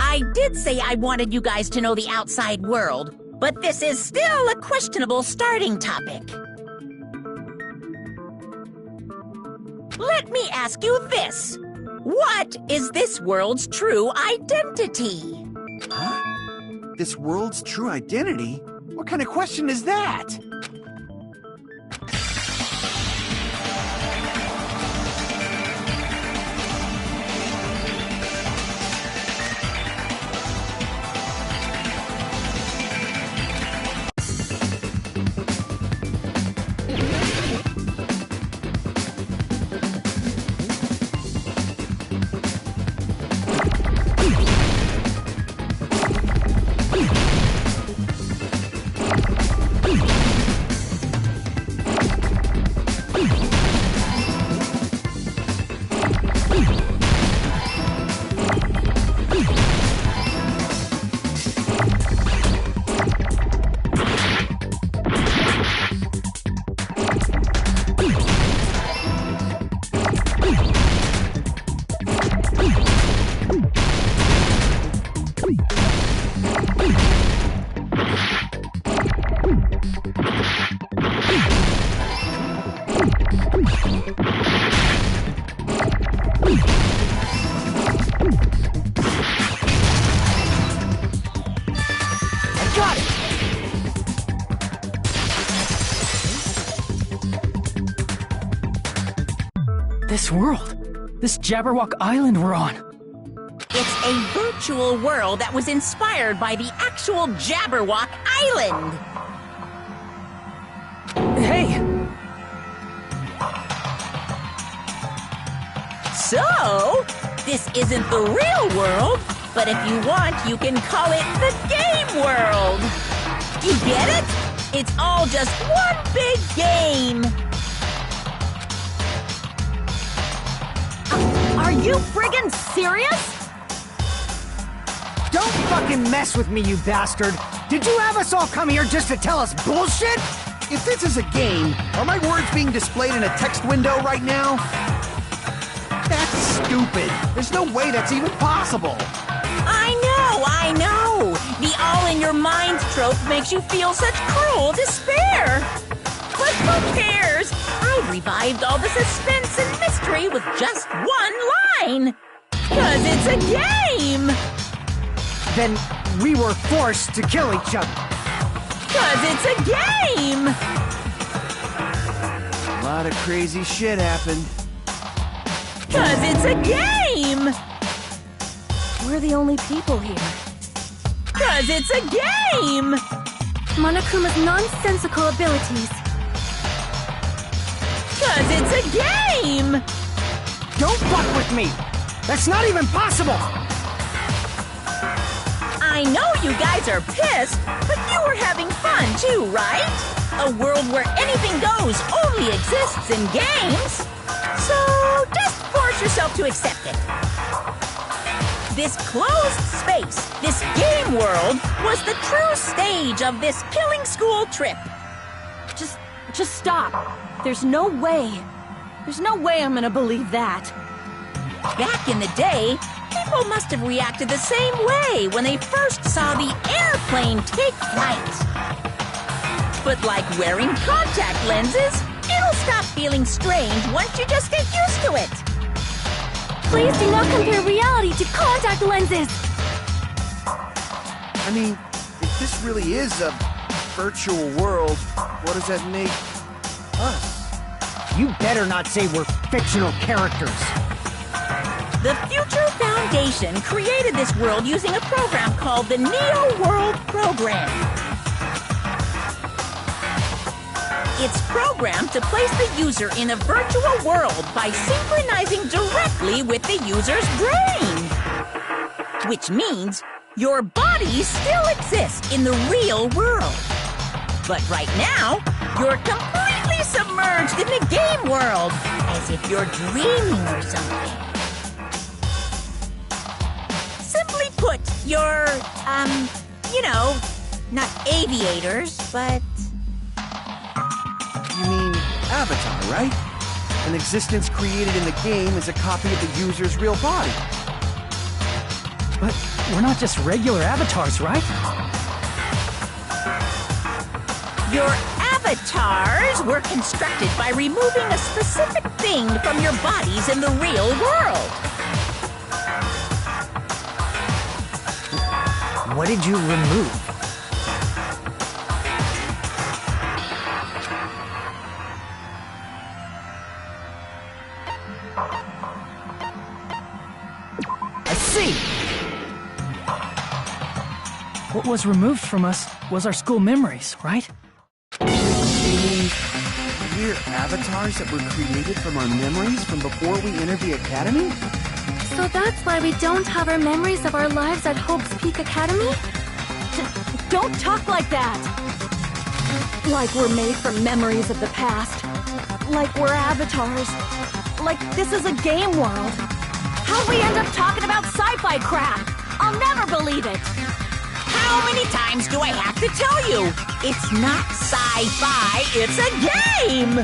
I did say I wanted you guys to know the outside world, but this is still a questionable starting topic. Let me ask you this. What is this world's true identity? Huh? This world's true identity? What kind of question is that? This world, this Jabberwock Island we're on. It's a virtual world that was inspired by the actual Jabberwock Island. Hey! So, this isn't the real world, but if you want, you can call it the game world. You get it? It's all just one big game. Are you friggin' serious? Don't fucking mess with me, you bastard! Did you have us all come here just to tell us bullshit? If this is a game, are my words being displayed in a text window right now? That's stupid. There's no way that's even possible. I know! The all-in-your-mind trope makes you feel such cruel despair! But who cares? I revived all the suspense and mystery with just one line! 'Cause it's a game! Then we were forced to kill each other. 'Cause it's a game! A lot of crazy shit happened. 'Cause it's a game! We're the only people here. 'Cause it's a game! Monokuma's nonsensical abilities. 'Cause it's a game! Don't fuck with me! That's not even possible! I know you guys are pissed, but you were having fun too, right? A world where anything goes only exists in games. So just force yourself to accept it. This closed space, this game world, was the true stage of this killing school trip. Just stop. There's no way. There's no way I'm gonna believe that. Back in the day, people must have reacted the same way when they first saw the airplane take flight. But like wearing contact lenses, it'll stop feeling strange once you just get used to it. Please do not compare reality to contact lenses. I mean, if this really is a virtual world, what does that make us? You better not say we're fictional characters. The Future Foundation created this world using a program called the Neo World Program. It's programmed to place the user in a virtual world by synchronizing directly with the user's brain. Which means your body still exists in the real world. But right now, you're completely submerged in the game world, as if you're dreaming or something. Simply put, you're, not aviators, but... You mean Avatar, right? An existence created in the game is a copy of the user's real body. But we're not just regular avatars, right? Your avatars were constructed by removing a specific thing from your bodies in the real world. What did you remove? I see! What was removed from us was our school memories, right? We're avatars that were created from our memories from before we entered the academy? So that's why we don't have our memories of our lives at Hope's Peak Academy? Don't talk like that! Like we're made from memories of the past. Like we're avatars. Like this is a game world. How'd we end up talking about sci-fi crap? I'll never believe it! How many times do I have to tell you? It's not sci-fi, it's a game!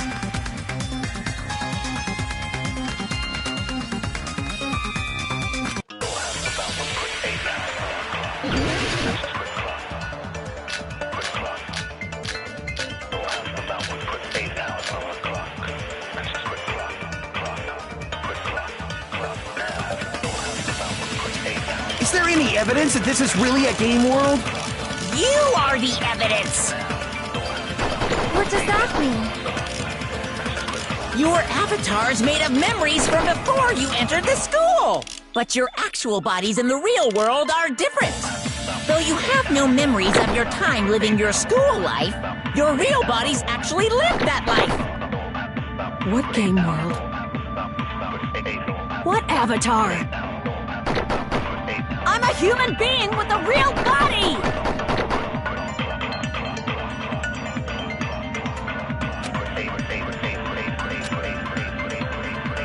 Is there any evidence that this is really a game world? You are the evidence! What does that mean? Your avatar's made of memories from before you entered the school! But your actual bodies in the real world are different. Though you have no memories of your time living your school life, your real bodies actually lived that life. What game world? What avatar? I'm a human being with a real body!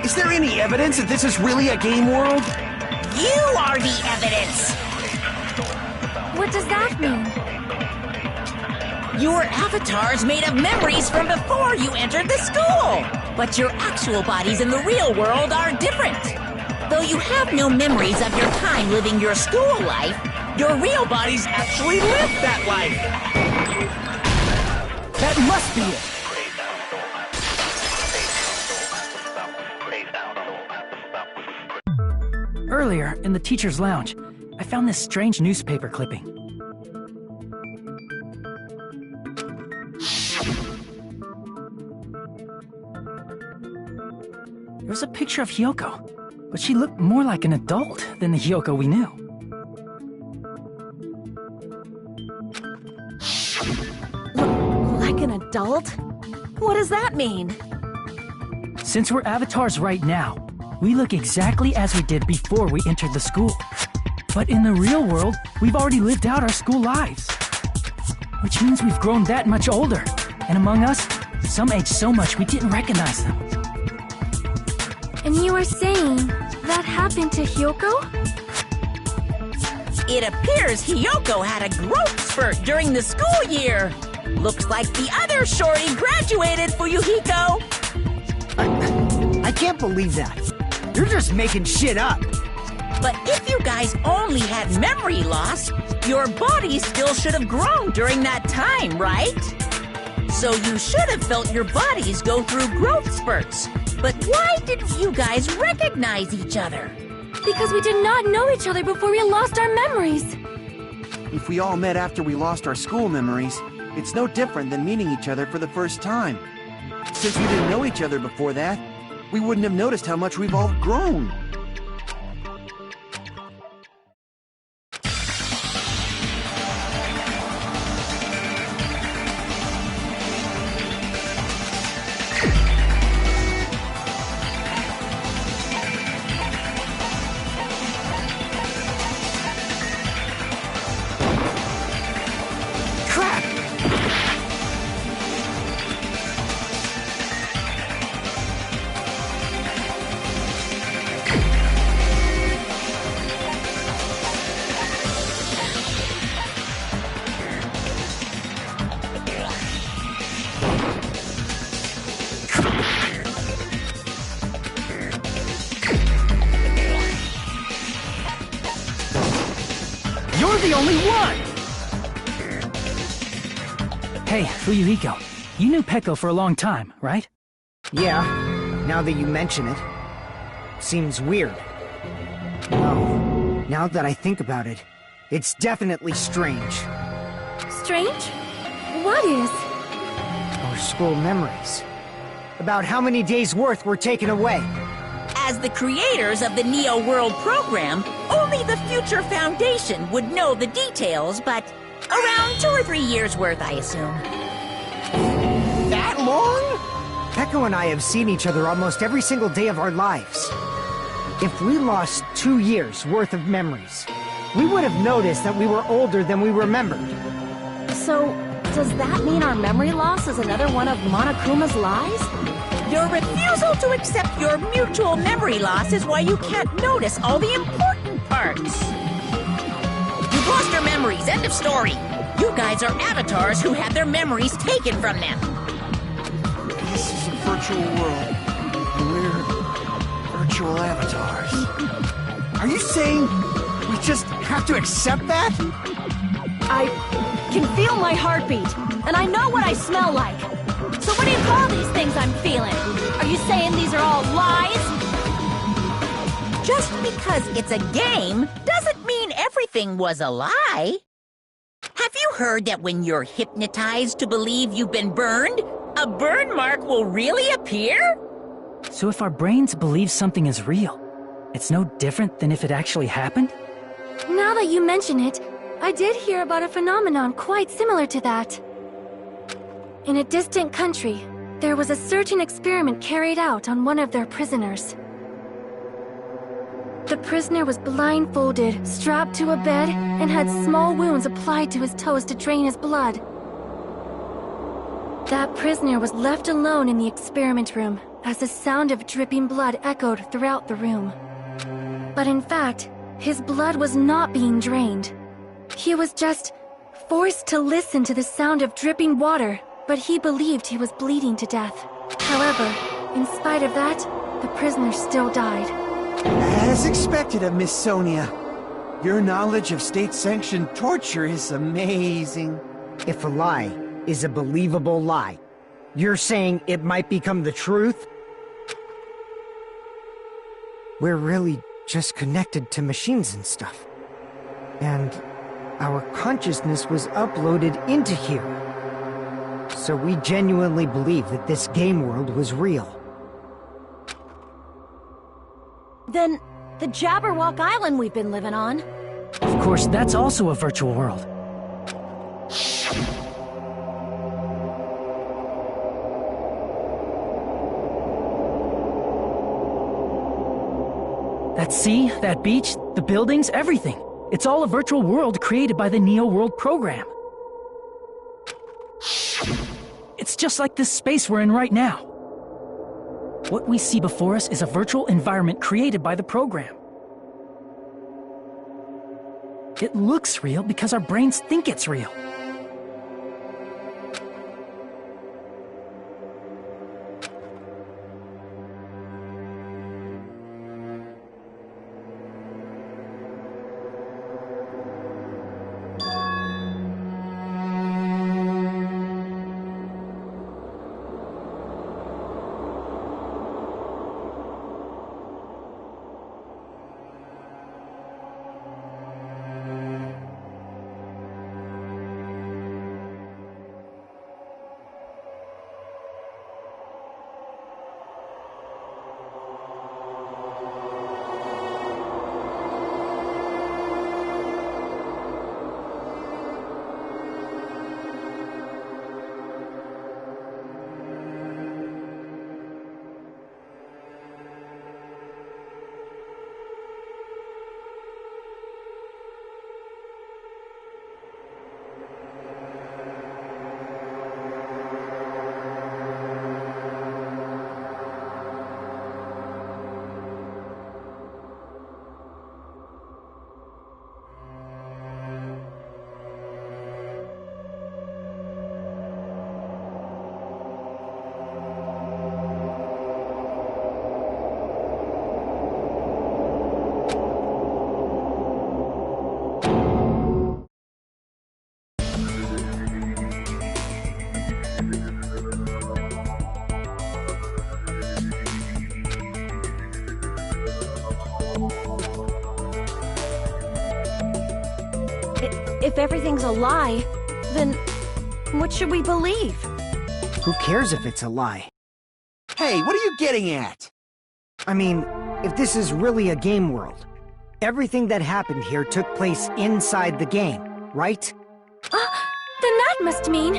Is there any evidence that this is really a game world? You are the evidence! What does that mean? Your avatar's made of memories from before you entered the school! But your actual bodies in the real world are different. Though you have no memories of your time living your school life, your real bodies actually lived that life! That must be it! Earlier, in the teacher's lounge, I found this strange newspaper clipping. There was a picture of Hyoko, but she looked more like an adult than the Hyoko we knew. Like an adult? What does that mean? Since we're avatars right now, we look exactly as we did before we entered the school. But in the real world, we've already lived out our school lives. Which means we've grown that much older. And among us, some aged so much we didn't recognize them. And you are saying that happened to Hyoko? It appears Hyoko had a growth spurt during the school year. Looks like the other shorty graduated, Fuyuhiko. I can't believe that. You're just making shit up. But if you guys only had memory loss, your body still should have grown during that time, right? So you should have felt your bodies go through growth spurts. But why didn't you guys recognize each other? Because we did not know each other before we lost our memories. If we all met after we lost our school memories, it's no different than meeting each other for the first time. Since we didn't know each other before that, we wouldn't have noticed how much we've all grown. the only one! Hey, Fuyuhiko, you knew Peko for a long time, right? Yeah, now that you mention it. Seems weird. No, now that I think about it, it's definitely strange. Strange? What is? Our school memories. About how many days' worth were taken away. As the creators of the Neo World program, only the Future Foundation would know the details, but around 2 or 3 years worth, I assume. That long? Peko and I have seen each other almost every single day of our lives. If we lost 2 years worth of memories, we would have noticed that we were older than we remembered. So, does that mean our memory loss is another one of Monokuma's lies? Your refusal to accept your mutual memory loss is why you can't notice all the important parts. You've lost your memories, end of story. You guys are avatars who had their memories taken from them. This is a virtual world, and we're virtual avatars. Are you saying we just have to accept that? I can feel my heartbeat, and I know what I smell like. So what do you call these things I'm feeling? Are you saying these are all lies? Just because it's a game doesn't mean everything was a lie. Have you heard that when you're hypnotized to believe you've been burned, a burn mark will really appear? So if our brains believe something is real, it's no different than if it actually happened? Now that you mention it, I did hear about a phenomenon quite similar to that. In a distant country, there was a certain experiment carried out on one of their prisoners. The prisoner was blindfolded, strapped to a bed, and had small wounds applied to his toes to drain his blood. That prisoner was left alone in the experiment room as the sound of dripping blood echoed throughout the room. But in fact, his blood was not being drained. He was just forced to listen to the sound of dripping water, but he believed he was bleeding to death. However, in spite of that, the prisoner still died. As expected of Miss Sonia. Your knowledge of state-sanctioned torture is amazing. If a lie is a believable lie, you're saying it might become the truth? We're really just connected to machines and stuff. And our consciousness was uploaded into here. So we genuinely believe that this game world was real. Then, the Jabberwock Island we've been living on. Of course, that's also a virtual world. That sea, that beach, the buildings, everything. It's all a virtual world created by the Neo World program. It's just like this space we're in right now. What we see before us is a virtual environment created by the program. It looks real because our brains think it's real. If everything's a lie, then what should we believe? Who cares if it's a lie? Hey, what are you getting at? I mean, if this is really a game world, everything that happened here took place inside the game, right? Then that must mean...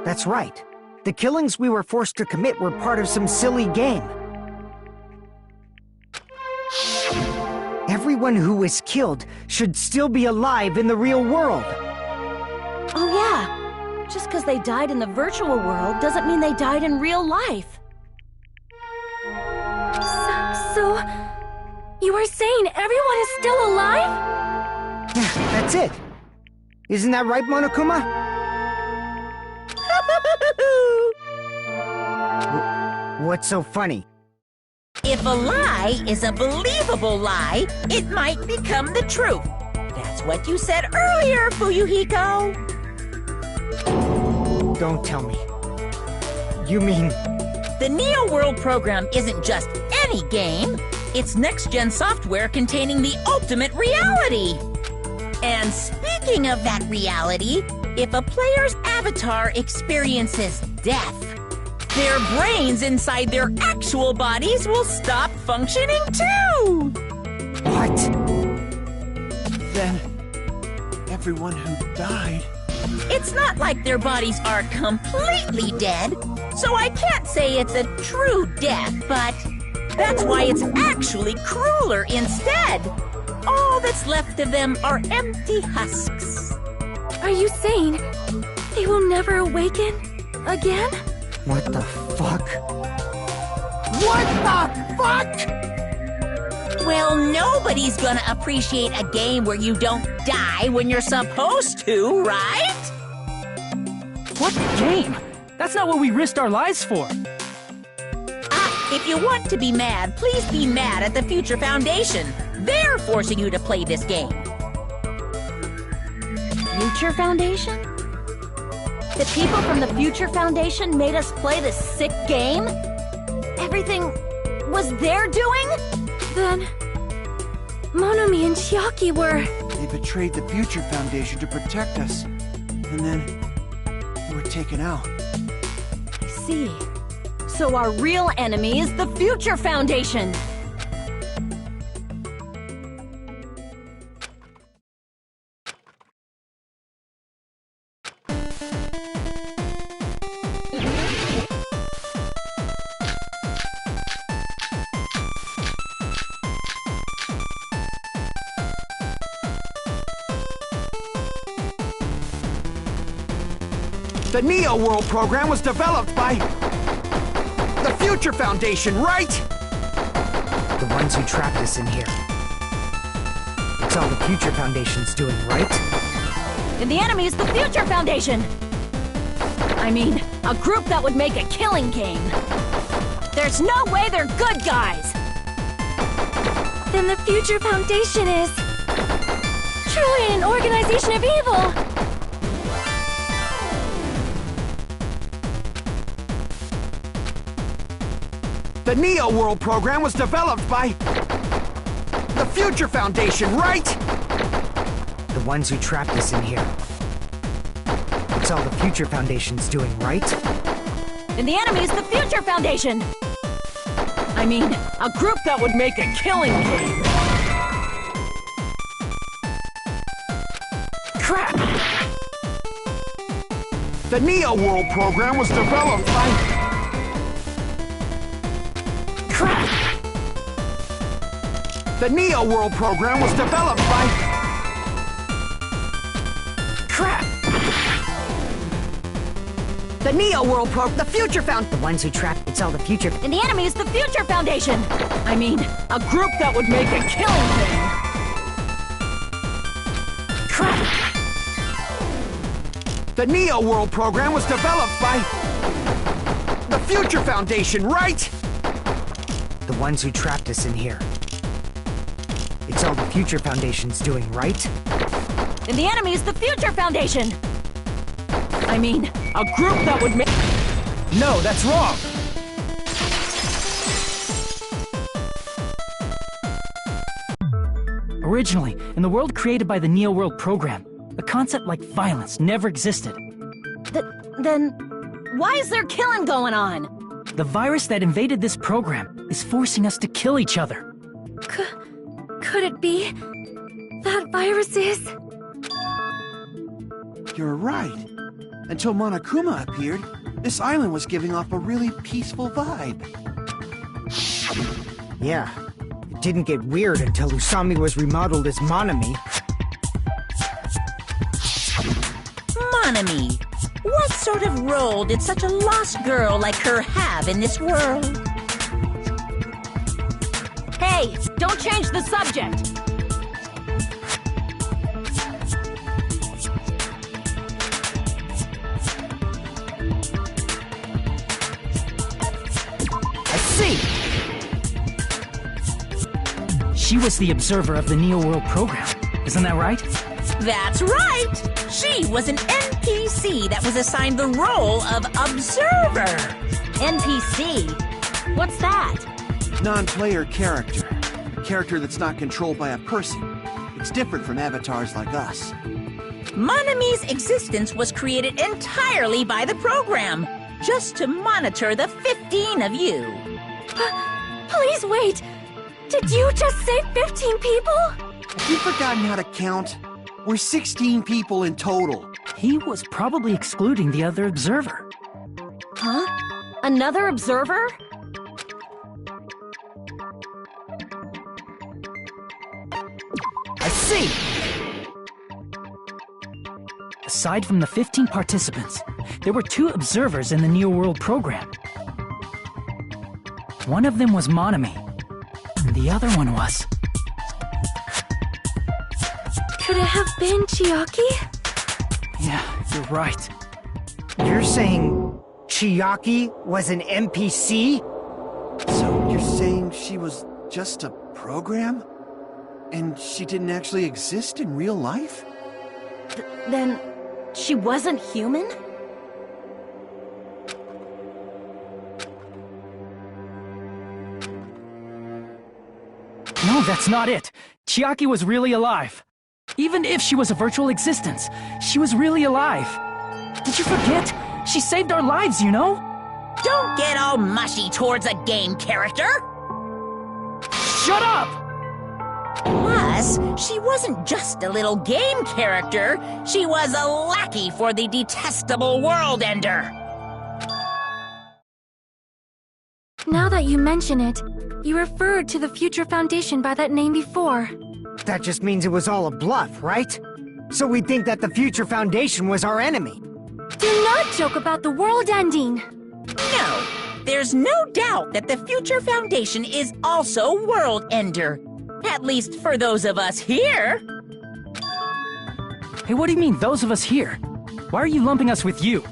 That's right. The killings we were forced to commit were part of some silly game. Everyone who was killed should still be alive in the real world. Oh yeah, just because they died in the virtual world doesn't mean they died in real life. So... You are saying everyone is still alive? That's it. Isn't that right, Monokuma? What's so funny? If a lie is a believable lie, it might become the truth. That's what you said earlier, Fuyuhiko. Don't tell me. You mean... The Neo World program isn't just any game. It's next-gen software containing the ultimate reality. And speaking of that reality, if a player's avatar experiences death, their brains inside their actual bodies will stop functioning too! What? Then, everyone who died... It's not like their bodies are completely dead, so I can't say it's a true death, but that's why it's actually crueler instead. All that's left of them are empty husks. Are you saying they will never awaken again? What the fuck? What the fuck?! Well, nobody's gonna appreciate a game where you don't die when you're supposed to, right? What game? That's not what we risked our lives for. If you want to be mad, please be mad at the Future Foundation. They're forcing you to play this game. Future Foundation? The people from the Future Foundation made us play this sick game? Everything was their doing? Then... Monomi and Chiaki were... They betrayed the Future Foundation to protect us. And then... we were taken out. I see. So our real enemy is the Future Foundation! The Neo World program was developed by... the Future Foundation, right? The ones who trapped us in here. It's all the Future Foundation's doing, right? And the enemy is the Future Foundation! I mean, a group that would make a killing game. There's no way they're good guys! Then the Future Foundation is... truly an organization of evil! The Neo World program was developed by... the Future Foundation, right? The ones who trapped us in here. It's all the Future Foundation's doing, right? And the enemy is the Future Foundation! I mean, a group that would make a killing game. Crap! The Neo World program was developed by... Crap! The Neo World program was developed by... Crap! The Neo World the Future The ones who trapped... it's all the Future... And the enemy is the Future Foundation! I mean, a group that would make a killing game. Crap! The Neo World program was developed by... the Future Foundation, right? The ones who trapped us in here. It's all the Future Foundation's doing, right? And the enemy is the Future Foundation! I mean, a group that would make... No, that's wrong! Originally, in the world created by the Neo World program, a concept like violence never existed. Then, why is there killing going on? The virus that invaded this program is forcing us to kill each other. Could it be that virus is? You're right. Until Monokuma appeared, this island was giving off a really peaceful vibe. Yeah. It didn't get weird until Usami was remodeled as Monami. Monami, what sort of role did such a lost girl like her have in this world? Hey, don't change the subject! I see! She was the observer of the Neo World program, isn't that right? That's right! She was an NPC that was assigned the role of observer. NPC? What's that? Non-player character. A character that's not controlled by a person. It's different from avatars like us. Monami's existence was created entirely by the program, just to monitor the 15 of you. Please wait! Did you just say 15 people? Have you forgotten how to count? We're 16 people in total. He was probably excluding the other observer. Huh? Another observer? I see! Aside from the 15 participants, there were 2 observers in the Neo World program. One of them was Monami, and the other one was... Could it have been Chiaki? Yeah, you're right. You're saying Chiaki was an NPC? So you're saying she was just a program? And she didn't actually exist in real life? Then, she wasn't human? No, that's not it. Chiaki was really alive. Even if she was a virtual existence, she was really alive. Did you forget? She saved our lives, you know? Don't get all mushy towards a game character! Shut up! Plus, she wasn't just a little game character, she was a lackey for the detestable World Ender. Now that you mention it, you referred to the Future Foundation by that name before. That just means it was all a bluff, right? So we think that the Future Foundation was our enemy. Do not joke about the world ending! No, there's no doubt that the Future Foundation is also World Ender. At least for those of us here. Hey, what do you mean, those of us here? Why are you lumping us with you?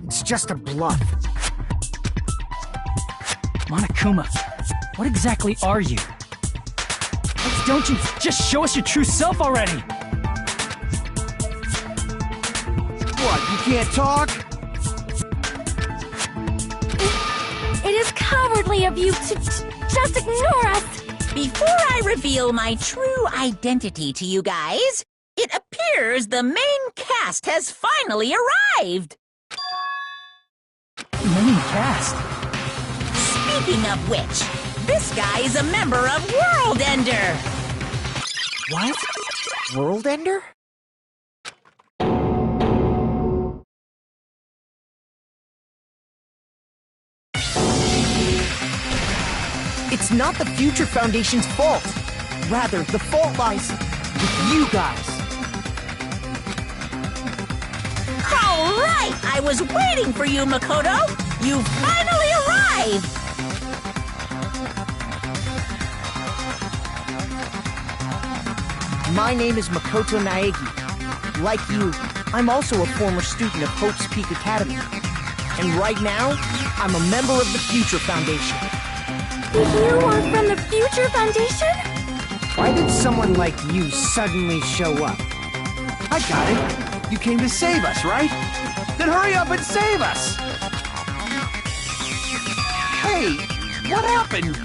It's just a bluff. Monokuma, what exactly are you? Don't you just show us your true self already? What, you can't talk? It is cowardly of you to just ignore us! Before I reveal my true identity to you guys, it appears the main cast has finally arrived! Main cast? Speaking of which, this guy is a member of World Ender! What? World Ender? It's not the Future Foundation's fault. Rather, the fault lies with you guys. All right! I was waiting for you, Makoto! You finally arrived! My name is Makoto Naegi. Like you, I'm also a former student of Hope's Peak Academy. And right now, I'm a member of the Future Foundation. You are from the Future Foundation? Why did someone like you suddenly show up? I got it. You came to save us, right? Then hurry up and save us! Hey, what happened?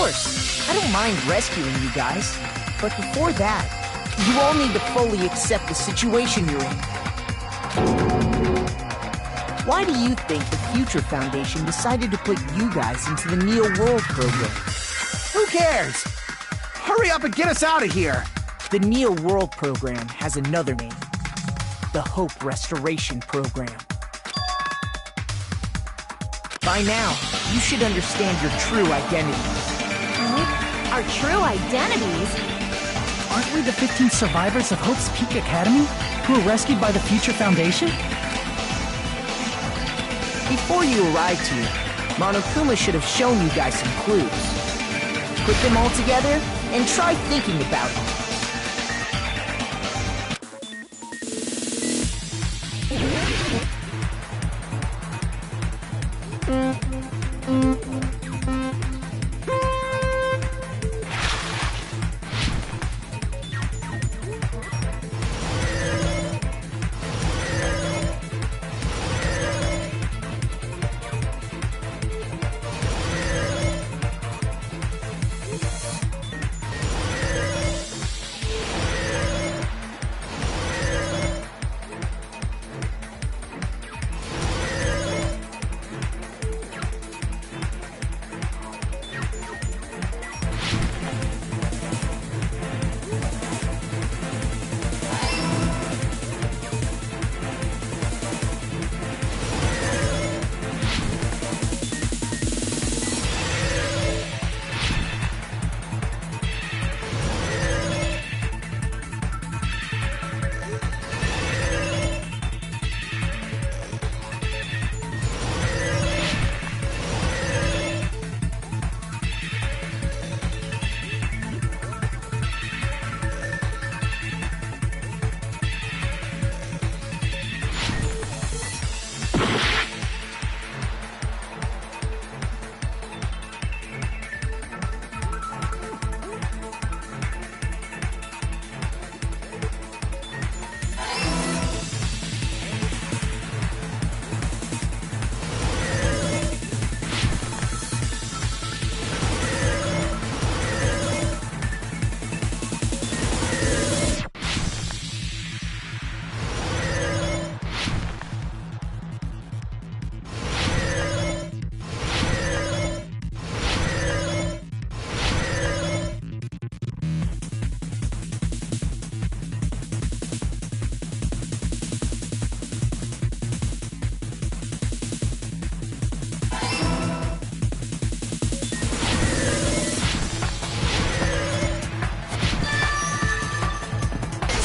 course. I don't mind rescuing you guys. But before that, you all need to fully accept the situation you're in. Why do you think the Future Foundation decided to put you guys into the Neo World program? Who cares? Hurry up and get us out of here! The Neo World program has another name. The Hope Restoration Program. By now, you should understand your true identities. Our true identities? Aren't we the 15 survivors of Hope's Peak Academy who were rescued by the Future Foundation? Before you arrived here, Monokuma should have shown you guys some clues. Put them all together and try thinking about it.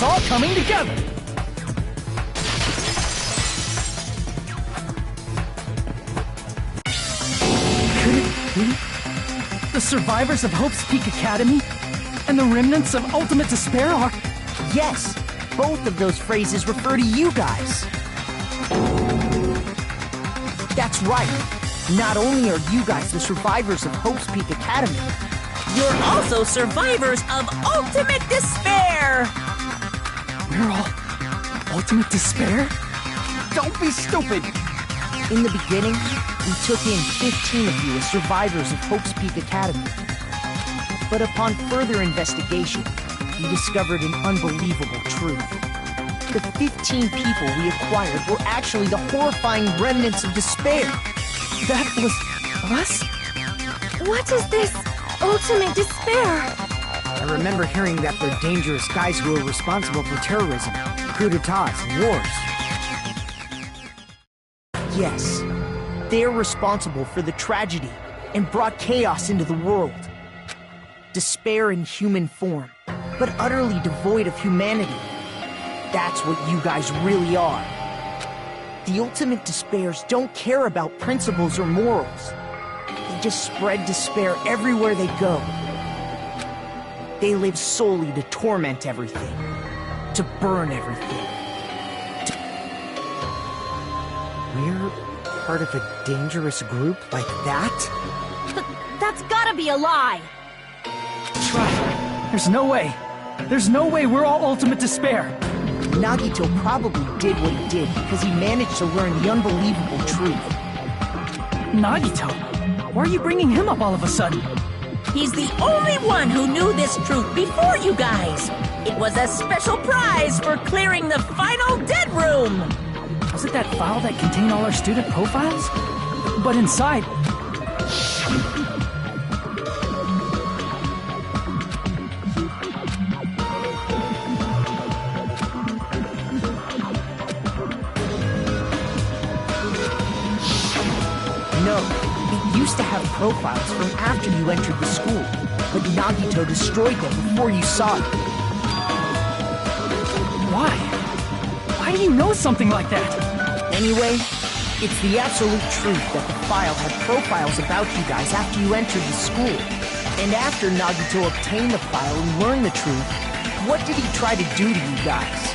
It's all coming together! Could it be? The survivors of Hope's Peak Academy and the remnants of Ultimate Despair are... Yes, both of those phrases refer to you guys. That's right. Not only are you guys the survivors of Hope's Peak Academy, You're also survivors of Ultimate Despair! We're all Ultimate Despair? Don't be stupid! in the beginning, we took in 15 of you as survivors of Hope's Peak Academy. But upon further investigation, we discovered an unbelievable truth. The 15 people we acquired were actually the horrifying remnants of despair. That was us? What is this ultimate despair? I remember hearing that they're dangerous guys who are responsible for terrorism, coup d'etats, and wars. Yes, they're responsible for the tragedy and brought chaos into the world. Despair in human form, but utterly devoid of humanity. That's what you guys really are. The ultimate despairs don't care about principles or morals. They just spread despair everywhere they go. They live solely to torment everything, to burn everything. We're part of a dangerous group like that? That's gotta be a lie! Try. There's no way. There's no way we're all Ultimate Despair. Nagito probably did what he did because he managed to learn the unbelievable truth. Nagito? Why are you bringing him up all of a sudden? He's the only one who knew this truth before you guys. It was a special prize for clearing the final dead room. Was it that file that contained all our student profiles? But inside... No, it used to have profiles from after you entered the school, but Nagito destroyed them before you saw it. Why? Why do you know something like that? Anyway, it's the absolute truth that the file had profiles about you guys after you entered the school. And after Nagito obtained the file and learned the truth, what did he try to do to you guys?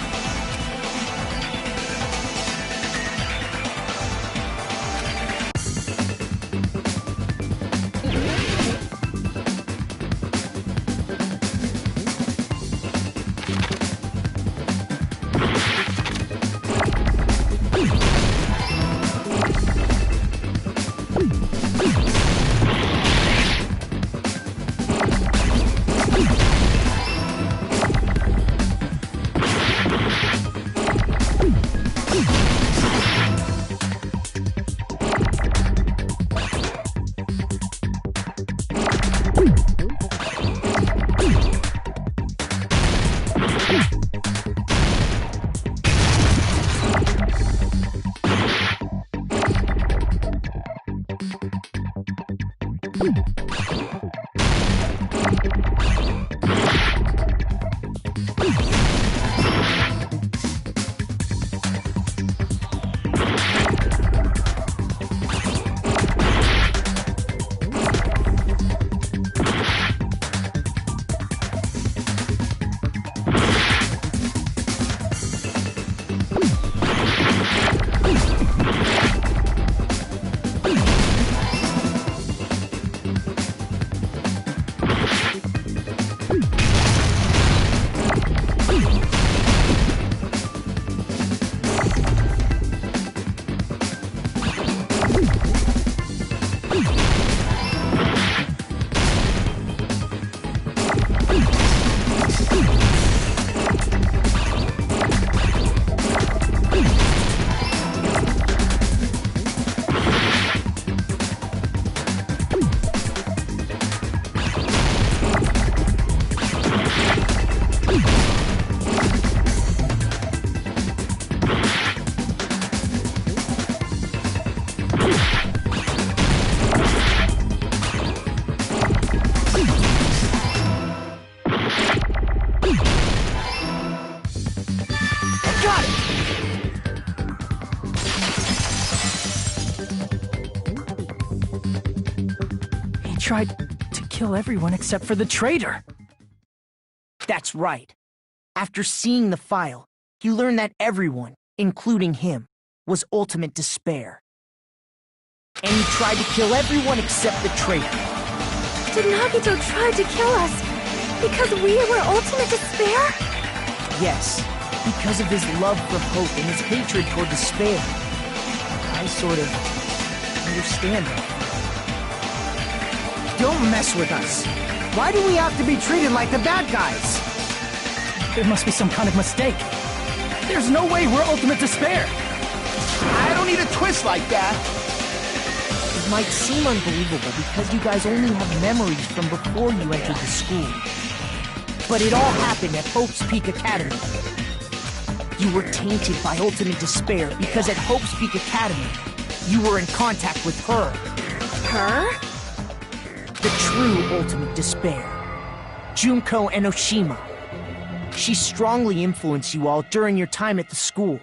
Tried to kill everyone except for the traitor. That's right. After seeing the file, he learned that everyone, including him, was ultimate despair. And he tried to kill everyone except the traitor. Did Nagito try to kill us because we were ultimate despair? Yes, because of his love for hope and his hatred toward despair. I sort of understand that. Don't mess with us. Why do we have to be treated like the bad guys? There must be some kind of mistake. There's no way we're ultimate despair. I don't need a twist like that. It might seem unbelievable because you guys only have memories from before you entered the school. But it all happened at Hope's Peak Academy. You were tainted by ultimate despair because at Hope's Peak Academy, you were in contact with her. Her? The true ultimate despair, Junko Enoshima. She strongly influenced you all during your time at the school,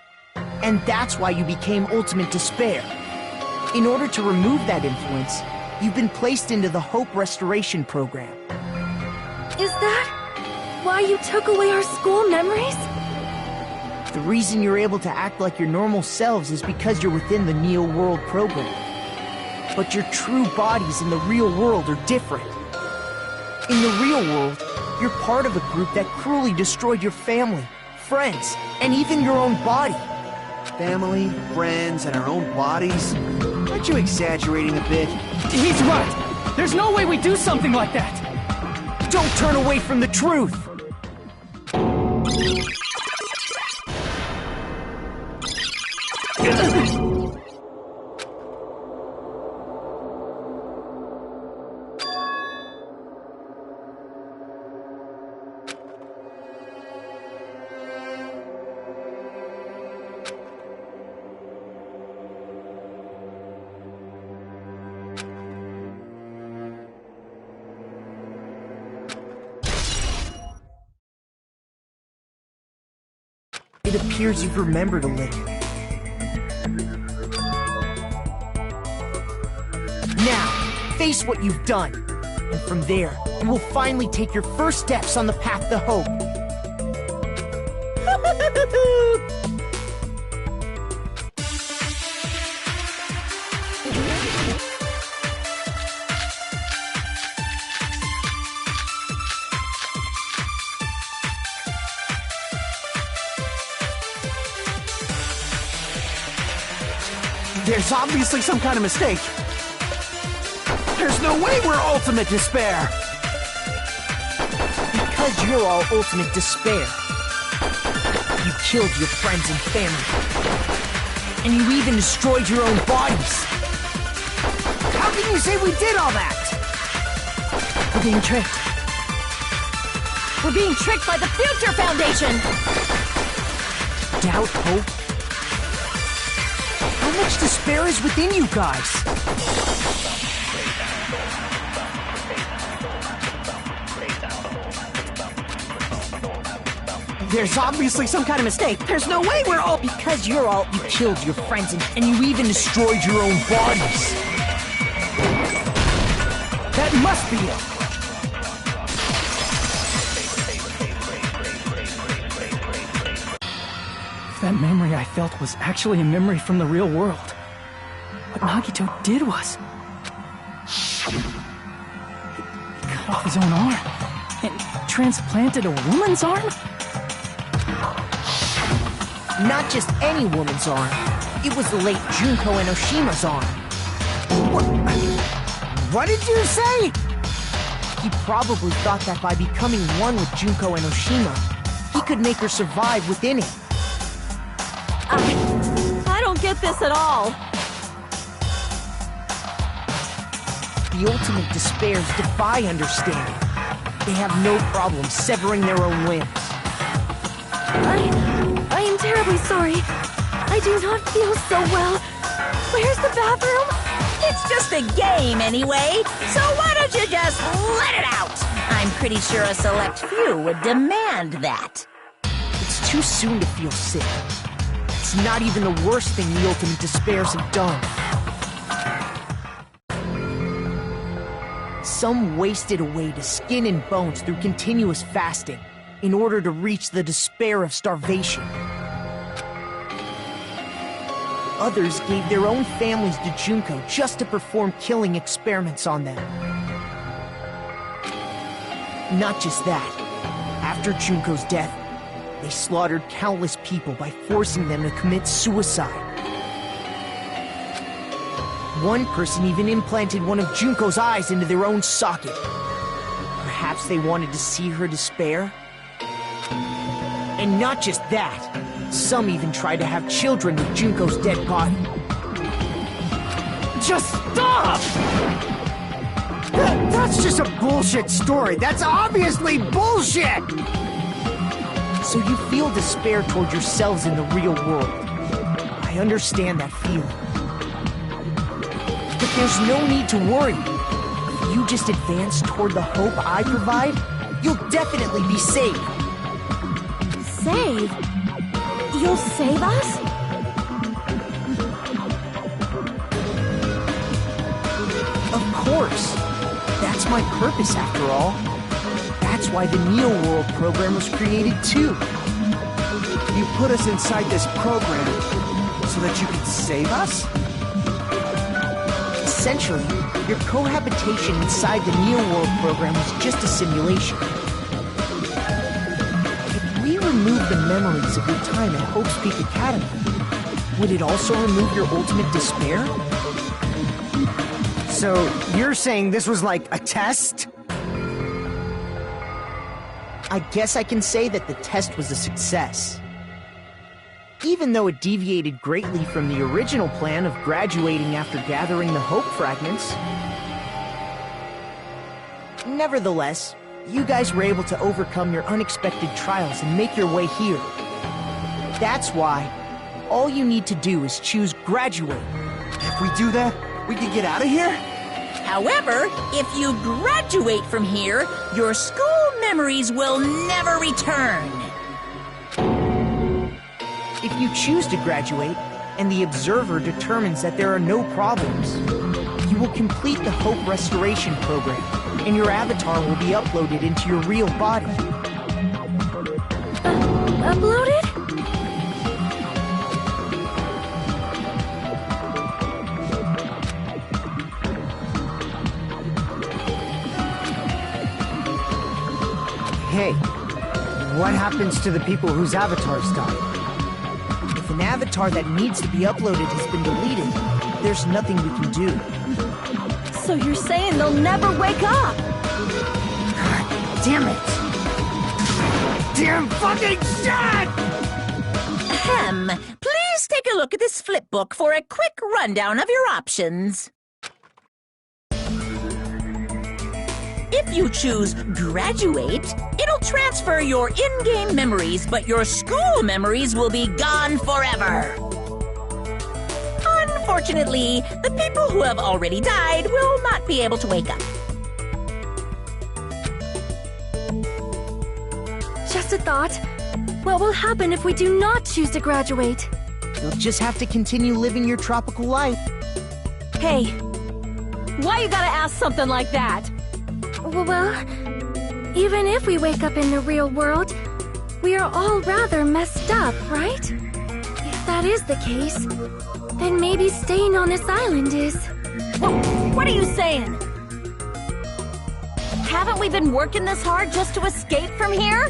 and that's why you became ultimate despair. In order to remove that influence, you've been placed into the Hope Restoration Program. Is that why you took away our school memories? The reason you're able to act like your normal selves is because you're within the Neo World program. But your true bodies in the real world are different. In the real world, you're part of a group that cruelly destroyed your family, friends, and even your own body. Family, friends, and our own bodies? Aren't you exaggerating a bit? He's right! There's no way we do something like that! Don't turn away from the truth! It appears you've remembered a little. Now, face what you've done. And from there, you will finally take your first steps on the path to hope. There's obviously some kind of mistake. There's no way we're ultimate despair. Because you're all ultimate despair. You killed your friends and family. And you even destroyed your own bodies. How can you say we did all that? We're being tricked. We're being tricked by the Future Foundation! Doubt, hope. How much despair is within you guys? There's obviously some kind of mistake. There's no way we're all... Because you're all... You killed your friends and you even destroyed your own bodies. That must be it. If that memory I felt was actually a memory from the real world, what Nagito did was... He cut off his own arm and transplanted a woman's arm? Not just any woman's arm. It was the late Junko Enoshima's arm. What did you say? He probably thought that by becoming one with Junko Enoshima, he could make her survive within it. I don't get this at all. The ultimate despairs defy understanding. They have no problem severing their own limbs. I am terribly sorry. I do not feel so well. Where's the bathroom? It's just a game anyway, so why don't you just let it out? I'm pretty sure a select few would demand that. It's too soon to feel sick. It's not even the worst thing the ultimate despairs have done. Some wasted away to skin and bones through continuous fasting in order to reach the despair of starvation. Others gave their own families to Junko just to perform killing experiments on them. Not just that. After Junko's death, they slaughtered countless people by forcing them to commit suicide. One person even implanted one of Junko's eyes into their own socket. Perhaps they wanted to see her despair? And not just that. Some even tried to have children with Junko's dead body. Just stop! That's just a bullshit story. That's obviously bullshit! So you feel despair toward yourselves in the real world. I understand that feeling. But there's no need to worry. If you just advance toward the hope I provide, you'll definitely be saved. Save? You'll save us? Of course. That's my purpose after all. That's why the Neo World program was created too. You put us inside this program so that you could save us? Essentially, your cohabitation inside the Neo World program was just a simulation. If we remove the memories of your time at Hope's Peak Academy, would it also remove your ultimate despair? So, you're saying this was like a test? I guess I can say that the test was a success. Even though it deviated greatly from the original plan of graduating after gathering the Hope Fragments. Nevertheless, you guys were able to overcome your unexpected trials and make your way here. That's why all you need to do is choose graduate. If we do that, we can get out of here? However, if you graduate from here, your school memories will never return. If you choose to graduate, and the observer determines that there are no problems, you will complete the Hope Restoration Program, and your avatar will be uploaded into your real body. Uploaded? Hey, what happens to the people whose avatars died? If an avatar that needs to be uploaded has been deleted, there's nothing we can do. So you're saying they'll never wake up? God damn it! Damn fucking shit! Ahem. Please take a look at this flipbook for a quick rundown of your options. If you choose graduate, it'll transfer your in-game memories, but your school memories will be gone forever. Unfortunately, the people who have already died will not be able to wake up. Just a thought. What will happen if we do not choose to graduate? You'll just have to continue living your tropical life. Hey, why you gotta ask something like that? Well, even if we wake up in the real world, we are all rather messed up, right? If that is the case, then maybe staying on this island is... What are you saying? Haven't we been working this hard just to escape from here?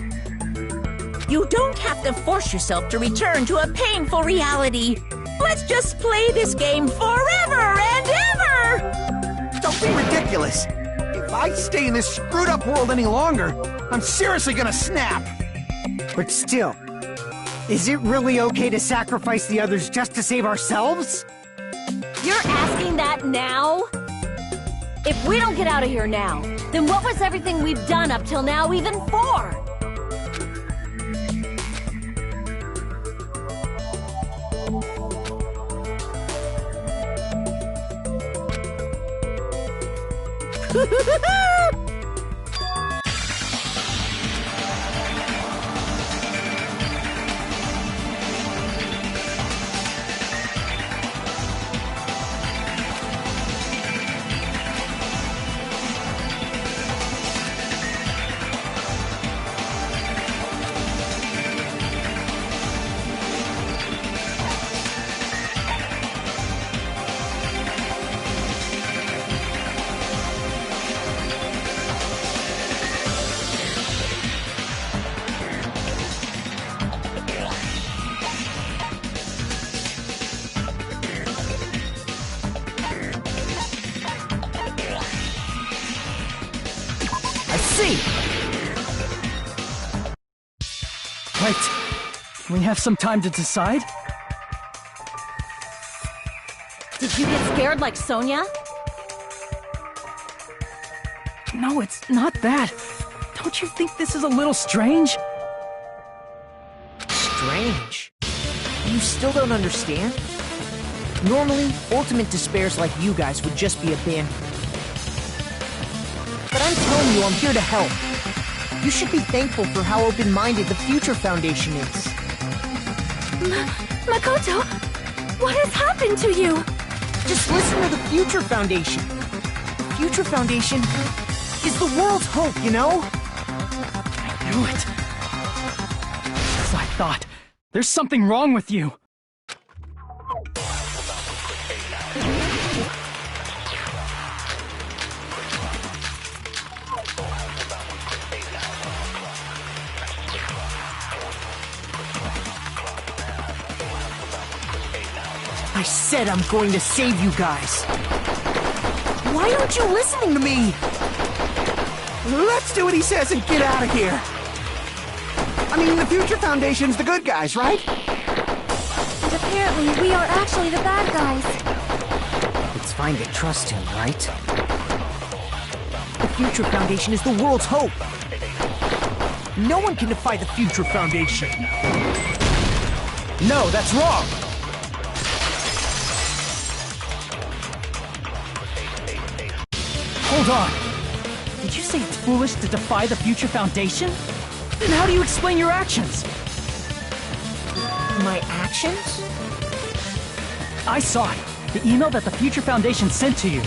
You don't have to force yourself to return to a painful reality. Let's just play this game forever and ever! Don't be ridiculous. If I stay in this screwed up world any longer, I'm seriously gonna snap. But still, is it really okay to sacrifice the others just to save ourselves? You're asking that now? If we don't get out of here now, then what was everything we've done up till now even for? Wait, can we have some time to decide? Did you get scared like Sonia? No, it's not that. Don't you think this is a little strange? Strange. You still don't understand? Normally, ultimate despairs like you guys would just be abandoned. But I'm telling you, I'm here to help. You should be thankful for how open-minded the Future Foundation is. Makoto, what has happened to you? Just listen to the Future Foundation. The Future Foundation is the world's hope, you know? I knew it. As I thought, there's something wrong with you. I said I'm going to save you guys. Why aren't you listening to me? Let's do what he says and get out of here. I mean, the Future Foundation's the good guys, right? But apparently, we are actually the bad guys. It's fine to trust him, right? The Future Foundation is the world's hope. No one can defy the Future Foundation. No, that's wrong. Hold on. Did you say it's foolish to defy the Future Foundation? Then how do you explain your actions? My actions? I saw it. The email that the Future Foundation sent to you.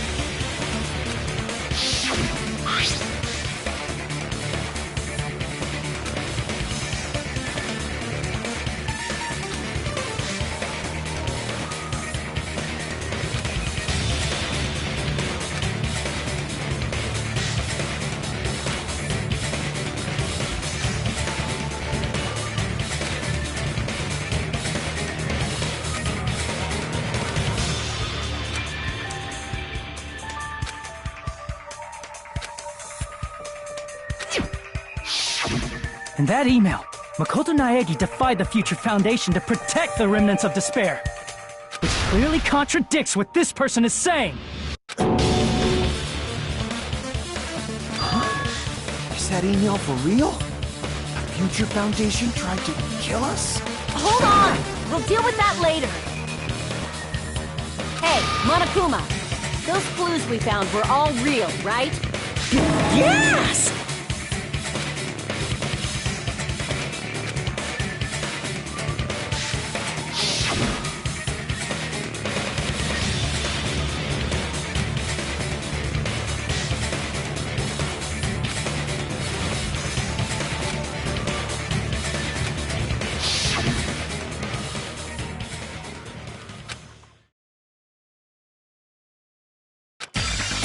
In that email, Makoto Naegi defied the Future Foundation to protect the remnants of despair, which clearly contradicts what this person is saying. Is that email for real? The Future Foundation tried to kill us? Hold on! We'll deal with that later. Hey, Monokuma. Those clues we found were all real, right? Yes!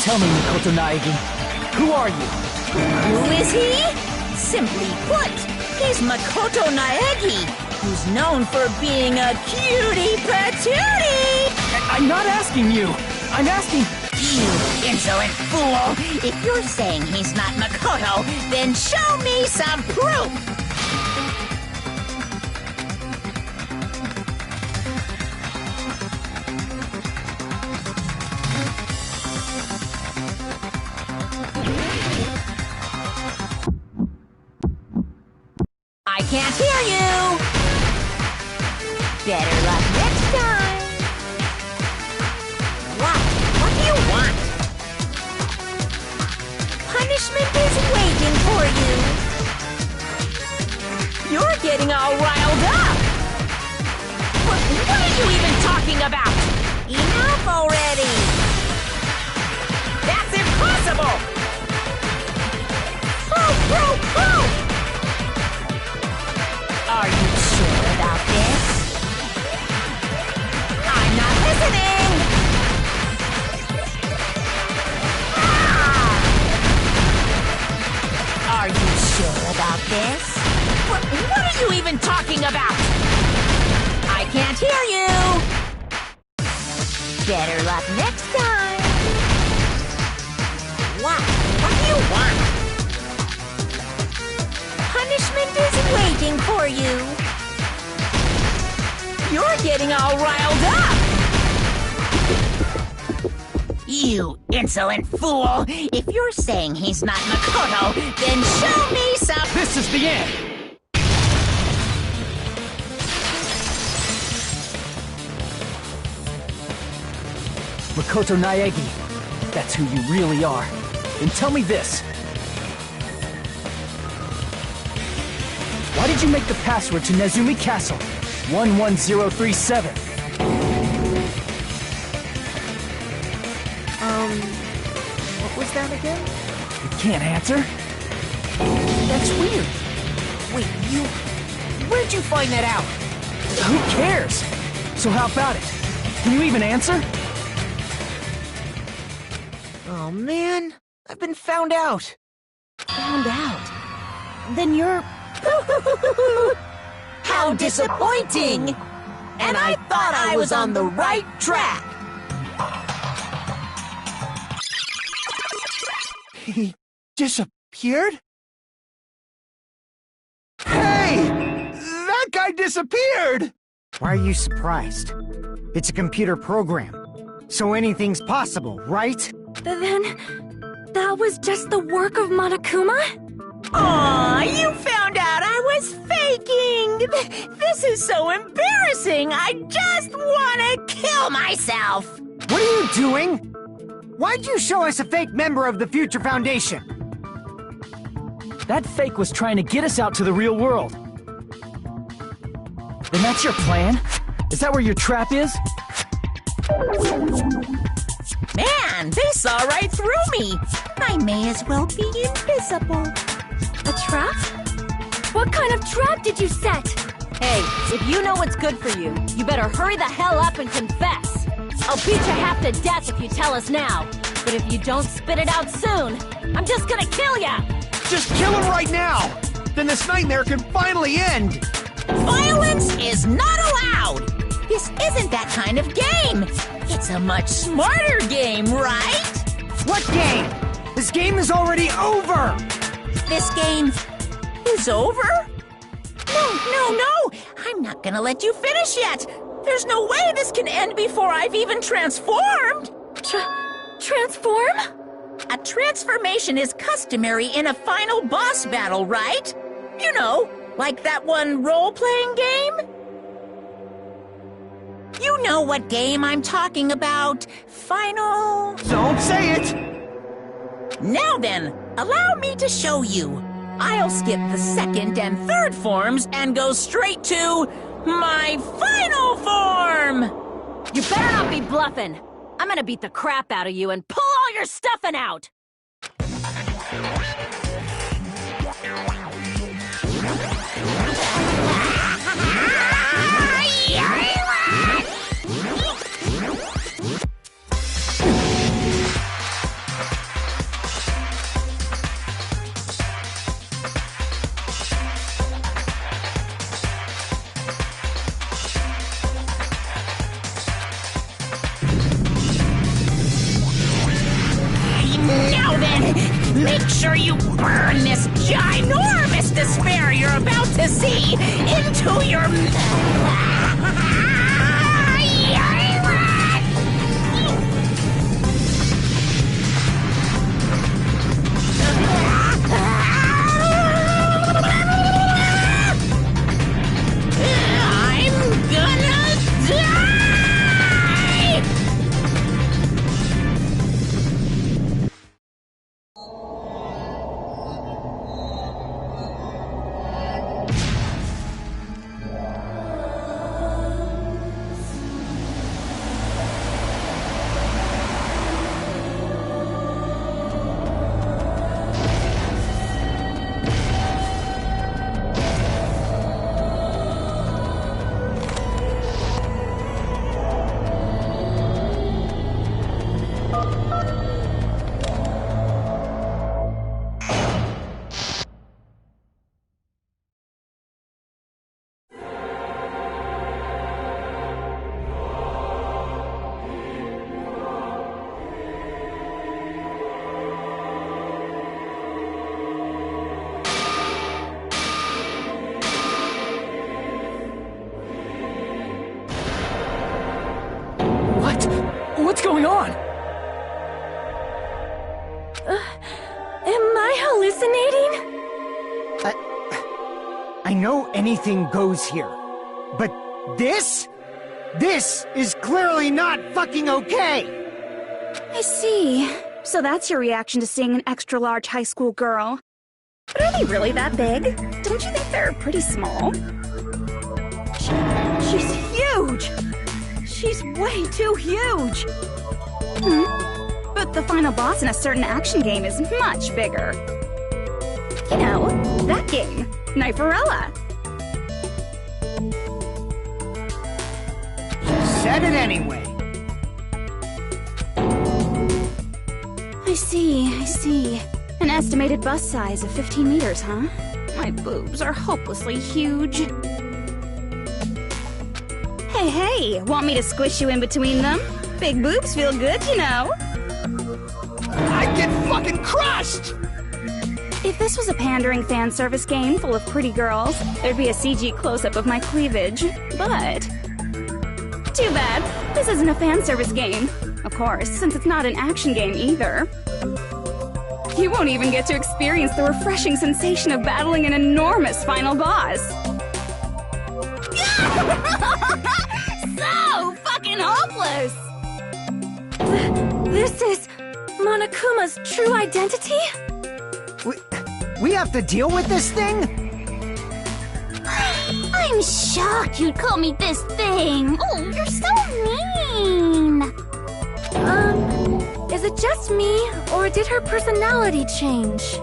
Tell me, Makoto Naegi, who are you? Who is he? Simply put, he's Makoto Naegi, who's known for being a cutie patootie! I'm not asking you. I'm asking... You insolent fool! If you're saying he's not Makoto, then show me some proof! I can't hear you! Better luck next time! What do you want? Punishment is waiting for you! You're getting all riled up! What are you even talking about? Enough already! That's impossible! Oh! Are you sure about this? I'm not listening! Ah! Are you sure about this? What are you even talking about? I can't hear you! Better luck next time! What do you want? Punishment is waiting for you. You're getting all riled up. You insolent fool! If you're saying he's not Makoto, then show me some... This is the end! Makoto Naegi, that's who you really are. Then tell me this. Why did you make the password to Nezumi Castle 11037? What was that again? You can't answer? That's weird. Wait, where'd you find that out? Who cares? So how about it? Can you even answer? Oh man, I've been found out. Found out? Then you're... How disappointing! And I thought I was on the right track! Disappeared? Hey! That guy disappeared! Why are you surprised? It's a computer program, so anything's possible, right? Then, that was just the work of Monokuma? Aw, you found out I was faking! This is so embarrassing! I just wanna kill myself! What are you doing? Why'd you show us a fake member of the Future Foundation? That fake was trying to get us out to the real world. Then that's your plan? Is that where your trap is? Man, they saw right through me! I may as well be invisible. A trap? What kind of trap did you set? Hey, if you know what's good for you, you better hurry the hell up and confess. I'll beat you half to death if you tell us now. But if you don't spit it out soon, I'm just gonna kill ya! Just kill him right now! Then this nightmare can finally end! Violence is not allowed! This isn't that kind of game! It's a much smarter game, right? What game? This game is already over! This game is over? No! I'm not gonna let you finish yet! There's no way this can end before I've even transformed! Transform? A transformation is customary in a final boss battle, right? You know, like that one role-playing game? You know what game I'm talking about. Final... Don't say it! Now then, allow me to show you. I'll skip the second and third forms and go straight to my final form! You better not be bluffing. I'm gonna beat the crap out of you and pull all your stuffing out! Now then, make sure you burn this ginormous despair you're about to see into your... I'm gonna die! What's going on? Am I hallucinating? I know anything goes here, but this is clearly not fucking okay! I see. So that's your reaction to seeing an extra-large high school girl. But are they really that big? Don't you think they're pretty small? She's huge! She's way too huge! But the final boss in a certain action game is much bigger. You know, that game, Kniferella. Said it anyway. I see. An estimated bust size of 15 meters, huh? My boobs are hopelessly huge. Hey, want me to squish you in between them? Big boobs feel good, you know. I'd get fucking crushed! If this was a pandering fan service game full of pretty girls, there'd be a CG close-up of my cleavage. But too bad, this isn't a fan service game. Of course, since it's not an action game either. You won't even get to experience the refreshing sensation of battling an enormous final boss. So fucking hopeless! This is Monokuma's true identity? We have to deal with this thing? I'm shocked you'd call me this thing. Oh, you're so mean. Is it just me, or did her personality change?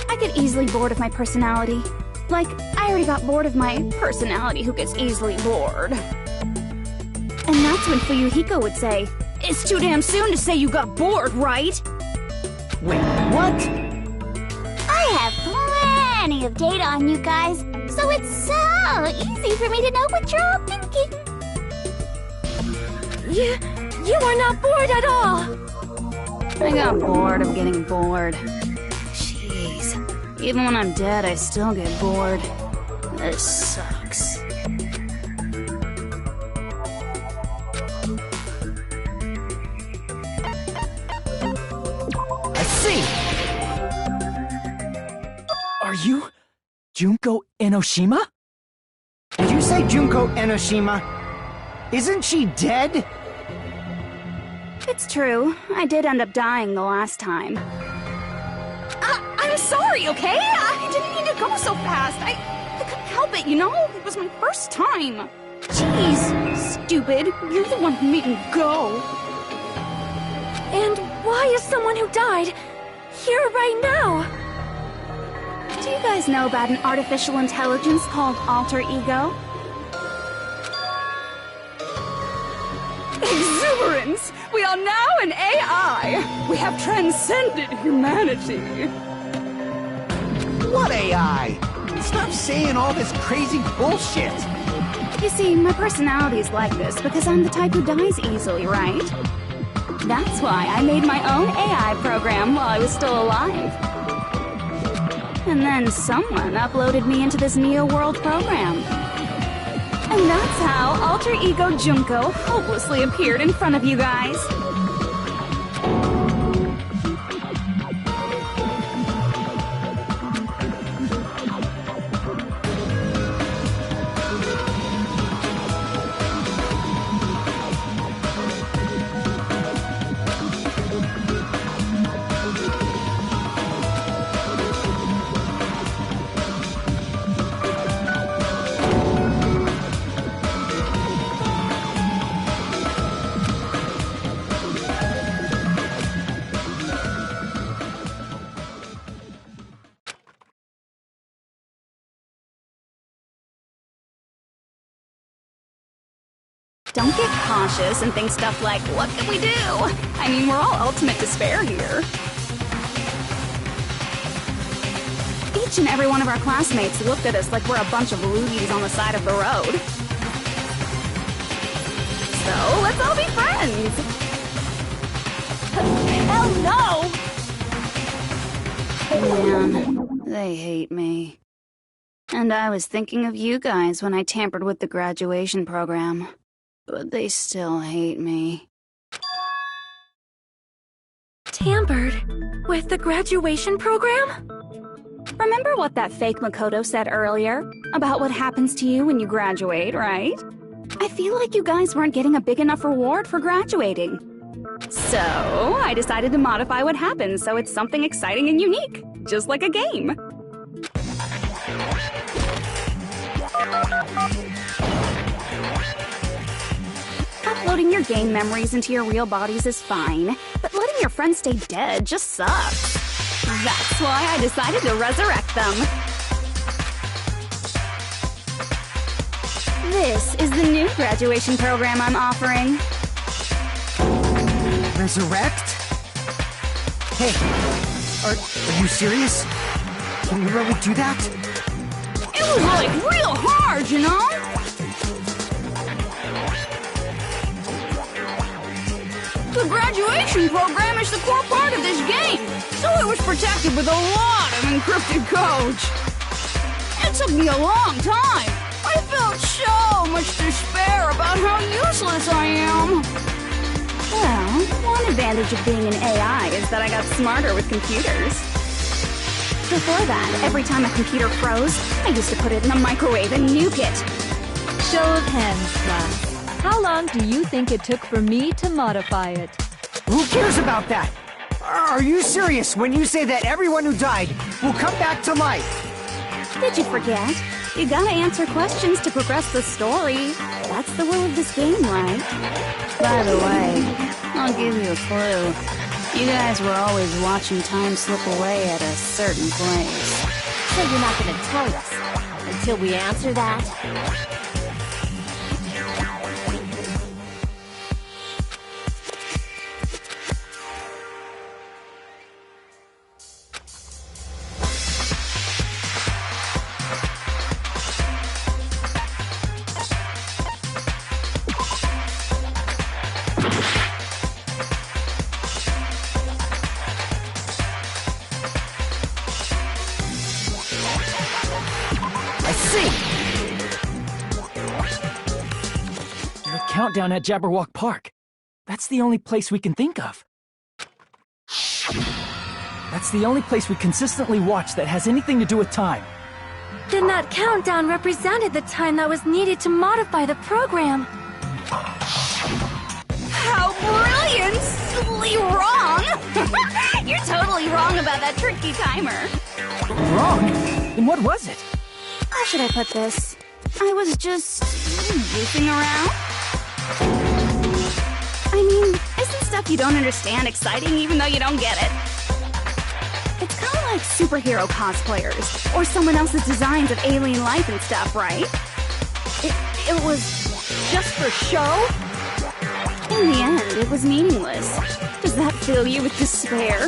I get easily bored of my personality. Like, I already got bored of my personality who gets easily bored. And that's when Fuyuhiko would say, "It's too damn soon to say you got bored, right?" Wait, what? I have plenty of data on you guys, so it's so easy for me to know what you're all thinking. You are not bored at all! I got bored of getting bored. Jeez. Even when I'm dead, I still get bored. This sucks. I see! Are you Junko Enoshima? Did you say Junko Enoshima? Isn't she dead? It's true. I did end up dying the last time. I'm sorry, okay? I didn't mean to go so fast. I couldn't help it, you know? It was my first time. Jeez, stupid. You're the one who made me go. And why is someone who died here right now? Do you guys know about an artificial intelligence called alter ego? Exuberance! We are now an AI! We have transcended humanity! What AI? Stop saying all this crazy bullshit! You see, my personality is like this because I'm the type who dies easily, right? That's why I made my own AI program while I was still alive. And then someone uploaded me into this Neo World program. And that's how Alter Ego Junko hopelessly appeared in front of you guys. Don't get cautious and think stuff like, what can we do? I mean, we're all ultimate despair here. Each and every one of our classmates looked at us like we're a bunch of loogies on the side of the road. So, let's all be friends! Hell no! Man, they hate me. And I was thinking of you guys when I tampered with the graduation program. But they still hate me. Tampered with the graduation program? Remember what that fake Makoto said earlier? About what happens to you when you graduate, right? I feel like you guys weren't getting a big enough reward for graduating. So, I decided to modify what happens so it's something exciting and unique. Just like a game. Uploading your game memories into your real bodies is fine, but letting your friends stay dead just sucks. That's why I decided to resurrect them. This is the new graduation program I'm offering. Resurrect? Hey, are you serious? Can you really do that? It was like real hard, you know? The graduation program is the core part start of this game, so it was protected with a lot of encrypted codes. It took me a long time. I felt so much despair about how useless I am. Well, one advantage of being an AI is that I got smarter with computers. Before that, every time a computer froze, I used to put it in the microwave and nuke it. Show of hands, class. How long do you think it took for me to modify it? Who cares about that? Are you serious when you say that everyone who died will come back to life? Did you forget? You gotta answer questions to progress the story. That's the will of this game, right? By the way, I'll give you a clue. You guys were always watching time slip away at a certain place. So you're not gonna tell us until we answer that? Countdown at Jabberwock Park. That's the only place we can think of. That's the only place we consistently watch that has anything to do with time. Then that countdown represented the time that was needed to modify the program. How brilliantly wrong! You're totally wrong about that tricky timer. Wrong? Then what was it? How should I put this? I was just goofing around. I mean, isn't stuff you don't understand exciting even though you don't get it? It's kind of like superhero cosplayers, or someone else's designs of alien life and stuff, right? It was just for show? In the end, it was meaningless. Does that fill you with despair?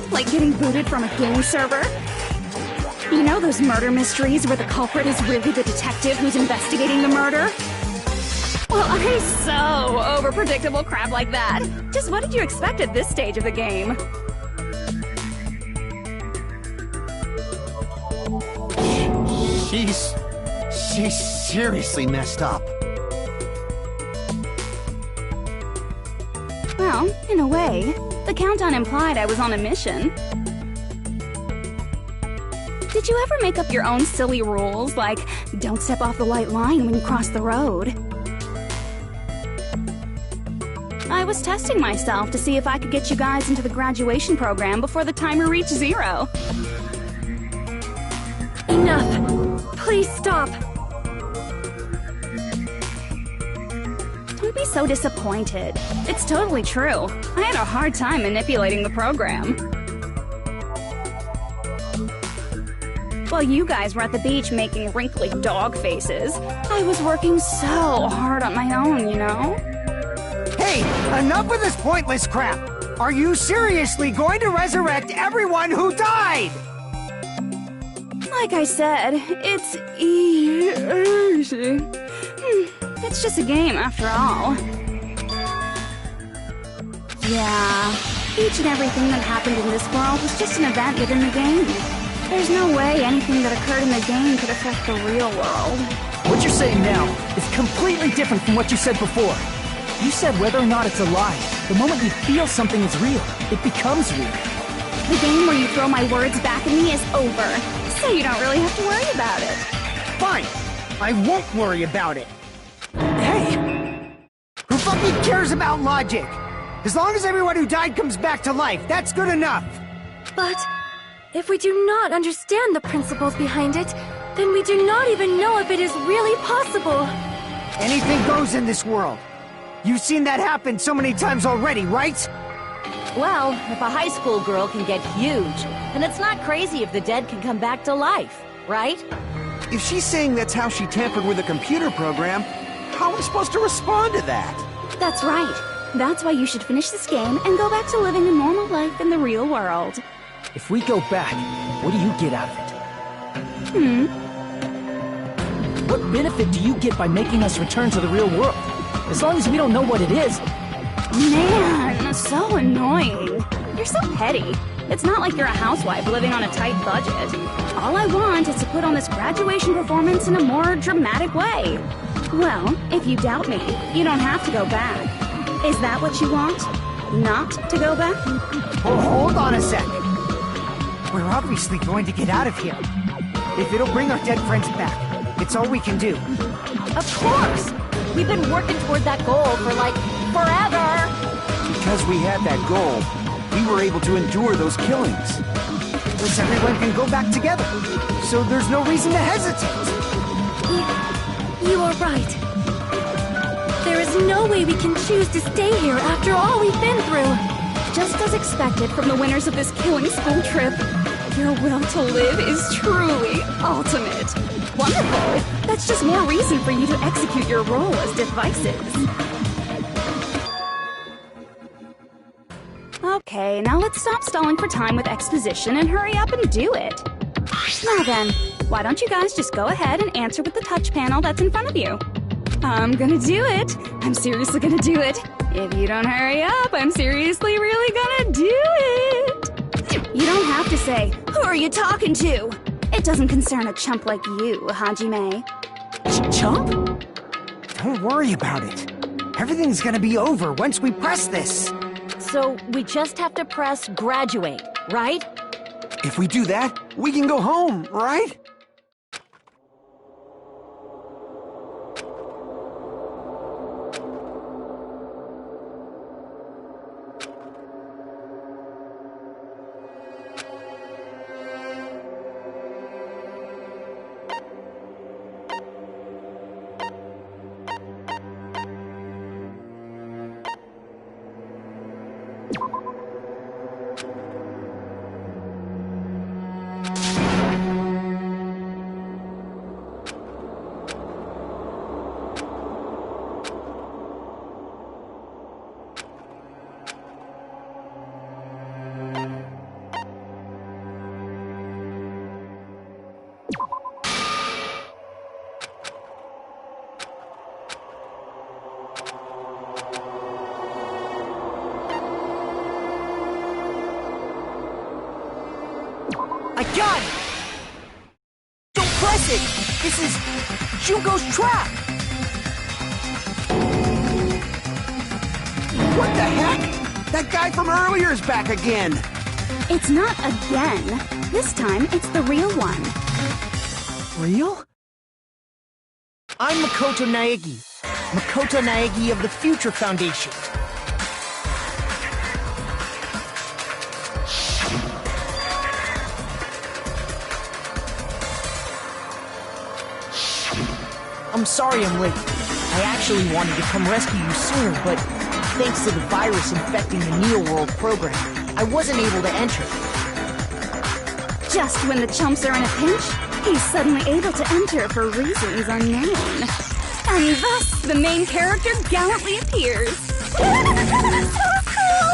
Like getting booted from a game server? You know those murder mysteries where the culprit is really the detective who's investigating the murder? Well, I'm so over predictable crap like that. Just what did you expect at this stage of the game? She's seriously messed up. Well, in a way, the countdown implied I was on a mission. Did you ever make up your own silly rules, like don't step off the white line when you cross the road? I was testing myself to see if I could get you guys into the graduation program before the timer reached 0. Enough! Please stop! Don't be so disappointed. It's totally true. I had a hard time manipulating the program. While you guys were at the beach making wrinkly dog faces, I was working so hard on my own, you know? Hey, enough with this pointless crap! Are you seriously going to resurrect everyone who died? Like I said, it's easy. It's just a game after all. Yeah, each and everything that happened in this world was just an event within the game. There's no way anything that occurred in the game could affect the real world. What you're saying now is completely different from what you said before. You said whether or not it's a lie. The moment you feel something is real, it becomes real. The game where you throw my words back at me is over, so you don't really have to worry about it. Fine, I won't worry about it. Hey! Who fucking cares about logic? As long as everyone who died comes back to life, that's good enough. But if we do not understand the principles behind it, then we do not even know if it is really possible. Anything goes in this world. You've seen that happen so many times already, right? Well, if a high school girl can get huge, then it's not crazy if the dead can come back to life, right? If she's saying that's how she tampered with a computer program, how am I supposed to respond to that? That's right. That's why you should finish this game and go back to living a normal life in the real world. If we go back, what do you get out of it? What benefit do you get by making us return to the real world? As long as we don't know what it is. Man, so annoying. You're so petty. It's not like you're a housewife living on a tight budget. All I want is to put on this graduation performance in a more dramatic way. Well, if you doubt me, you don't have to go back. Is that what you want? Not to go back? Oh, hold on a sec. We're obviously going to get out of here. If it'll bring our dead friends back, it's all we can do. Of course! We've been working toward that goal for, like, forever! Because we had that goal, we were able to endure those killings. Plus everyone can go back together, so there's no reason to hesitate. You are right. There is no way we can choose to stay here after all we've been through. Just as expected from the winners of this killing school trip, your will to live is truly ultimate. Wonderful! That's just more reason for you to execute your role as devices. Okay, now let's stop stalling for time with exposition and hurry up and do it. Now then, why don't you guys just go ahead and answer with the touch panel that's in front of you? I'm gonna do it. I'm seriously gonna do it. If you don't hurry up, I'm seriously really gonna do it. You don't have to say, "Who are you talking to?" It doesn't concern a chump like you, Hajime. Chump? Don't worry about it. Everything's gonna be over once we press this. So we just have to press graduate, right? If we do that, we can go home, right? I got it! Don't press it! This is Junko's trap! What the heck? That guy from earlier is back again! It's not again. This time, it's the real one. Real? I'm Makoto Naegi. Makoto Naegi of the Future Foundation. I'm sorry I'm late. I actually wanted to come rescue you sooner, but thanks to the virus infecting the Neo-World program, I wasn't able to enter. Just when the chumps are in a pinch, he's suddenly able to enter for reasons unknown. And thus, the main character gallantly appears. So cool!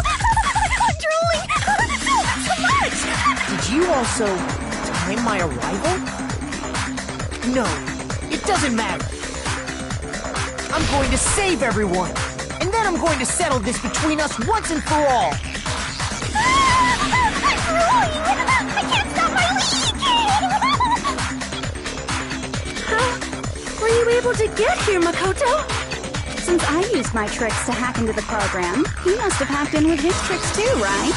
I'm drooling! So much! Did you also time my arrival? No, it doesn't matter. I'm going to save everyone, and then I'm going to settle this between us once and for all. I'm drooling! I can't stop my leaking! How were you able to get here, Makoto? Since I used my tricks to hack into the program, he must have hacked in with his tricks too, right?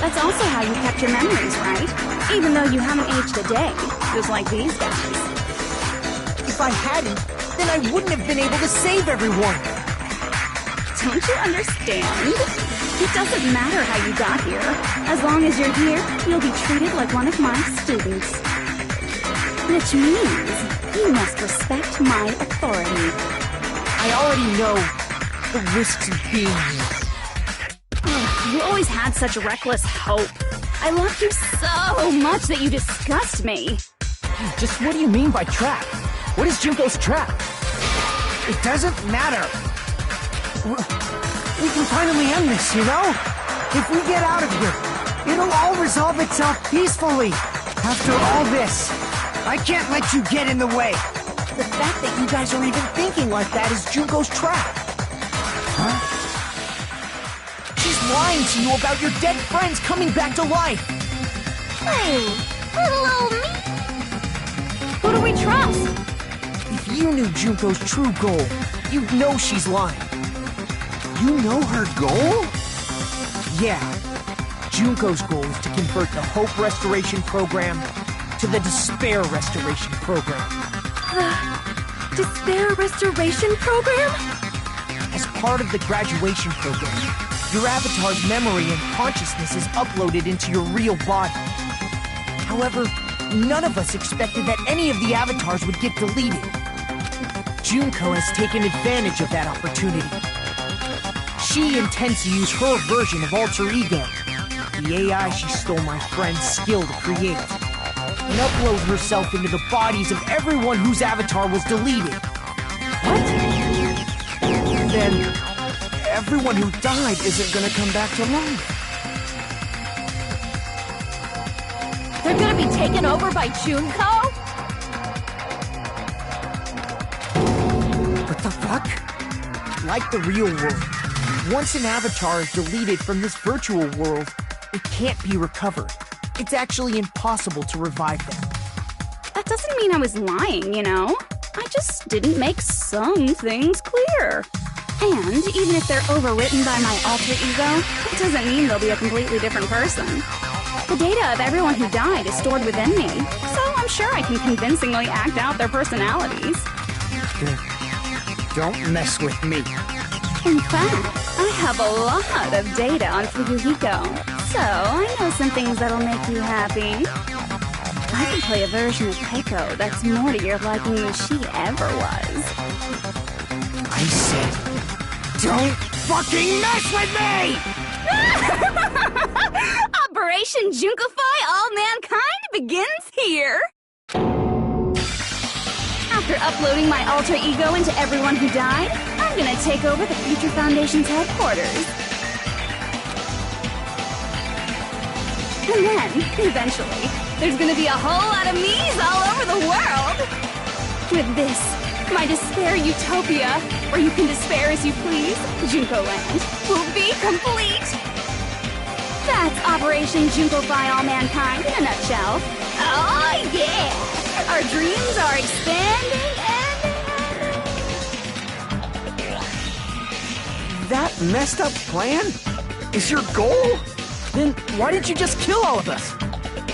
That's also how you kept your memories, right? Even though you haven't aged a day, just like these guys. If I hadn't, then I wouldn't have been able to save everyone. Don't you understand? It doesn't matter how you got here. As long as you're here, you'll be treated like one of my students. Which means you must respect my authority. I already know the risks of being here. You always had such reckless hope. I loved you so much that you disgust me. Just what do you mean by trap? What is Junko's trap? It doesn't matter. We can finally end this, you know? If we get out of here, it'll all resolve itself peacefully. After all this, I can't let you get in the way. The fact that you guys are even thinking like that is Junko's trap. Huh? She's lying to you about your dead friends coming back to life. Hey, little old me. Who do we trust? If you knew Junko's true goal, you'd know she's lying. You know her goal? Yeah. Junko's goal is to convert the Hope Restoration Program to the Despair Restoration Program. Despair Restoration Program? As part of the graduation program, your avatar's memory and consciousness is uploaded into your real body. However, none of us expected that any of the avatars would get deleted. Junko has taken advantage of that opportunity. She intends to use her version of Alter Ego, the AI she stole my friend's skill to create, and upload herself into the bodies of everyone whose avatar was deleted. What? Then everyone who died isn't gonna come back to life. They're gonna be taken over by Junko? What the fuck? Like the real world, once an avatar is deleted from this virtual world, it can't be recovered. It's actually impossible to revive them. That doesn't mean I was lying, you know? I just didn't make some things clear. And even if they're overwritten by my alter ego, it doesn't mean they'll be a completely different person. The data of everyone who died is stored within me, so I'm sure I can convincingly act out their personalities. Don't mess with me. In fact, I have a lot of data on Fuyuhiko, so I know some things that'll make you happy. I can play a version of Keiko that's more to your liking than she ever was. I said, don't fucking mess with me! Operation Junkify All Mankind begins here! After uploading my alter ego into everyone who died, I'm gonna take over the Future Foundation's headquarters. And then, eventually, there's gonna be a whole lot of me's all over the world! With this, my despair utopia, where you can despair as you please, Junko Land, will be complete! That's Operation Junkify All Mankind in a nutshell. Oh yeah! Our dreams are expanding and... That messed up plan is your goal? Then why didn't you just kill all of us?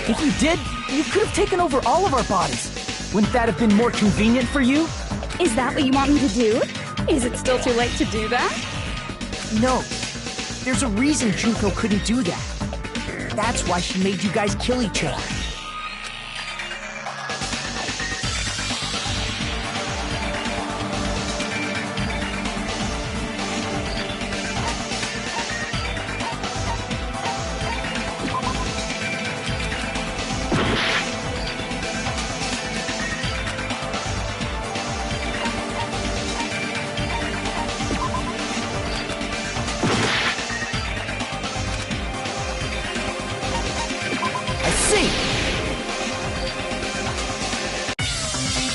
If you did, you could have taken over all of our bodies. Wouldn't that have been more convenient for you? Is that what you want me to do? Is it still too late to do that? No. There's a reason Junko couldn't do that. That's why she made you guys kill each other.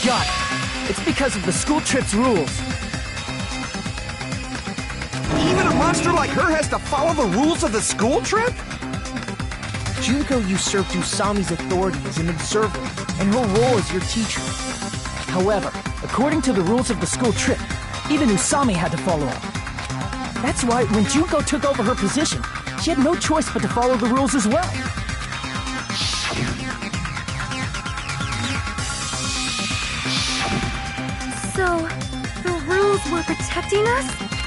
Got it. It's because of the school trip's rules. Even a monster like her has to follow the rules of the school trip? Junko usurped Usami's authority as an observer, and her role as your teacher. However, according to the rules of the school trip, even Usami had to follow them. That's why when Junko took over her position, she had no choice but to follow the rules as well. So, the rules were protecting us?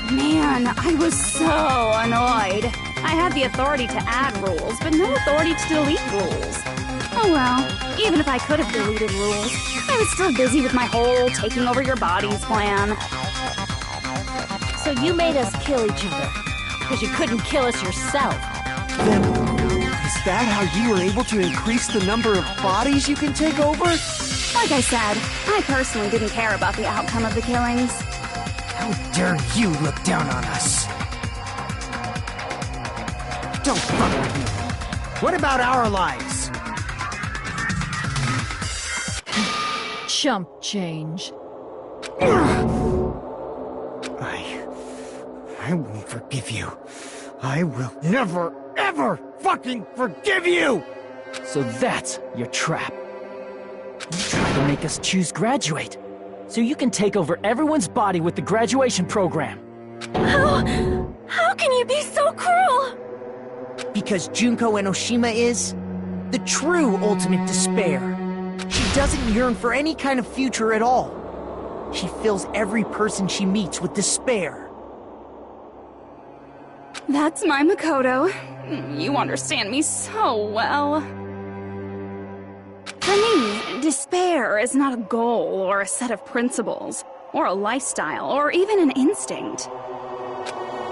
Man, I was so annoyed. I had the authority to add rules, but no authority to delete rules. Oh well, even if I could have deleted rules, I was still busy with my whole taking over your bodies plan. So you made us kill each other, because you couldn't kill us yourself. Then, is that how you were able to increase the number of bodies you can take over? Like I said, I personally didn't care about the outcome of the killings. How dare you look down on us? Don't fuck with me. What about our lives? Chump change. I won't forgive you. I will never, ever fucking forgive you! So that's your trap. You tried to make us choose graduate, so you can take over everyone's body with the graduation program. How can you be so cruel? Because Junko Enoshima is the true ultimate despair. She doesn't yearn for any kind of future at all. She fills every person she meets with despair. That's my Makoto. You understand me so well. For me, despair is not a goal or a set of principles, or a lifestyle, or even an instinct.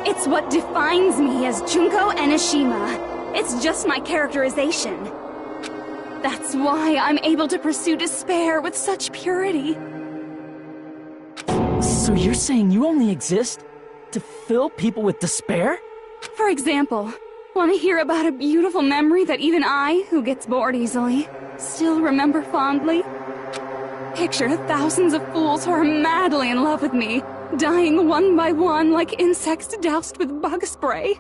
It's what defines me as Junko Enoshima. It's just my characterization. That's why I'm able to pursue despair with such purity. So you're saying you only exist to fill people with despair? For example, want to hear about a beautiful memory that even I, who gets bored easily, still remember fondly? Picture thousands of fools who are madly in love with me, dying one by one like insects doused with bug spray.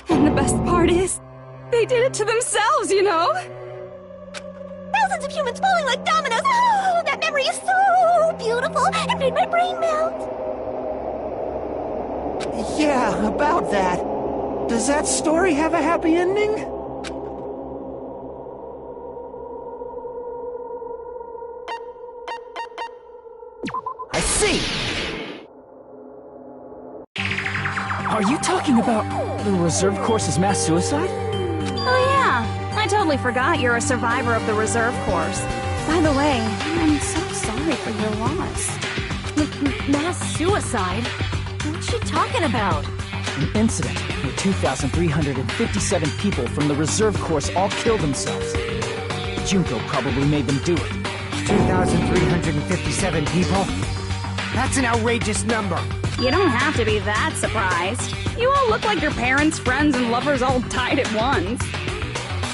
And the best part is, they did it to themselves, you know? Thousands of humans falling like dominoes. Oh, that memory is so beautiful. It made my brain melt. Yeah, about that. Does that story have a happy ending? I see! Are you talking about the reserve course's mass suicide? Oh yeah, I totally forgot you're a survivor of the reserve course. By the way, I'm so sorry for your loss. Mass suicide? What's she talking about? An incident where 2,357 people from the reserve course all killed themselves. Junko probably made them do it. 2,357 people? That's an outrageous number. You don't have to be that surprised. You all look like your parents, friends, and lovers all died at once.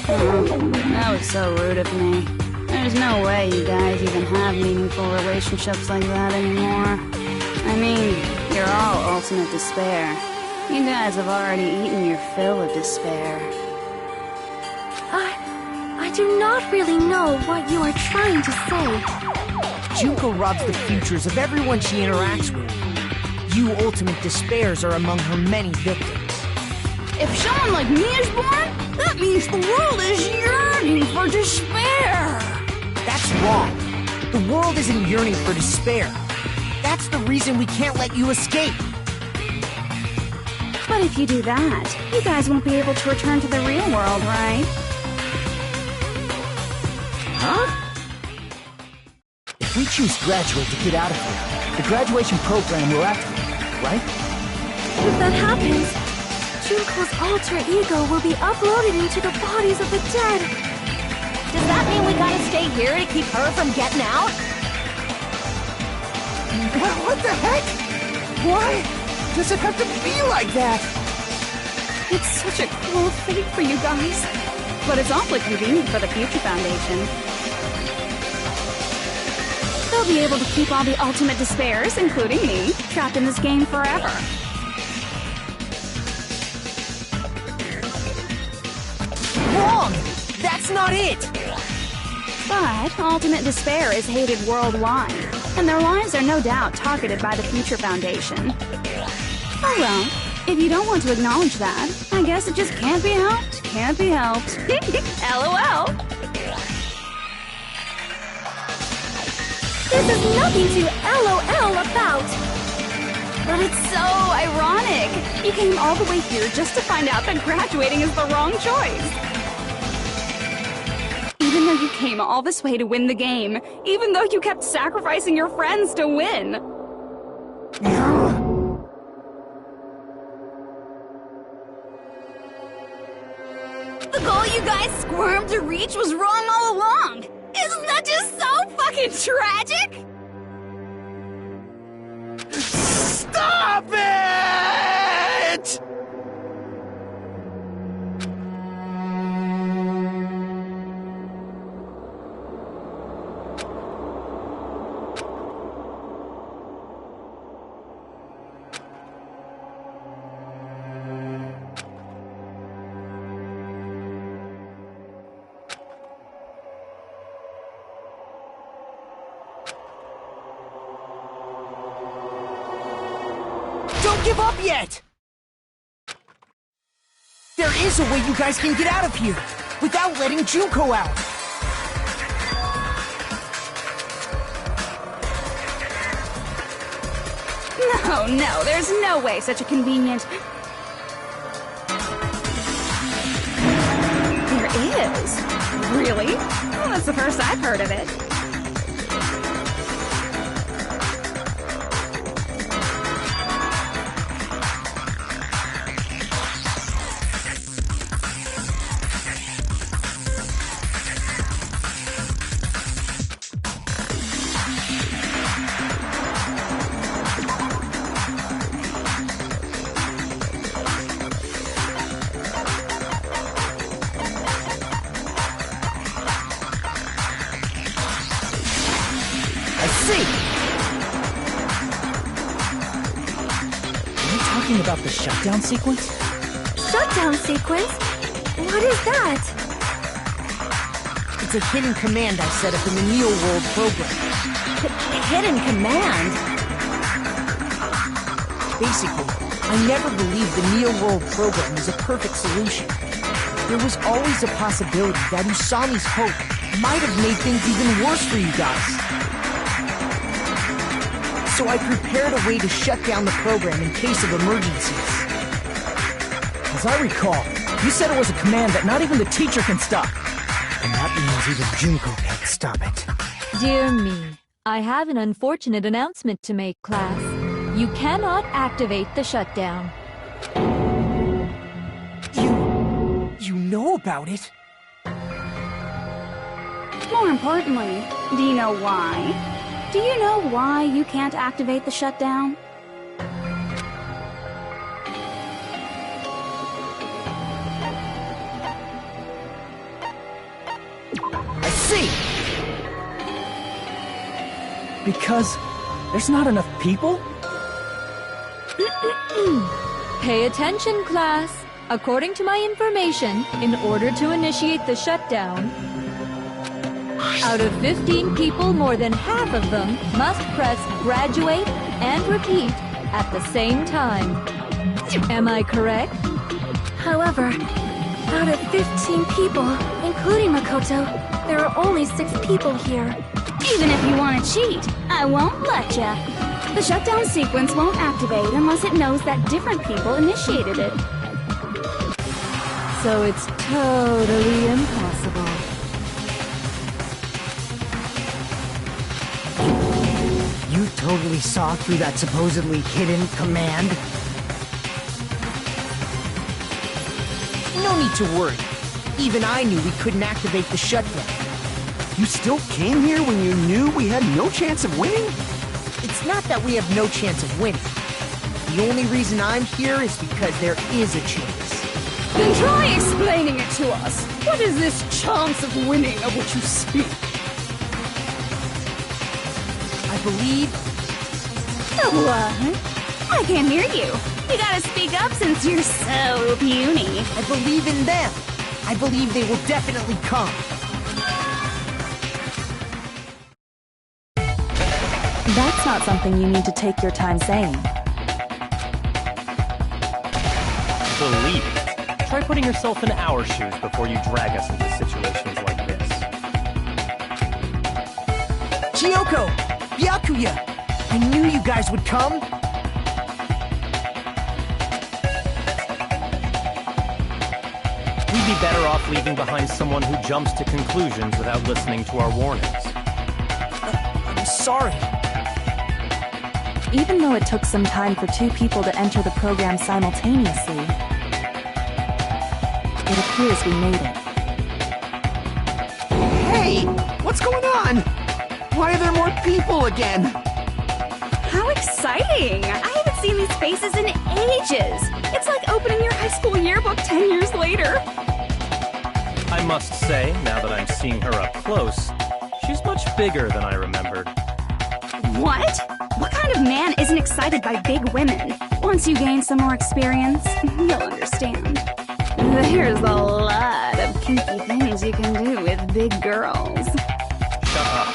That was so rude of me. There's no way you guys even have meaningful relationships like that anymore. I mean, you're all ultimate despair. You guys have already eaten your fill of despair. I do not really know what you are trying to say. Junko robs the futures of everyone she interacts with. You ultimate despairs are among her many victims. If someone like me is born, that means the world is yearning for despair. That's wrong. The world isn't yearning for despair. That's the reason we can't let you escape. But if you do that, you guys won't be able to return to the real world, right? Huh? If we choose graduate to get out of here, the graduation program will activate, right? If that happens, Junko's alter ego will be uploaded into the bodies of the dead. Does that mean we gotta stay here to keep her from getting out? What the heck? Why does it have to be like that? It's such a cruel fate for you guys. But it's awfully convenient for the Future Foundation. They'll be able to keep all the ultimate despairs, including me, trapped in this game forever. Wrong! That's not it! But ultimate despair is hated worldwide, and their lives are no doubt targeted by the Future Foundation. Oh well, if you don't want to acknowledge that, I guess it just can't be helped. Can't be helped. LOL! This is nothing to LOL about. But it's so ironic. You came all the way here just to find out that graduating is the wrong choice. Even though you came all this way to win the game, even though you kept sacrificing your friends to win. The goal you guys squirmed to reach was wrong all along. Isn't that just so fucking tragic? Stop it! Don't give up yet! There is a way you guys can get out of here without letting Junko out. No, there's no way such a convenient... There is? Really? Well, that's the first I've heard of it. About the shutdown sequence? Shutdown sequence? What is that? It's a hidden command I set up in the Neo World program. Hidden command? Basically, I never believed the Neo World program was a perfect solution. There was always a possibility that Usami's hope might have made things even worse for you guys. So I prepared a way to shut down the program in case of emergencies. As I recall, you said it was a command that not even the teacher can stop. And that means even Junko can't stop it. Dear me, I have an unfortunate announcement to make, class. You cannot activate the shutdown. You know about it? More importantly, do you know why? Do you know why you can't activate the shutdown? I see! Because there's not enough people? Pay attention, class. According to my information, in order to initiate the shutdown, out of 15 people, more than half of them must press graduate and repeat at the same time. Am I correct? However, out of 15 people, including Makoto, there are only 6 people here. Even if you want to cheat, I won't let ya. The shutdown sequence won't activate unless it knows that different people initiated it. So it's totally impossible. You totally saw through that supposedly hidden command? No need to worry. Even I knew we couldn't activate the shutdown. You still came here when you knew we had no chance of winning? It's not that we have no chance of winning. The only reason I'm here is because there is a chance. Then try explaining it to us. What is this chance of winning of which you speak? I believe... What? I can't hear you. You gotta speak up since you're so puny. I believe in them. I believe they will definitely come. That's not something you need to take your time saying. Believe it. Try putting yourself in our shoes before you drag us into situations like this. Chiyoko! Byakuya! I knew you guys would come! We'd be better off leaving behind someone who jumps to conclusions without listening to our warnings. I'm sorry. Even though it took some time for 2 people to enter the program simultaneously, it appears we made it. Hey! What's going on? Why are there more people again? How exciting! I haven't seen these faces in ages! It's like opening your high school yearbook 10 years later! I must say, now that I'm seeing her up close, she's much bigger than I remembered. What? What kind of man isn't excited by big women? Once you gain some more experience, you'll understand. There's a lot of kinky things you can do with big girls. Shut up.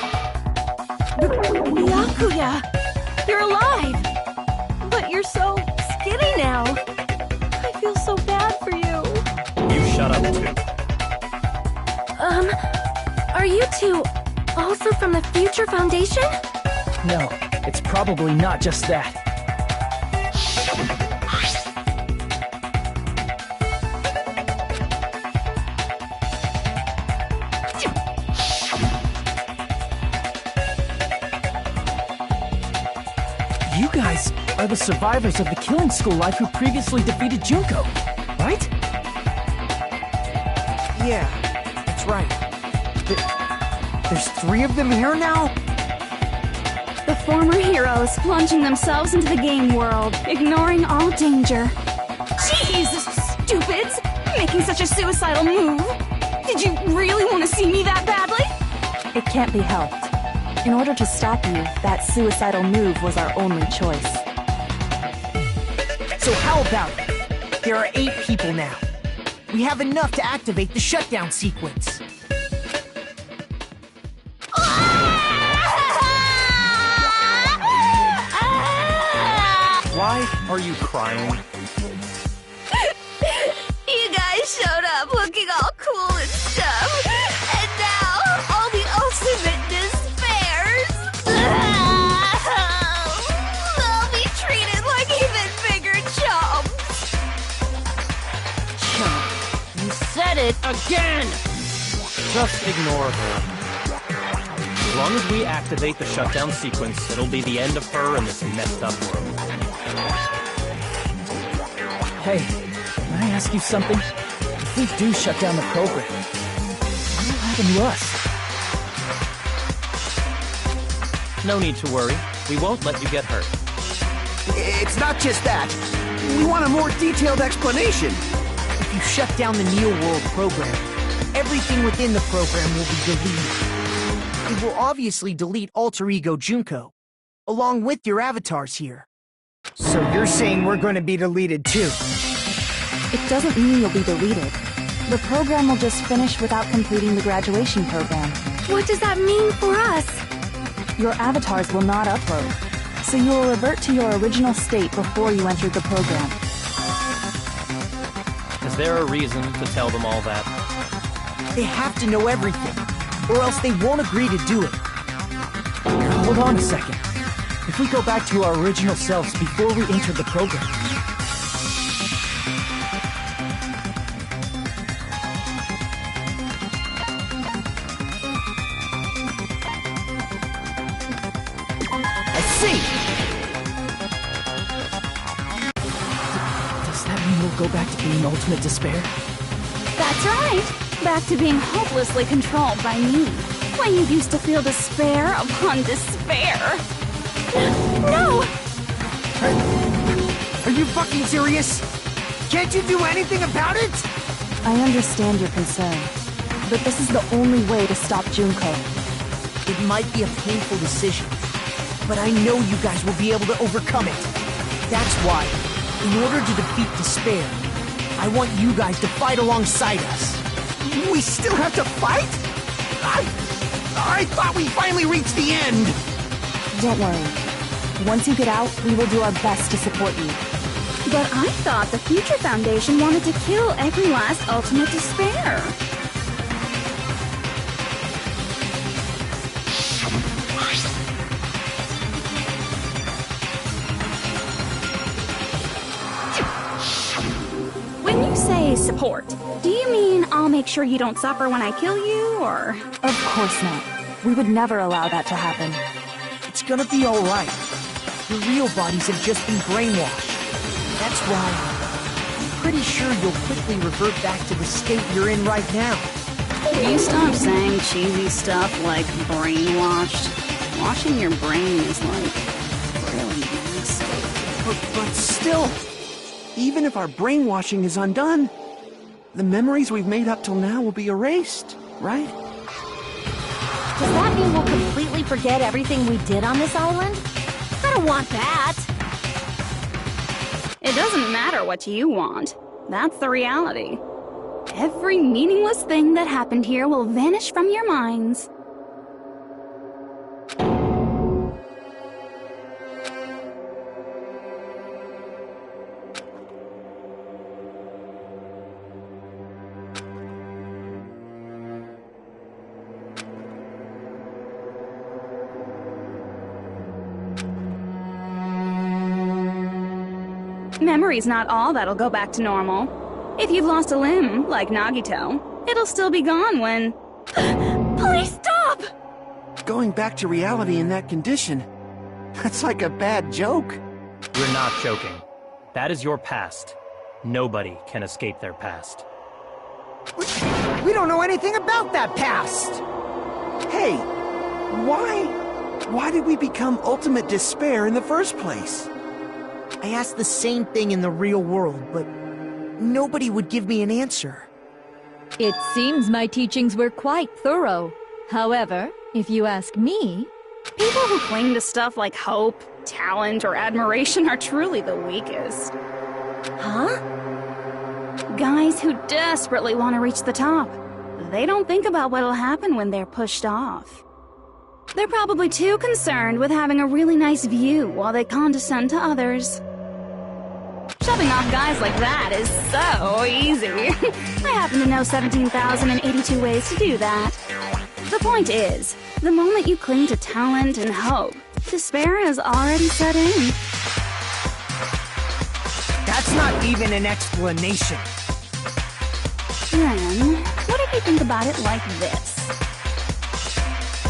Byakuya! You're alive! But you're so got up to? Are you two also from the Future Foundation? No, it's probably not just that. You guys are the survivors of the Killing School life who previously defeated Junko, right? Yeah, that's right. There's 3 of them here now? The former heroes plunging themselves into the game world, ignoring all danger. Jeez, stupids! Making such a suicidal move! Did you really want to see me that badly? It can't be helped. In order to stop you, that suicidal move was our only choice. So how about it? There are 8 people now. We have enough to activate the shutdown sequence. Why are you crying? You guys showed up looking all cool and stuff, and now all the ultimate despairs. They'll be treated like even bigger chumps. Chump. You said it again! Just ignore her. As long as we activate the shutdown sequence, it'll be the end of her in this messed up world. Hey, can I ask you something? If we do shut down the program, what will happen to us? No need to worry. We won't let you get hurt. It's not just that. We want a more detailed explanation. If you shut down the Neo World program, everything within the program will be deleted. It will obviously delete Alter Ego Junko, along with your avatars here. So you're saying we're going to be deleted too? It doesn't mean you'll be deleted. The program will just finish without completing the graduation program. What does that mean for us? Your avatars will not upload, so you will revert to your original state before you entered the program. Is there a reason to tell them all that? They have to know everything, or else they won't agree to do it. Hold on a second. If we go back to our original selves before we entered the program, I see! does that mean we'll go back to being ultimate despair? That's right! Back to being hopelessly controlled by me, when you used to feel despair upon despair. No! Are you fucking serious? Can't you do anything about it? I understand your concern, but this is the only way to stop Junko. It might be a painful decision, but I know you guys will be able to overcome it. That's why, in order to defeat despair, I want you guys to fight alongside us. We still have to fight? I thought we finally reached the end! Don't worry. Once you get out, we will do our best to support you. But I thought the Future Foundation wanted to kill every last ultimate despair. When you say support, do you mean I'll make sure you don't suffer when I kill you, or...? Of course not. We would never allow that to happen. It's gonna be alright. Your real bodies have just been brainwashed. That's why I'm pretty sure you'll quickly revert back to the state you're in right now. Can you stop saying cheesy stuff like brainwashed? Washing your brain is like really nasty. But still, even if our brainwashing is undone, the memories we've made up till now will be erased, right? Does that mean we'll completely forget everything we did on this island? I don't want that! It doesn't matter what you want. That's the reality. Every meaningless thing that happened here will vanish from your minds. Memory's not all that'll go back to normal. If you've lost a limb, like Nagito, it'll still be gone when... Please stop! Going back to reality in that condition, that's like a bad joke. We're not joking. That is your past. Nobody can escape their past. We don't know anything about that past! Hey, why did we become ultimate despair in the first place? I asked the same thing in the real world, but nobody would give me an answer. It seems my teachings were quite thorough. However, if you ask me... People who cling to stuff like hope, talent, or admiration are truly the weakest. Huh? Guys who desperately want to reach the top. They don't think about what'll happen when they're pushed off. They're probably too concerned with having a really nice view while they condescend to others. Shoving off guys like that is so easy. I happen to know 17,082 ways to do that. The point is, the moment you cling to talent and hope, despair has already set in. That's not even an explanation. Then, what if you think about it like this?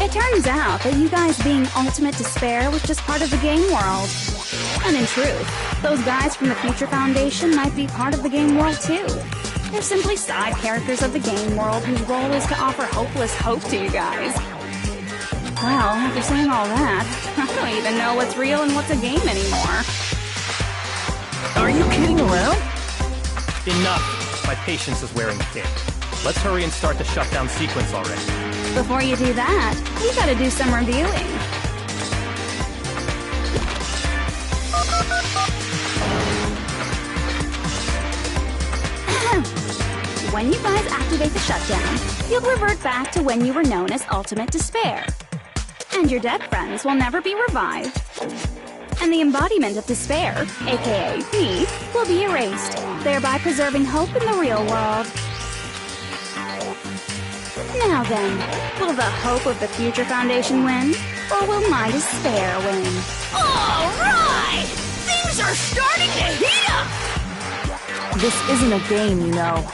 It turns out that you guys being ultimate despair was just part of the game world. And in truth, those guys from the Future Foundation might be part of the game world too. They're simply side characters of the game world whose role is to offer hopeless hope to you guys. Well, after saying all that, I don't even know what's real and what's a game anymore. Are you kidding around? Enough! My patience is wearing thin. Let's hurry and start the shutdown sequence already. Before you do that, we gotta do some reviewing. When you guys activate the shutdown, you'll revert back to when you were known as Ultimate Despair. And your dead friends will never be revived. And the embodiment of despair, aka me, will be erased, thereby preserving hope in the real world. Now then, will the hope of the Future Foundation win, or will my despair win? All right! Things are starting to heat up! This isn't a game, you know.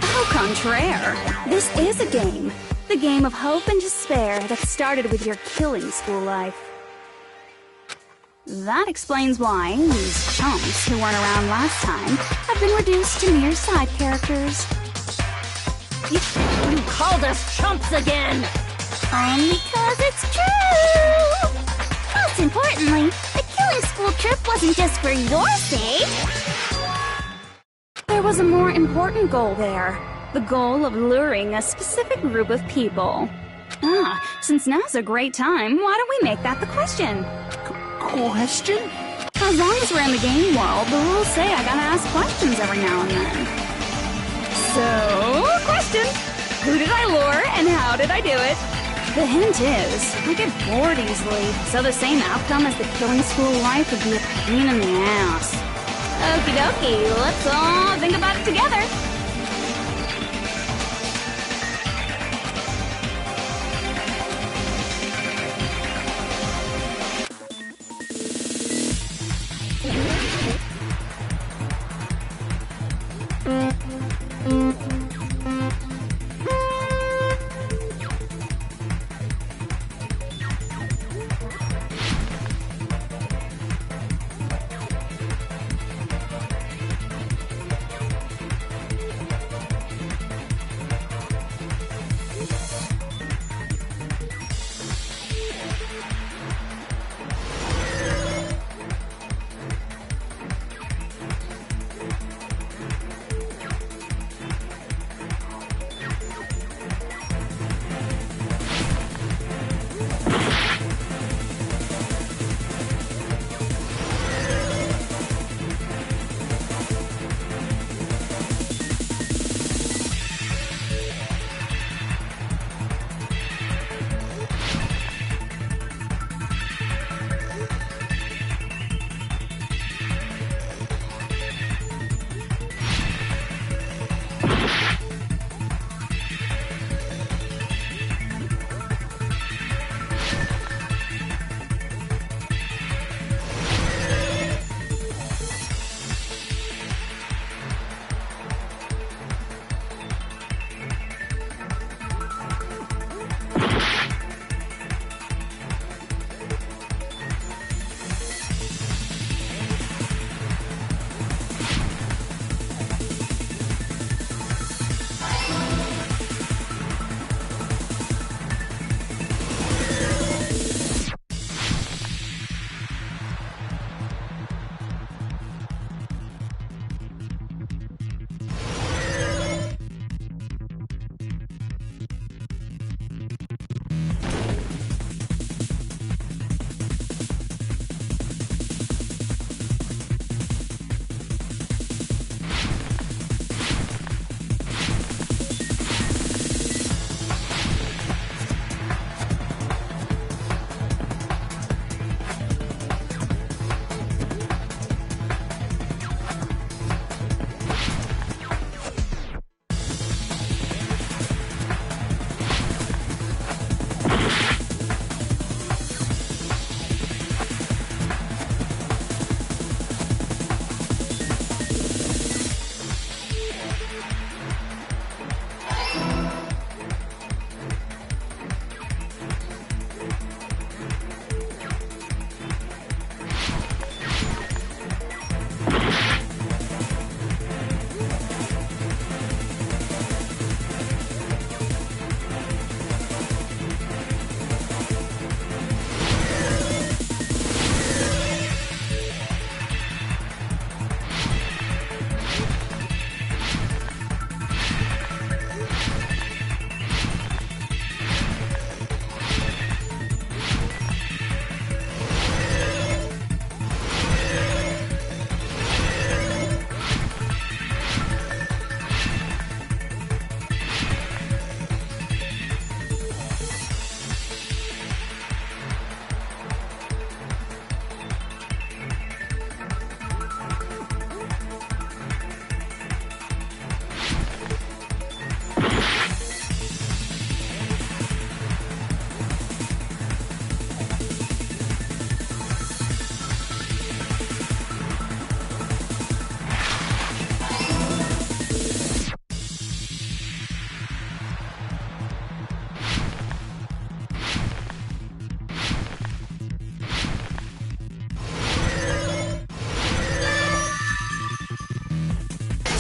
Au contraire, this is a game. The game of hope and despair that started with your killing school life. That explains why these chumps who weren't around last time have been reduced to mere side characters. You called us chumps again! Because it's true! Most importantly, the killing school trip wasn't just for your sake. There was a more important goal there. The goal of luring a specific group of people. Since now's a great time, why don't we make that the question? Question? As long as we're in the game world, the rules say I gotta ask questions every now and then. So, question! Who did I lure and how did I do it? The hint is, I get bored easily, so the same outcome as the killing school life would be a pain in the ass. Okie dokie, let's all think about it together.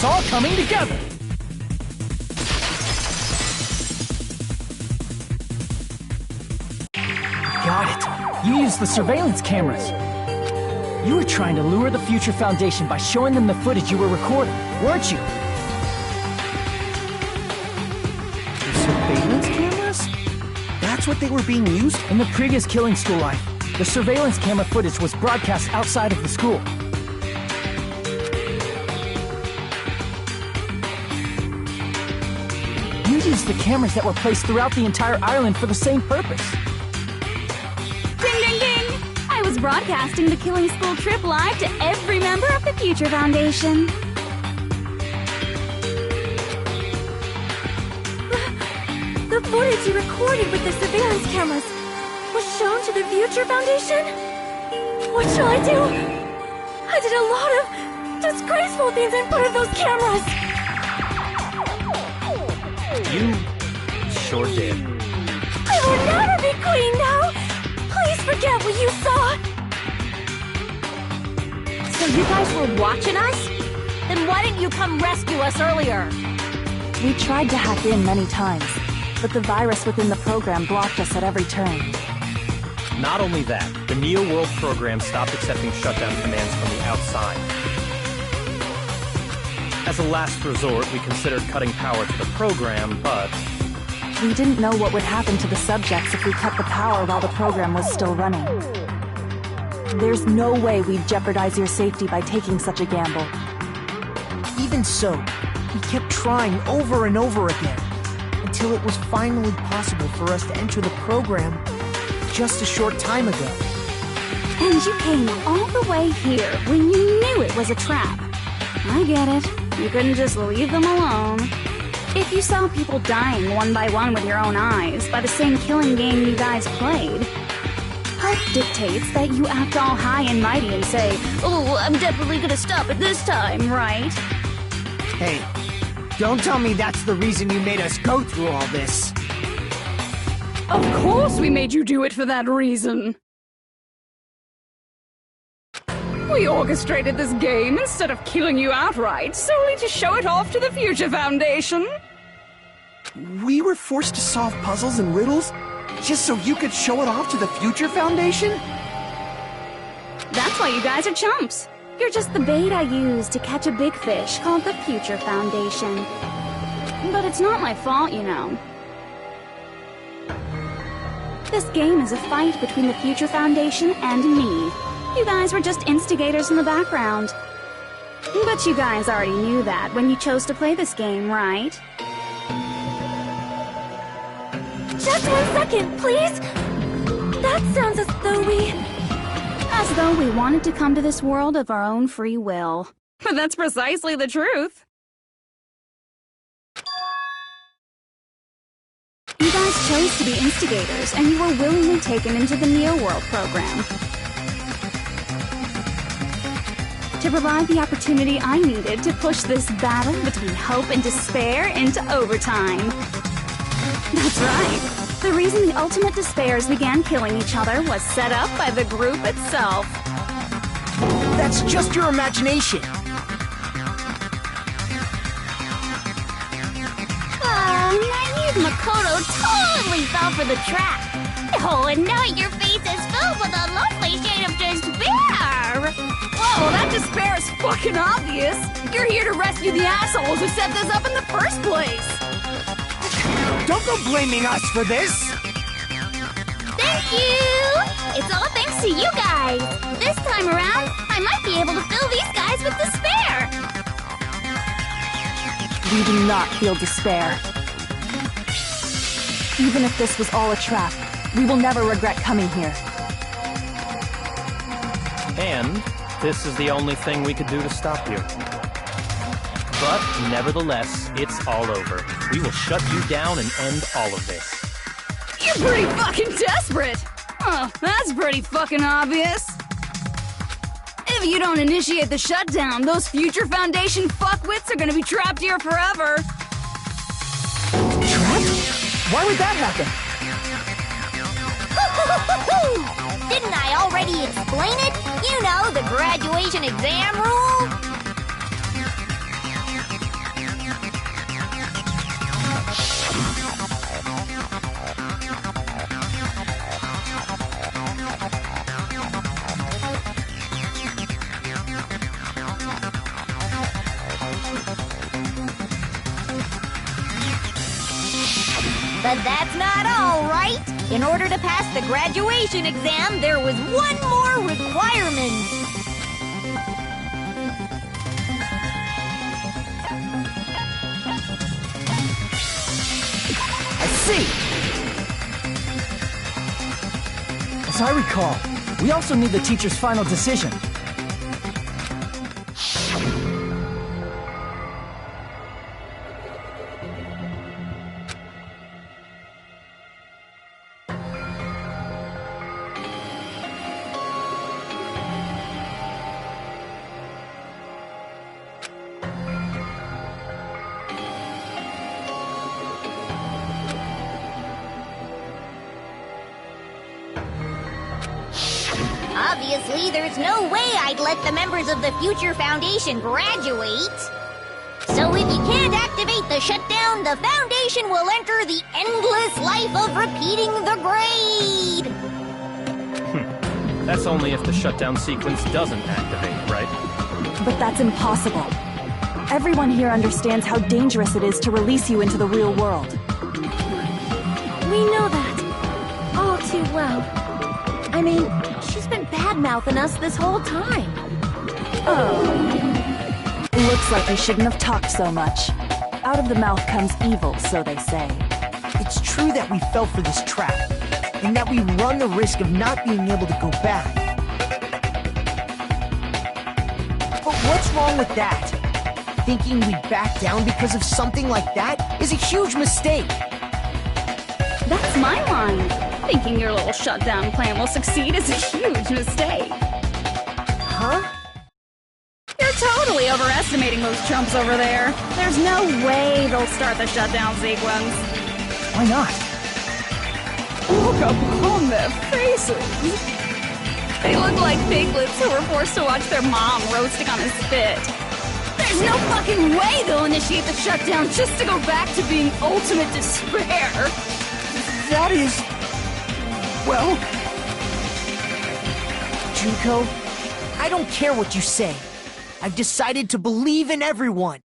It's all coming together! Got it. You used the surveillance cameras. You were trying to lure the Future Foundation by showing them the footage you were recording, weren't you? The surveillance cameras? That's what they were being used? In the previous Killing School life, the surveillance camera footage was broadcast outside of the school. You used the cameras that were placed throughout the entire island for the same purpose. Ding, ding, ding! I was broadcasting the Killing School trip live to every member of the Future Foundation. The footage you recorded with the surveillance cameras was shown to the Future Foundation? What shall I do? I did a lot of disgraceful things in front of those cameras! You sure did. I will never be queen now! Please forget what you saw! So you guys were watching us? Then why didn't you come rescue us earlier? We tried to hack in many times, but the virus within the program blocked us at every turn. Not only that, the Neo World program stopped accepting shutdown commands from the outside. As a last resort, we considered cutting power to the program, but... We didn't know what would happen to the subjects if we cut the power while the program was still running. There's no way we'd jeopardize your safety by taking such a gamble. Even so, we kept trying over and over again, until it was finally possible for us to enter the program just a short time ago. And you came all the way here when you knew it was a trap. I get it. You couldn't just leave them alone. If you saw people dying one by one with your own eyes by the same killing game you guys played, health dictates that you act all high and mighty and say, "Oh, I'm definitely gonna stop it this time," right? Hey, don't tell me that's the reason you made us go through all this. Of course we made you do it for that reason. We orchestrated this game instead of killing you outright, solely to show it off to the Future Foundation. We were forced to solve puzzles and riddles just so you could show it off to the Future Foundation? That's why you guys are chumps. You're just the bait I used to catch a big fish called the Future Foundation. But it's not my fault, you know. This game is a fight between the Future Foundation and me. You guys were just instigators in the background. But you guys already knew that when you chose to play this game, right? Just 1 second, please! That sounds as though we... As though we wanted to come to this world of our own free will. But that's precisely the truth. You guys chose to be instigators, and you were willingly taken into the Neo World program. To provide the opportunity I needed to push this battle between hope and despair into overtime. That's right. The reason the ultimate despairs began killing each other was set up by the group itself. That's just your imagination. Naive Makoto totally fell for the trap. Oh, and now your face is filled with a lovely shade of despair. Whoa, that despair is fucking obvious. You're here to rescue the assholes who set this up in the first place. Don't go blaming us for this! Thank you! It's all thanks to you guys. This time around, I might be able to fill these guys with despair. We do not feel despair. Even if this was all a trap, we will never regret coming here. And this is the only thing we could do to stop you. But nevertheless, it's all over. We will shut you down and end all of this. You're pretty fucking desperate! Oh, that's pretty fucking obvious. If you don't initiate the shutdown, those Future Foundation fuckwits are gonna be trapped here forever. Trapped? Why would that happen? Didn't I already explain it? You know, the graduation exam rule? But that's not all, right? In order to pass the graduation exam, there was one more requirement. I see! As I recall, we also need the teacher's final decision. Obviously, there's no way I'd let the members of the Future Foundation graduate. So if you can't activate the shutdown, the Foundation will enter the endless life of repeating the grade! That's only if the shutdown sequence doesn't activate, right? But that's impossible. Everyone here understands how dangerous it is to release you into the real world. We know that. All too well. I mean, she's been bad-mouthing us this whole time. Oh. Looks like we shouldn't have talked so much. Out of the mouth comes evil, so they say. It's true that we fell for this trap, and that we run the risk of not being able to go back. But what's wrong with that? Thinking we'd back down because of something like that is a huge mistake. That's my line. Thinking your little shutdown plan will succeed is a huge mistake. Huh? You're totally overestimating those chumps over there. There's no way they'll start the shutdown sequence. Why not? Look upon their faces. They look like piglets who were forced to watch their mom roasting on a spit. There's no fucking way they'll initiate the shutdown just to go back to being ultimate despair. That is... well... Junko, I don't care what you say. I've decided to believe in everyone.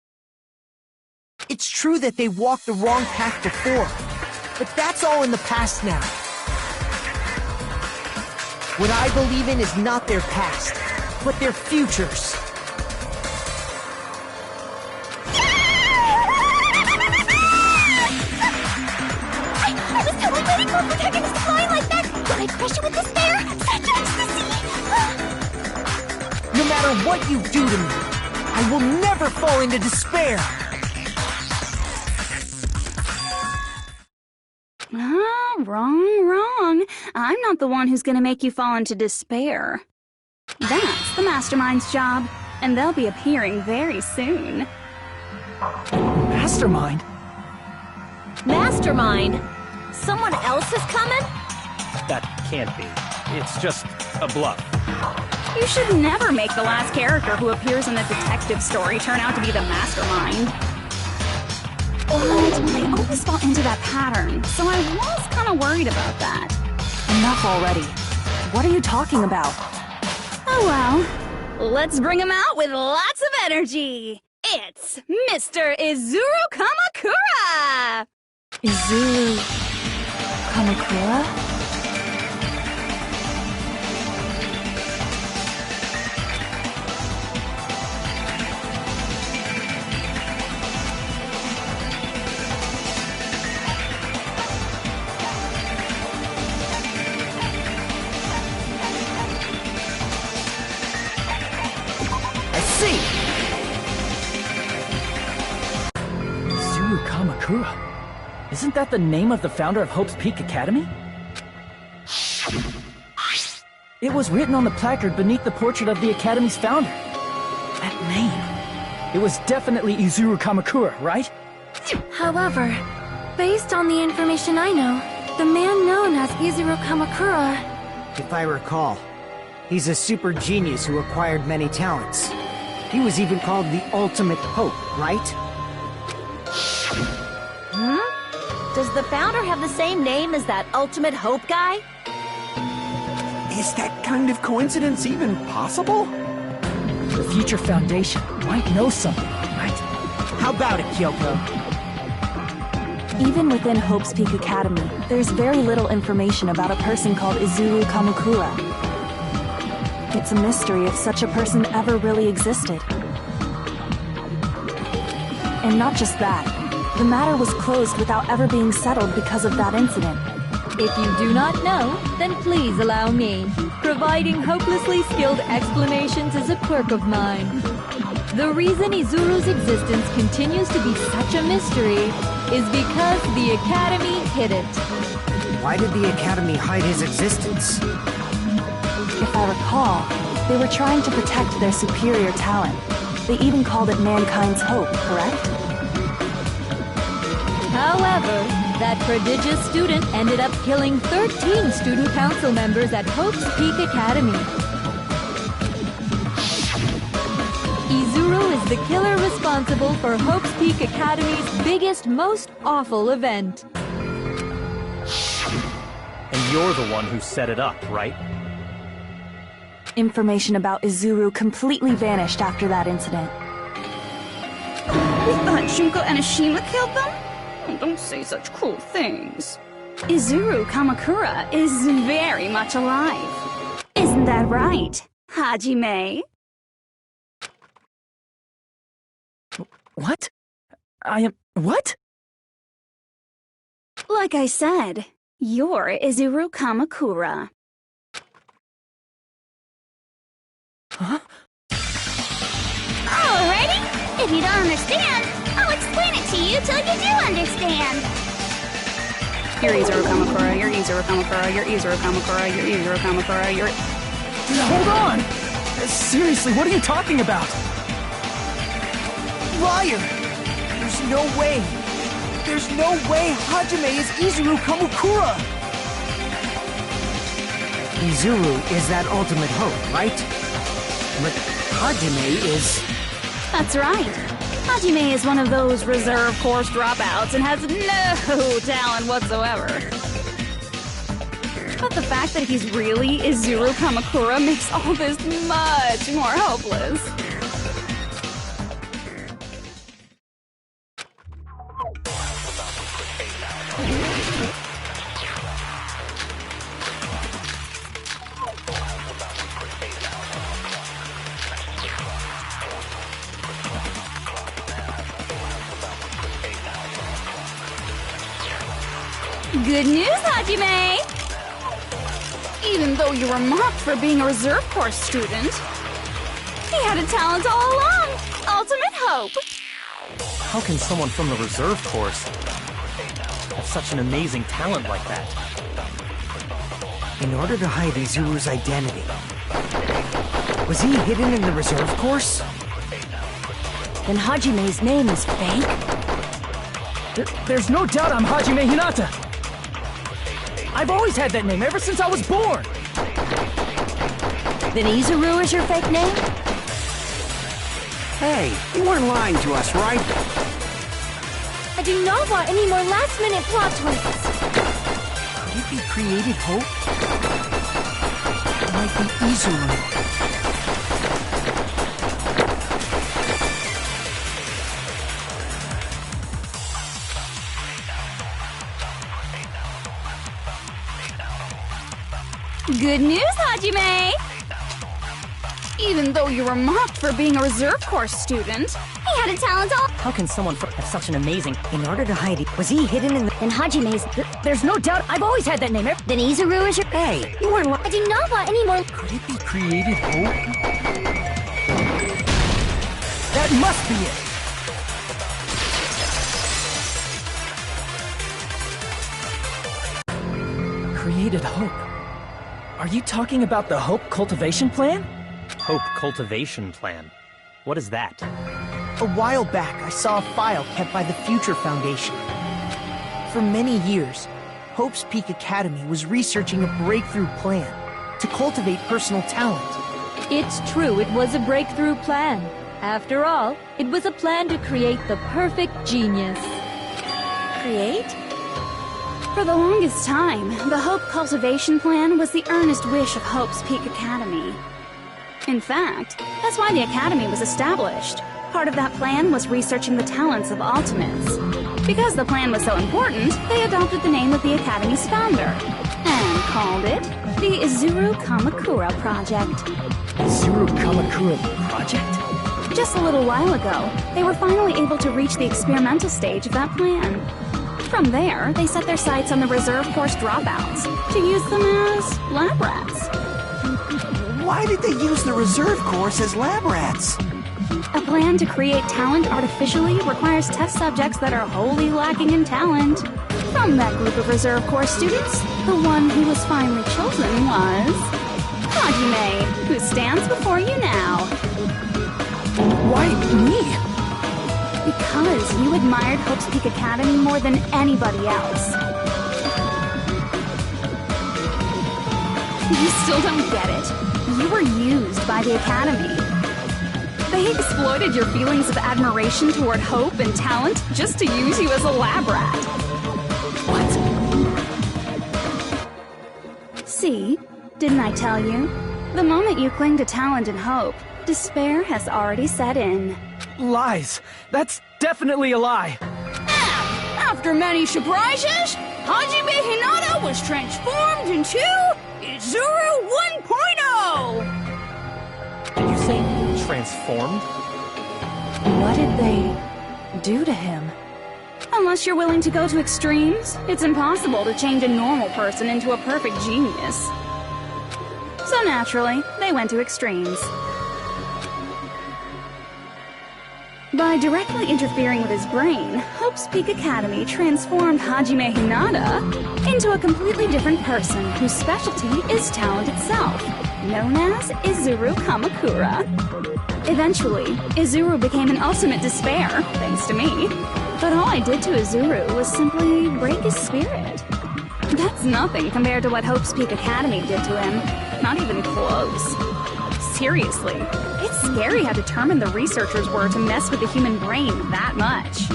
It's true that they walked the wrong path before, but that's all in the past now. What I believe in is not their past, but their futures. I was totally waiting for a protagonist to fly like that! But I crush you with despair! Such ecstasy! No matter what you do to me, I will never fall into despair! Wrong. I'm not the one who's gonna make you fall into despair. That's the Mastermind's job, and they'll be appearing very soon. Mastermind? Mastermind? Someone else is coming? That can't be. It's just a bluff. You should never make the last character who appears in a detective story turn out to be the Mastermind. And I always fall into that pattern, so I was kind of worried about that. Enough already. What are you talking about? Oh well, let's bring him out with lots of energy. It's Mr. Izuru Kamakura! Izuru... Kamakura? Izuru Kamakura? Isn't that the name of the founder of Hope's Peak Academy? It was written on the placard beneath the portrait of the Academy's founder. That name. It was definitely Izuru Kamakura, right? However, based on the information I know, the man known as Izuru Kamakura... If I recall, he's a super genius who acquired many talents. He was even called the Ultimate Hope, right? Does the founder have the same name as that Ultimate Hope guy? Is that kind of coincidence even possible? The Future Foundation might know something, right? How about it, Kyoko? Even within Hope's Peak Academy, there's very little information about a person called Izuru Kamakura. It's a mystery if such a person ever really existed. And not just that, the matter was closed without ever being settled because of that incident. If you do not know, then please allow me. Providing hopelessly skilled explanations is a quirk of mine. The reason Izuru's existence continues to be such a mystery is because the Academy hid it. Why did the Academy hide his existence? If I recall, they were trying to protect their superior talent. They even called it mankind's hope, correct? However, that prodigious student ended up killing 13 student council members at Hope's Peak Academy. Izuru is the killer responsible for Hope's Peak Academy's biggest, most awful event. And you're the one who set it up, right? Information about Izuru completely vanished after that incident. You thought Junko and Ashima killed them? Oh, don't say such cruel things. Izuru Kamakura is very much alive. Isn't that right, Hajime? What? I am... what? Like I said, you're Izuru Kamakura. Huh? Alrighty! If you don't understand, I'll explain it to you till you do understand. You're Izuru Kamakura, you're Izuru Kamakura, you're Izuru Kamakura, you're Izuru Kamakura, you're... Hold on! Seriously, what are you talking about? Liar! There's no way! There's no way Hajime is Izuru Kamakura! Izuru is that ultimate hope, right? But Hajime is... That's right. Hajime is one of those reserve course dropouts and has no talent whatsoever. But the fact that he's really Izuru Kamakura makes all this much more hopeless. Good news, Hajime! Even though you were mocked for being a reserve course student, he had a talent all along! Ultimate hope! How can someone from the reserve course have such an amazing talent like that? In order to hide Izuru's identity, was he hidden in the reserve course? Then Hajime's name is fake? There's no doubt I'm Hajime Hinata! I've always had that name ever since I was born! Then Izuru is your fake name? Hey, you weren't lying to us, right? I do not want any more last-minute plot twists. Could it be created hope? It might be Izuru. Good news, Hajime! Even though you were mocked for being a reserve course student, he had a talent all— How can someone have such an amazing— In order to hide it, was he hidden in the— In Hajime's— There's no doubt I've always had that name. Then Izuru is your— Hey, you weren't I do not want any more— Could it be created hope? That must be it! Created hope. Are you talking about the Hope Cultivation Plan? Hope Cultivation Plan. What is that? A while back, I saw a file kept by the Future Foundation. For many years, Hope's Peak Academy was researching a breakthrough plan to cultivate personal talent. It's true, it was a breakthrough plan. After all, it was a plan to create the perfect genius. Create? For the longest time, the Hope Cultivation Plan was the earnest wish of Hope's Peak Academy. In fact, that's why the Academy was established. Part of that plan was researching the talents of Ultimates. Because the plan was so important, they adopted the name of the Academy's founder and called it the Izuru Kamakura Project. Izuru Kamakura Project? Just a little while ago, they were finally able to reach the experimental stage of that plan. From there, they set their sights on the reserve course dropouts to use them as lab rats. Why did they use the reserve course as lab rats? A plan to create talent artificially requires test subjects that are wholly lacking in talent. From that group of reserve course students, the one who was finally chosen was Hajime, who stands before you now. Why me? Because you admired Hope's Peak Academy more than anybody else. You still don't get it. You were used by the Academy. They exploited your feelings of admiration toward Hope and talent just to use you as a lab rat. What? See? Didn't I tell you? The moment you cling to talent and hope, despair has already set in. Lies. That's definitely a lie. After many surprises, Hajime Hinata was transformed into Izuru 1.0! Did you say transformed? What did they do to him? Unless you're willing to go to extremes, it's impossible to change a normal person into a perfect genius. So naturally, they went to extremes. By directly interfering with his brain, Hope's Peak Academy transformed Hajime Hinata into a completely different person whose specialty is talent itself, known as Izuru Kamakura. Eventually, Izuru became an ultimate despair, thanks to me. But all I did to Izuru was simply break his spirit. That's nothing compared to what Hope's Peak Academy did to him. Not even close. Seriously, it's scary how determined the researchers were to mess with the human brain that much.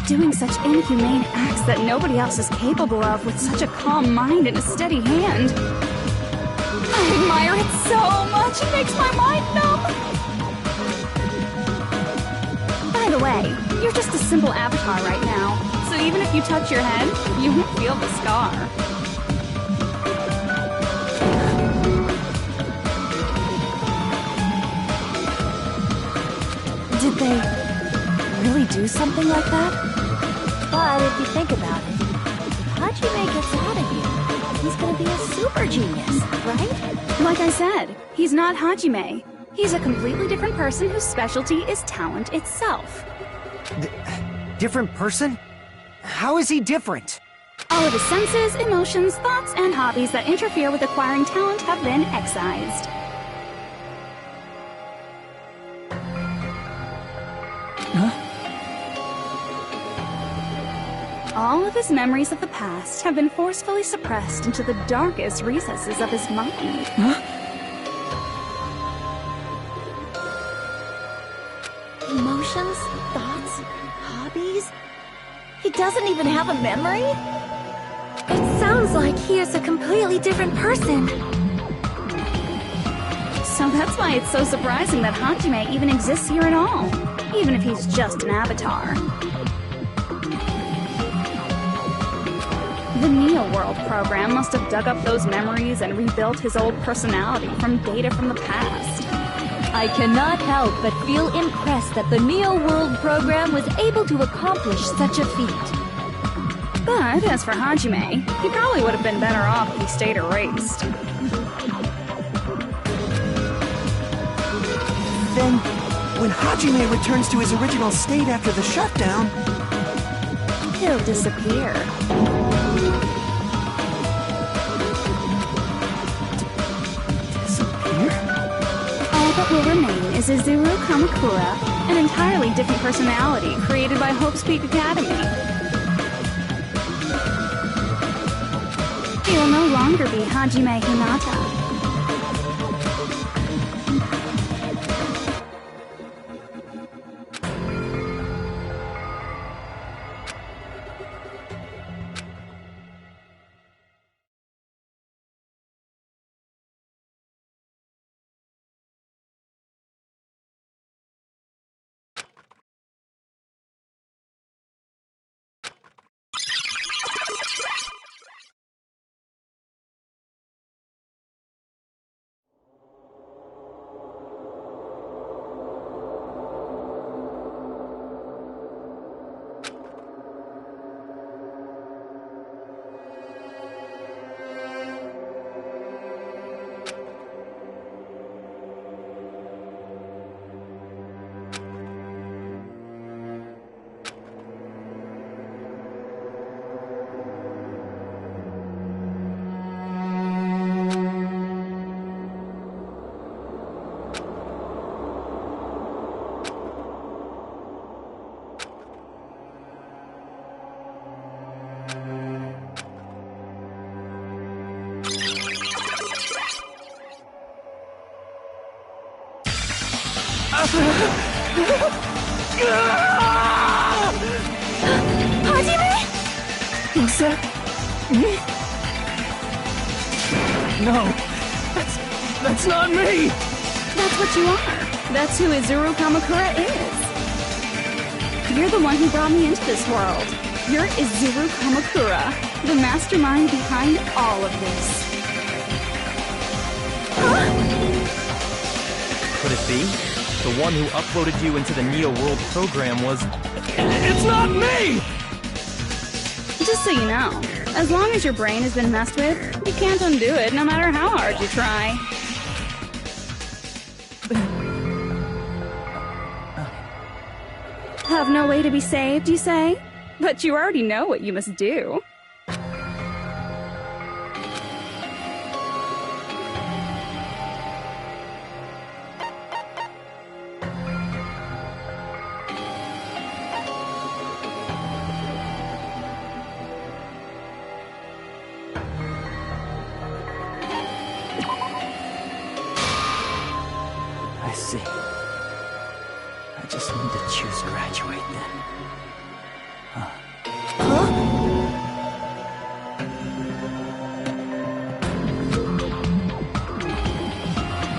Doing such inhumane acts that nobody else is capable of with such a calm mind and a steady hand. I admire it so much, it makes my mind numb. By the way, you're just a simple avatar right now, so even if you touch your head, you won't feel the scar. Did they really do something like that? But if you think about it, if Hajime gets out of here, he's gonna be a super genius, right? Like I said, he's not Hajime. He's a completely different person whose specialty is talent itself. Different person? How is he different? All of his senses, emotions, thoughts, and hobbies that interfere with acquiring talent have been excised. All of his memories of the past have been forcefully suppressed into the darkest recesses of his mind. Emotions, thoughts, hobbies? He doesn't even have a memory? It sounds like he is a completely different person. So that's why it's so surprising that Hajime even exists here at all, even if he's just an avatar. The Neo World program must have dug up those memories and rebuilt his old personality from data from the past. I cannot help but feel impressed that the Neo World program was able to accomplish such a feat. But as for Hajime, he probably would have been better off if he stayed erased. Then, when Hajime returns to his original state after the shutdown, He'll disappear. All that will remain is Izuru Kamakura, an entirely different personality created by Hope's Peak Academy. He will no longer be Hajime Hinata. Hajime? Is that me? No, that's not me! That's what you are. That's who Izuru Kamakura is. You're the one who brought me into this world. You're Izuru Kamakura, the mastermind behind all of this. Could it be? The one who uploaded you into the Neo World program was... It's not me! Just so you know, as long as your brain has been messed with, you can't undo it no matter how hard you try. Have no way to be saved, you say? But you already know what you must do. I see. I just need to choose graduate then.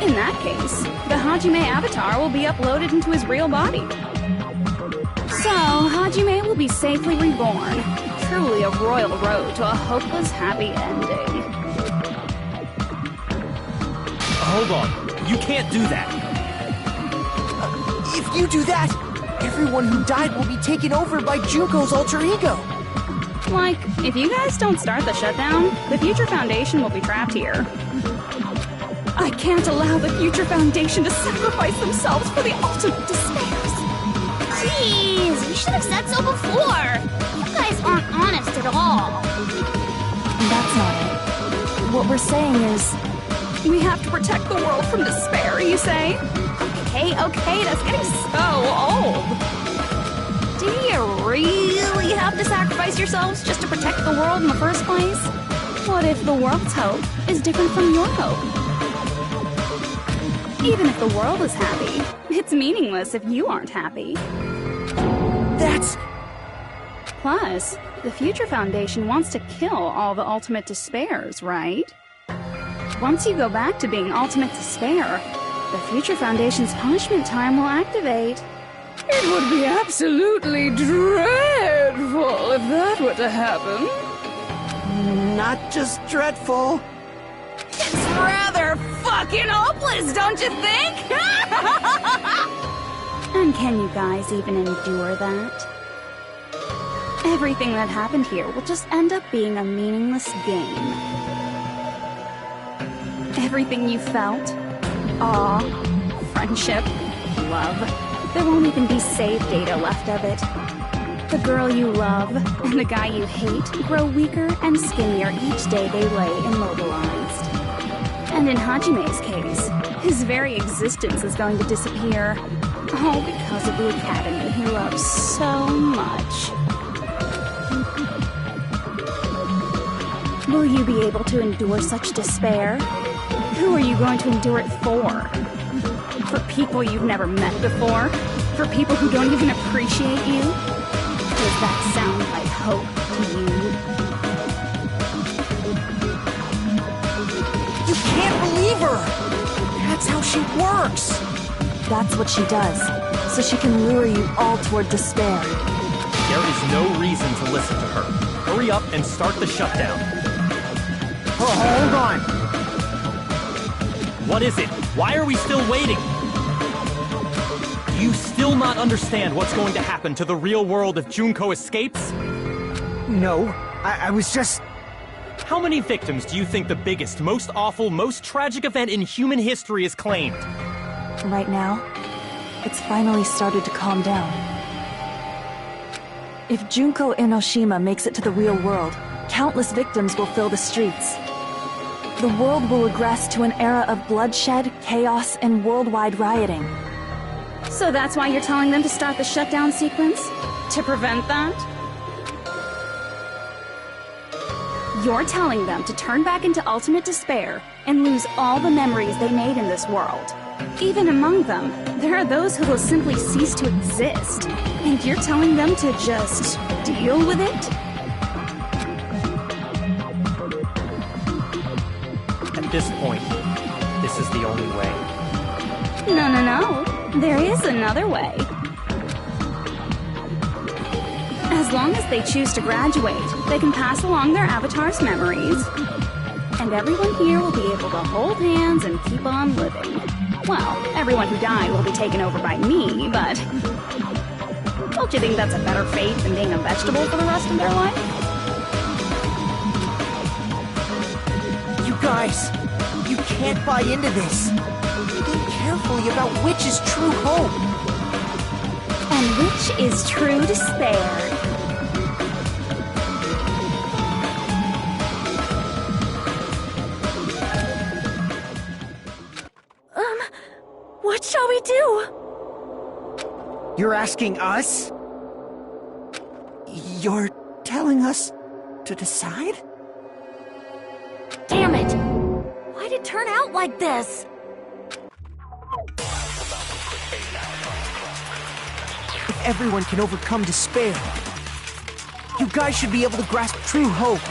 In that case, the Hajime avatar will be uploaded into his real body. So, Hajime will be safely reborn. Truly a royal road to a hopeless happy ending. Hold on. You can't do that. If you do that, everyone who died will be taken over by Junko's alter ego. Like, if you guys don't start the shutdown, the Future Foundation will be trapped here. I can't allow the Future Foundation to sacrifice themselves for the ultimate despairs. Jeez, you should have said so before. You guys aren't honest at all. That's not it. What we're saying is... We have to protect the world from despair, you say? Okay, that's getting so old. Do you really have to sacrifice yourselves just to protect the world in the first place? What if the world's hope is different from your hope? Even if the world is happy, it's meaningless if you aren't happy. That's... Plus, the Future Foundation wants to kill all the ultimate despairs, right? Once you go back to being ultimate despair, the Future Foundation's punishment time will activate. It would be absolutely dreadful if that were to happen. Not just dreadful. It's rather fucking hopeless, don't you think? And can you guys even endure that? Everything that happened here will just end up being a meaningless game. Everything you felt, awe, friendship, love, there won't even be save data left of it. The girl you love and the guy you hate grow weaker and skinnier each day they lay immobilized. And in Hajime's case, his very existence is going to disappear, all because of the academy he loves so much. Will you be able to endure such despair? Who are you going to endure it for? For people you've never met before? For people who don't even appreciate you? Does that sound like hope to you? You can't believe her! That's how she works! That's what she does, so she can lure you all toward despair. There is no reason to listen to her. Hurry up and start the shutdown. Oh, hold on! What is it? Why are we still waiting? Do you still not understand what's going to happen to the real world if Junko escapes? No, I was just... How many victims do you think the biggest, most awful, most tragic event in human history has claimed? Right now, it's finally started to calm down. If Junko Enoshima makes it to the real world, countless victims will fill the streets. The world will regress to an era of bloodshed, chaos, and worldwide rioting. So that's why you're telling them to start the shutdown sequence? To prevent that? You're telling them to turn back into ultimate despair and lose all the memories they made in this world. Even among them, there are those who will simply cease to exist. And you're telling them to just deal with it? At this point, this is the only way. No. There is another way. As long as they choose to graduate, they can pass along their avatar's memories. And everyone here will be able to hold hands and keep on living. Well, everyone who died will be taken over by me, but... don't you think that's a better fate than being a vegetable for the rest of their life? You guys, you can't buy into this. Think carefully about which is true hope. And which is true despair. What shall we do? You're asking us? You're telling us to decide? Damn it! Why'd it turn out like this? If everyone can overcome despair, you guys should be able to grasp true hope.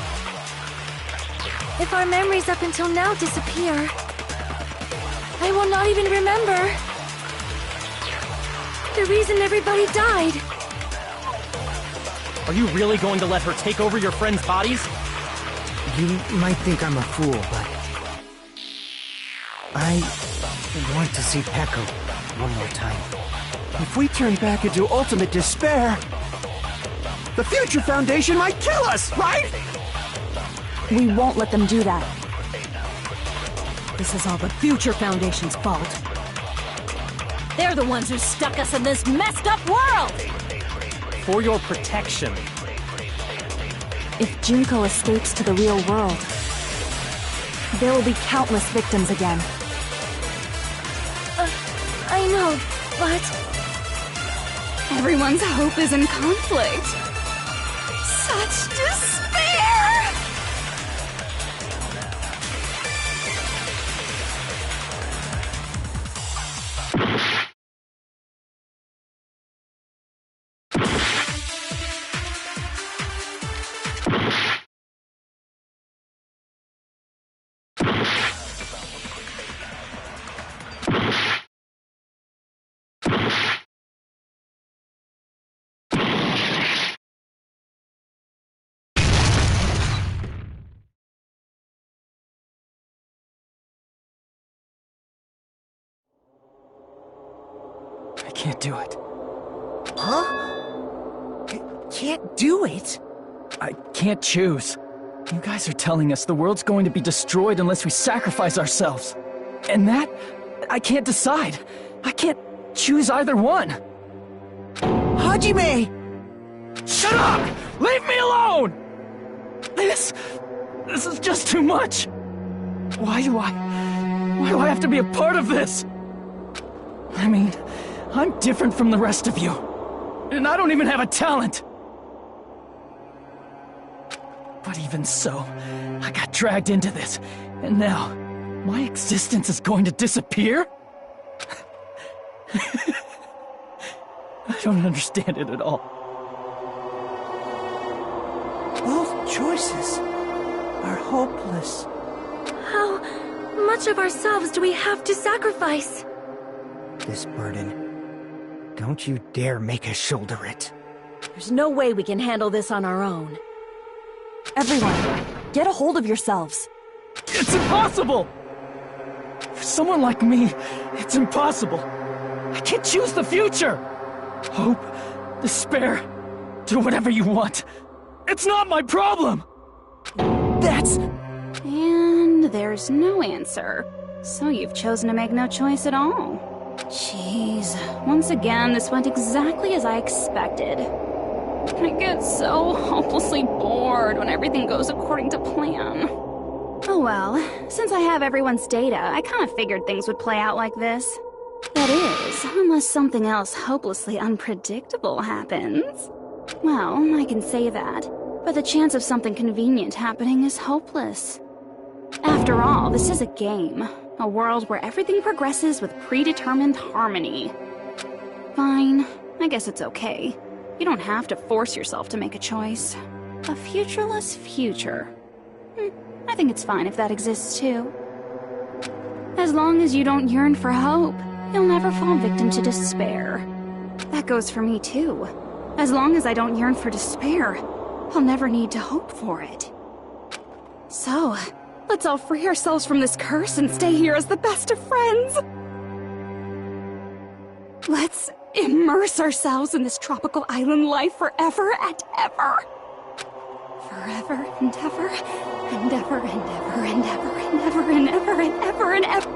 If our memories up until now disappear, I will not even remember the reason everybody died. Are you really going to let her take over your friends' bodies? You might think I'm a fool, but... I want to see Peko one more time. If we turn back into ultimate despair, the Future Foundation might kill us, right? We won't let them do that. This is all the Future Foundation's fault. They're the ones who stuck us in this messed up world! For your protection. If Junko escapes to the real world, there will be countless victims again. I know, but... everyone's hope is in conflict. Such despair! I can't do it. Huh? Can't do it? I can't choose. You guys are telling us the world's going to be destroyed unless we sacrifice ourselves. And that, I can't decide. I can't choose either one. Hajime! Shut up! Leave me alone! This is just too much. Why do I have to be a part of this? I mean, I'm different from the rest of you. And I don't even have a talent. But even so, I got dragged into this. And now, my existence is going to disappear? I don't understand it at all. Both choices are hopeless. How much of ourselves do we have to sacrifice? This burden, don't you dare make us shoulder it. There's no way we can handle this on our own. Everyone, get a hold of yourselves. It's impossible! For someone like me, it's impossible. I can't choose the future! Hope, despair, do whatever you want. It's not my problem! That's... And there's no answer. So you've chosen to make no choice at all. Jeez. Once again, this went exactly as I expected. I get so hopelessly bored when everything goes according to plan. Oh well, since I have everyone's data, I kind of figured things would play out like this. That is, unless something else hopelessly unpredictable happens. Well, I can say that, but the chance of something convenient happening is hopeless. After all, this is a game. A world where everything progresses with predetermined harmony. Fine, I guess it's okay. You don't have to force yourself to make a choice. A futureless future. I think it's fine if that exists too. As long as you don't yearn for hope, you'll never fall victim to despair. That goes for me too. As long as I don't yearn for despair, I'll never need to hope for it. So, let's all free ourselves from this curse and stay here as the best of friends. Let's immerse ourselves in this tropical island life forever and ever. Forever and ever, and ever and ever and ever and ever and ever and ever and ever.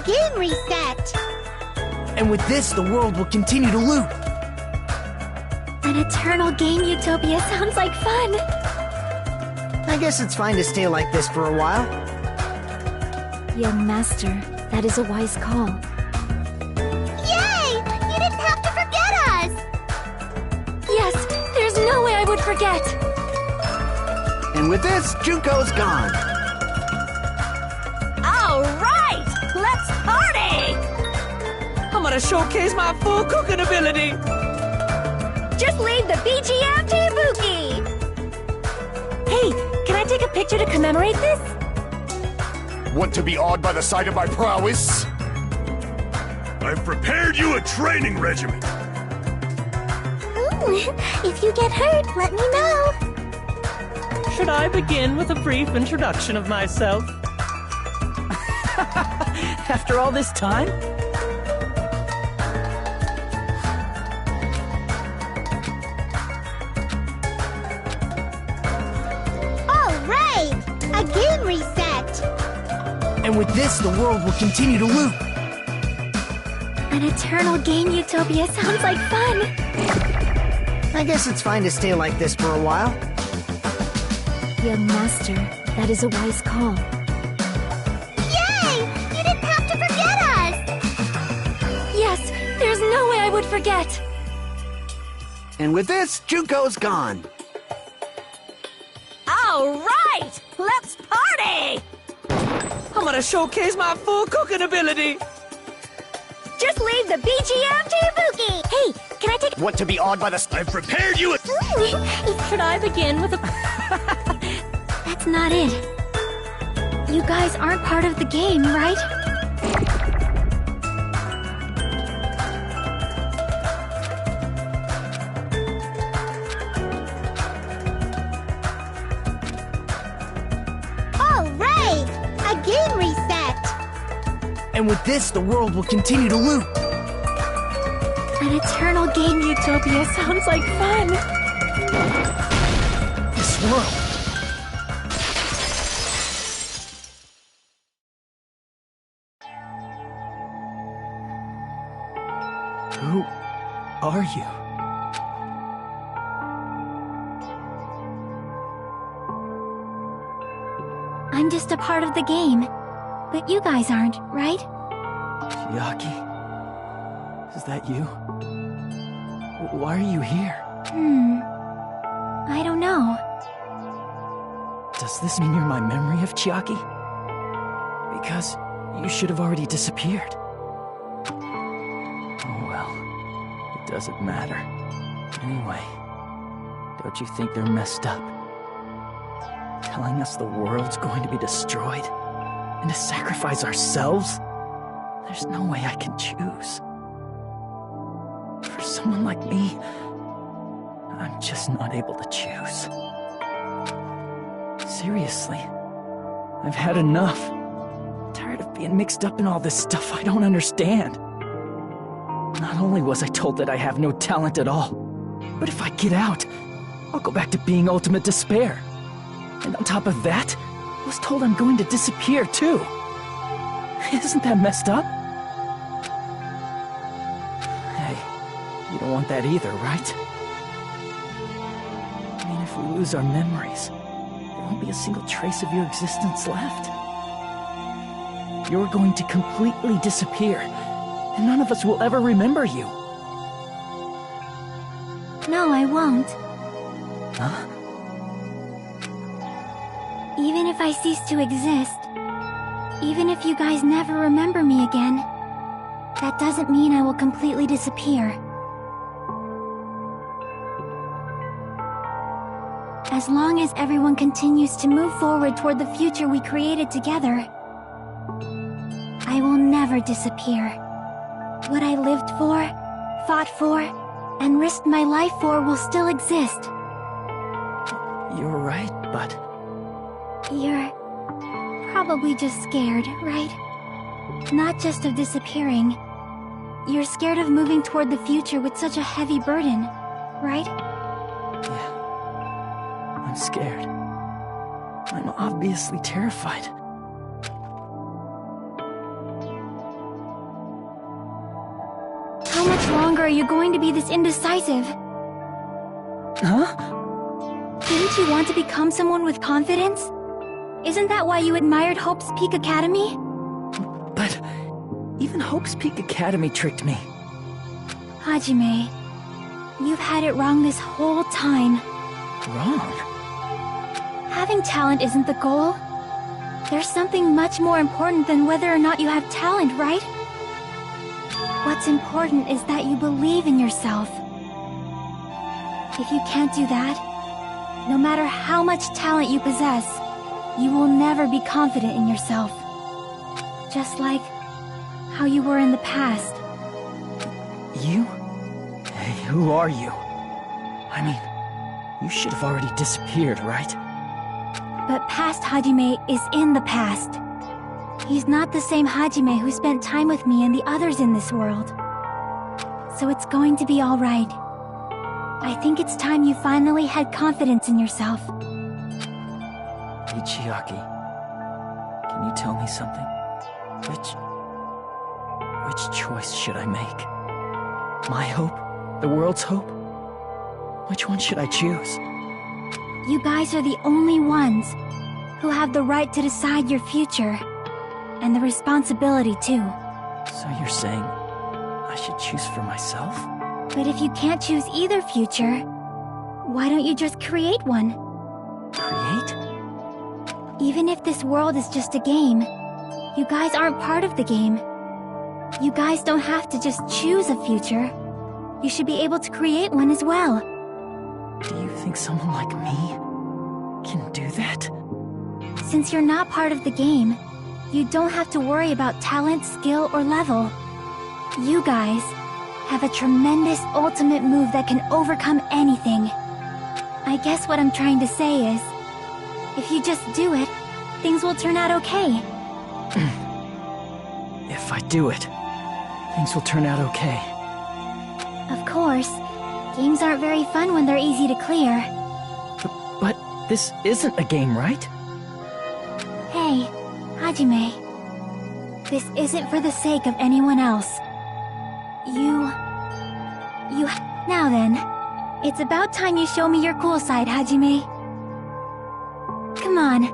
Game reset! And with this, the world will continue to loop. An eternal game utopia sounds like fun. I guess it's fine to stay like this for a while. Young master, that is a wise call. Yay! You didn't have to forget us! Yes, there's no way I would forget. And with this, Junko's gone. All right! Let's party! I'm gonna showcase my full cooking ability. Just leave the BGM to Ibuki! Hey, can I take a picture to commemorate this? Want to be awed by the sight of my prowess? I've prepared you a training regimen. Ooh, if you get hurt, let me know. Should I begin with a brief introduction of myself? After all this time? All right! A game reset! And with this, the world will continue to loop. An eternal game utopia sounds like fun. I guess it's fine to stay like this for a while. Young master, that is a wise call. There's no way I would forget. And with this, Junko's gone. All right! Let's party! I'm gonna showcase my full cooking ability. Just leave the BGM to Ibuki! Hey, can I take... Want to be awed by the... I've prepared you a... Should I begin with a... That's not it. You guys aren't part of the game, right? Game reset! And with this, the world will continue to loop. An eternal game utopia sounds like fun. This world. Who are you? I'm just a part of the game. But you guys aren't, right? Chiaki? Is that you? Why are you here? I don't know. Does this mean you're my memory of Chiaki? Because you should have already disappeared. Oh well, it doesn't matter. Anyway, don't you think they're messed up? Telling us the world's going to be destroyed? And to sacrifice ourselves? There's no way I can choose. For someone like me, I'm just not able to choose. Seriously, I've had enough. I'm tired of being mixed up in all this stuff I don't understand. Not only was I told that I have no talent at all, but if I get out, I'll go back to being ultimate despair. And on top of that, I was told I'm going to disappear too. Isn't that messed up? don't want that either, right? I mean, if we lose our memories, there won't be a single trace of your existence left. You're going to completely disappear, and none of us will ever remember you. No, I won't. Huh? Even if I cease to exist, even if you guys never remember me again, that doesn't mean I will completely disappear. As long as everyone continues to move forward toward the future we created together, I will never disappear. What I lived for, fought for, and risked my life for will still exist. You're right, but... You're probably just scared, right? Not just of disappearing. You're scared of moving toward the future with such a heavy burden, right? Yeah. I'm scared. I'm obviously terrified. How much longer are you going to be this indecisive? Huh? Didn't you want to become someone with confidence? Isn't that why you admired Hope's Peak Academy? But even Hope's Peak Academy tricked me. Hajime, you've had it wrong this whole time. Wrong? Having talent isn't the goal. There's something much more important than whether or not you have talent, right? What's important is that you believe in yourself. If you can't do that, no matter how much talent you possess, you will never be confident in yourself. Just like how you were in the past. You? Hey, who are you? I mean, you should have already disappeared, right? But past Hajime is in the past. He's not the same Hajime who spent time with me and the others in this world. So it's going to be all right. I think it's time you finally had confidence in yourself. Hey, Chiaki. Can you tell me something? Which choice should I make? My hope? The world's hope? Which one should I choose? You guys are the only ones who have the right to decide your future. And the responsibility, too. So you're saying I should choose for myself? But if you can't choose either future, why don't you just create one? Create? Even if this world is just a game, you guys aren't part of the game. You guys don't have to just choose a future. You should be able to create one as well. Do you think someone like me can do that? Since you're not part of the game, you don't have to worry about talent, skill, or level. You guys have a tremendous ultimate move that can overcome anything. I guess what I'm trying to say is, if you just do it, things will turn out okay. If I do it, things will turn out okay. Of course, games aren't very fun when they're easy to clear. But this isn't a game, right? Hey, Hajime. This isn't for the sake of anyone else. Now then, it's about time you show me your cool side, Hajime. Come on,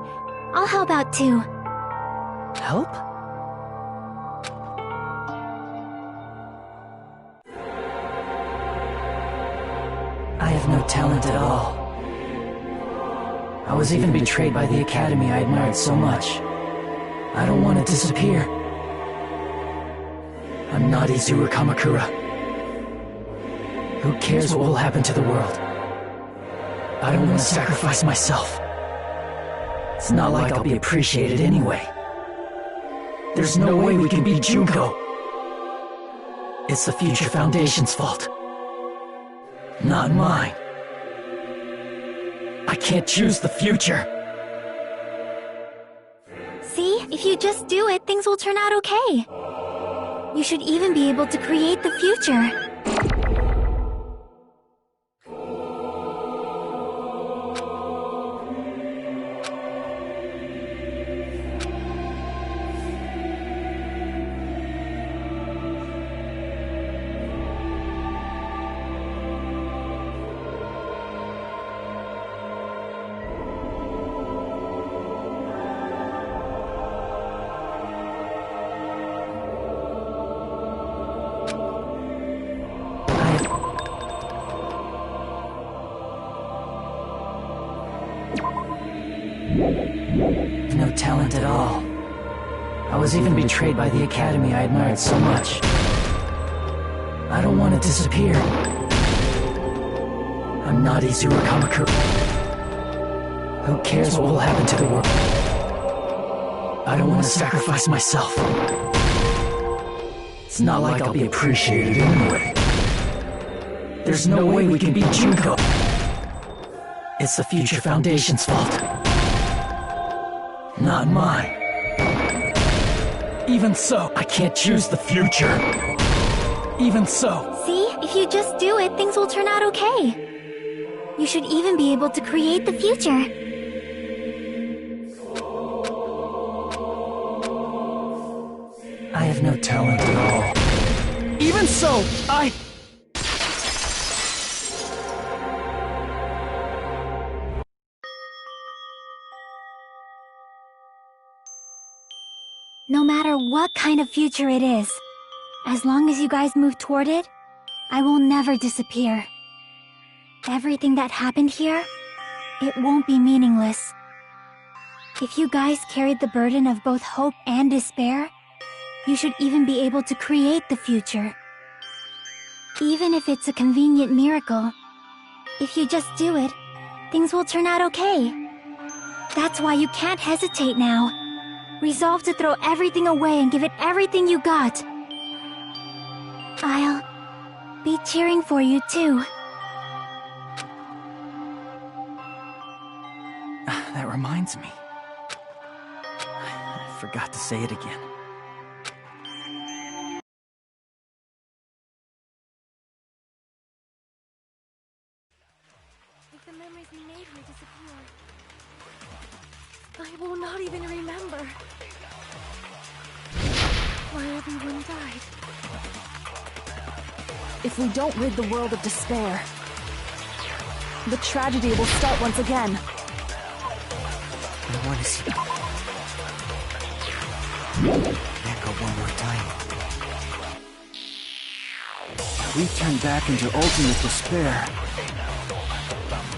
I'll help out too. Help? I have no talent at all. I was even betrayed by the academy I admired so much. I don't want to disappear. I'm not Izuru Kamakura. Who cares what will happen to the world? I don't want to sacrifice myself. It's not like I'll be appreciated anyway. There's no way we can beat Junko. It's the Future Foundation's fault. Not mine. I can't choose the future. See? If you just do it, things will turn out okay. You should even be able to create the future. No talent at all. I was even betrayed by the academy I admired so much. I don't want to disappear. I'm not Izuru Kamakura. Who cares what will happen to the world? I don't want to sacrifice myself. It's not like I'll be appreciated anyway. There's no way we can beat Junko. It's the Future Foundation's fault. Not mine. Even so, I can't choose the future. Even so. See? If you just do it, things will turn out okay. You should even be able to create the future. I have no talent at all. Even so, No matter what kind of future it is, as long as you guys move toward it, I will never disappear. Everything that happened here, it won't be meaningless. If you guys carried the burden of both hope and despair, you should even be able to create the future. Even if it's a convenient miracle, if you just do it, things will turn out okay. That's why you can't hesitate now. Resolve to throw everything away and give it everything you got. I'll be cheering for you too. That reminds me. I forgot to say it again. If the memories we made here disappear, I will not even remember why everyone died. If we don't rid the world of despair, the tragedy will start once again. I want to see Echo one more time. We turn back into ultimate despair.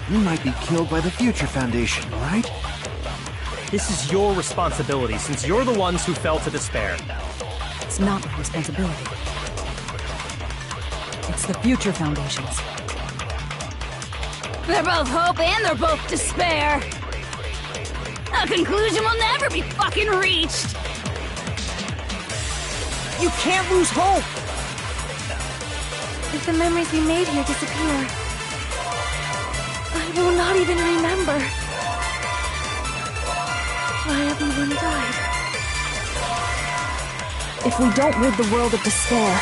We might be killed by the Future Foundation, right? This is your responsibility, since you're the ones who fell to despair. It's not my responsibility. It's the Future Foundation's. They're both hope and they're both despair. A conclusion will never be fucking reached. You can't lose hope! If the memories we made here disappear, I will not even remember why everyone died. If we don't rid the world of despair,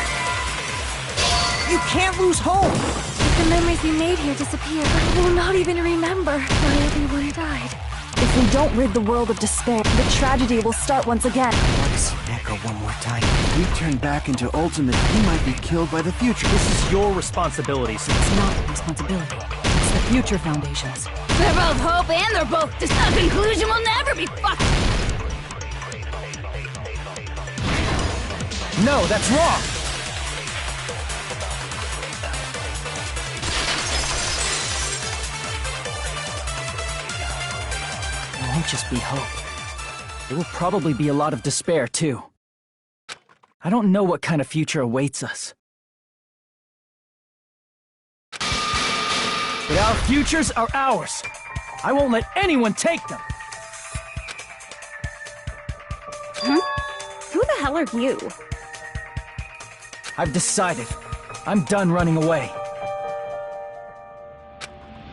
you can't lose hope! If the memories we made here disappear, I will not even remember why everyone died. If we don't rid the world of despair, the tragedy will start once again. I want to see Echo one more time. We turn back into ultimate, we might be killed by the future. This is your responsibility, since it's not my responsibility. It's the Future Foundation's. They're both hope and they're both despair. A conclusion will never be fucked. No, that's wrong! It won't just be hope. There will probably be a lot of despair, too. I don't know what kind of future awaits us. But our futures are ours. I won't let anyone take them. Huh? Who the hell are you? I've decided. I'm done running away.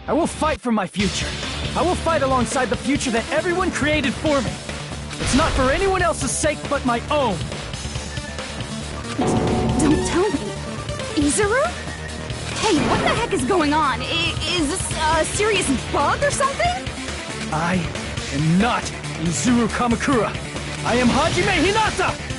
I will fight for my future. I will fight alongside the future that everyone created for me. It's not for anyone else's sake but my own. Don't tell me. Izuru? Hey, what the heck is going on? Is this a serious bug or something? I am not Izuru Kamakura. I am Hajime Hinata!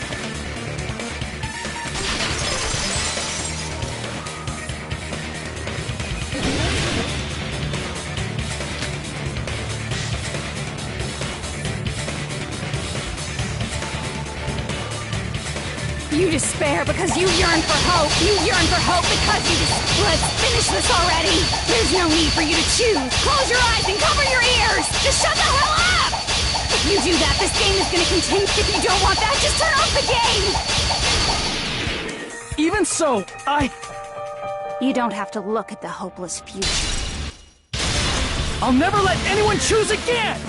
You despair because you yearn for hope. You yearn for hope because you Let's finish this already! There's no need for you to choose! Close your eyes and cover your ears! Just shut the hell up! is gonna continue. If you don't want that, just turn off the game! Even so, You don't have to look at the hopeless future. I'll never let anyone choose again!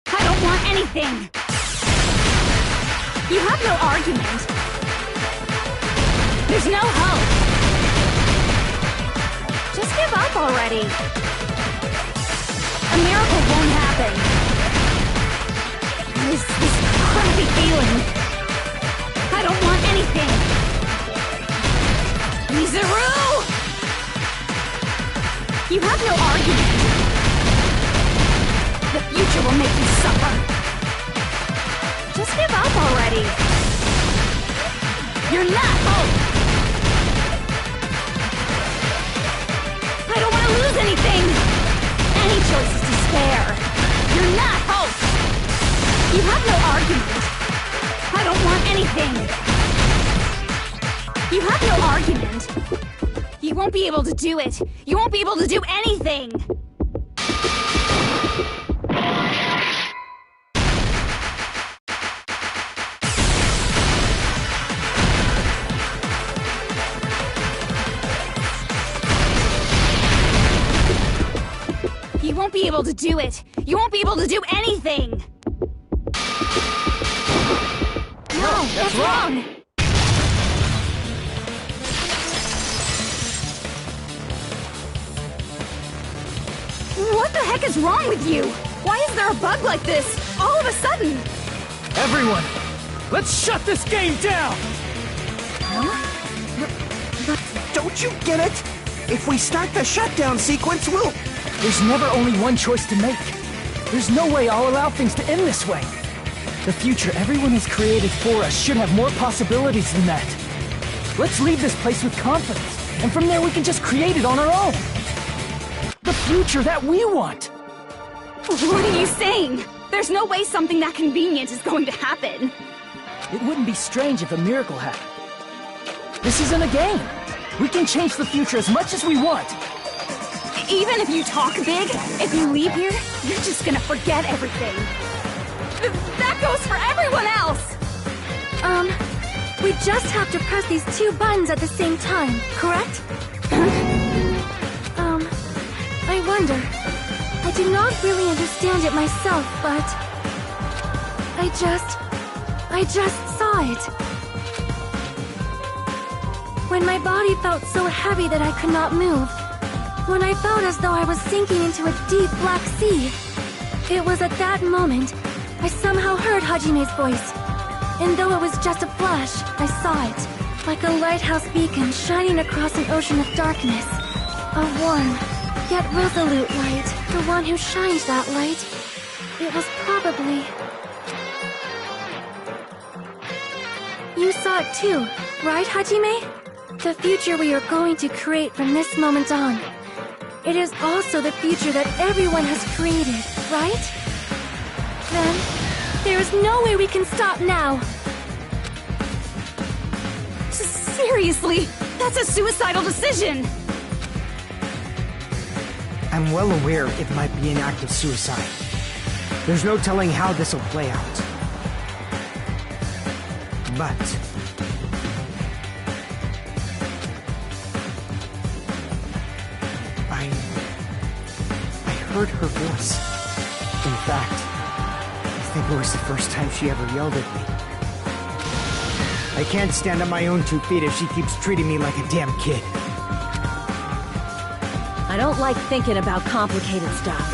I don't want anything! You have no argument. There's no hope. Just give up already. A miracle won't happen. This crappy feeling. I don't want anything. Mizaru! You have no argument. The future will make you suffer. Just give up already. You're not hope. I don't want to lose anything. Any choice is despair. You're not hope. You have no argument. I don't want anything. You have no argument. You won't be able to do it. You won't be able to do anything. You won't be able to do it. You won't be able to do anything. No, that's wrong! What the heck is wrong with you? Why is there a bug like this, all of a sudden? Everyone, let's shut this game down! Don't you get it? If we start the shutdown sequence, we'll... There's never only one choice to make. There's no way I'll allow things to end this way. The future everyone has created for us should have more possibilities than that. Let's leave this place with confidence, and from there we can just create it on our own. The future that we want! What are you saying? There's no way something that convenient is going to happen. It wouldn't be strange if a miracle happened. This isn't a game. We can change the future as much as we want. Even if you talk big, if you leave here, you're just gonna forget everything. That goes for everyone else! We just have to press these two buttons at the same time, correct? I wonder. I do not really understand it myself, but... I just saw it. When my body felt so heavy that I could not move. When I felt as though I was sinking into a deep black sea. It was at that moment I somehow heard Hajime's voice. And though it was just a flash, I saw it. Like a lighthouse beacon shining across an ocean of darkness. A warm, yet resolute light. The one who shines that light. It was probably... You saw it too, right, Hajime? The future we are going to create from this moment on. It is also the future that everyone has created, right? Then, there is no way we can stop now. Seriously, that's a suicidal decision. I'm well aware it might be an act of suicide. There's no telling how this will play out. But... I heard her voice. In fact, I think it was the first time she ever yelled at me. I can't stand on my own 2 feet if she keeps treating me like a damn kid. I don't like thinking about complicated stuff.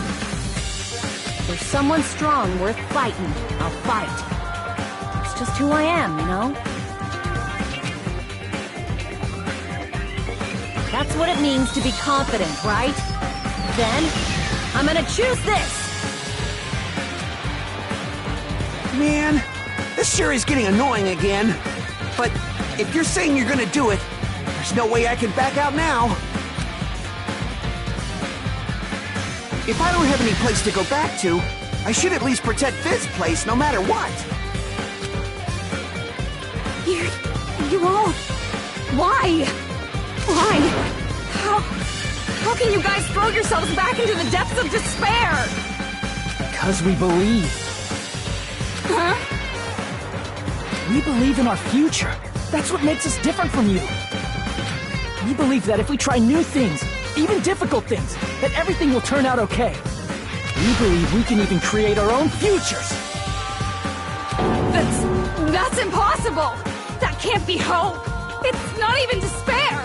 If there's someone strong worth fighting, I'll fight. It's just who I am, you know? That's what it means to be confident, right? Then, I'm gonna choose this! Man, this sure is getting annoying again. But if you're saying you're gonna do it, there's no way I can back out now. If I don't have any place to go back to, I should at least protect this place no matter what. You won't. Why? Why? How can you guys throw yourselves back into the depths of despair? Because we believe. Huh? We believe in our future. That's what makes us different from you. We believe that if we try new things, even difficult things, that everything will turn out okay. We believe we can even create our own futures. That's impossible. That can't be hope. It's not even despair.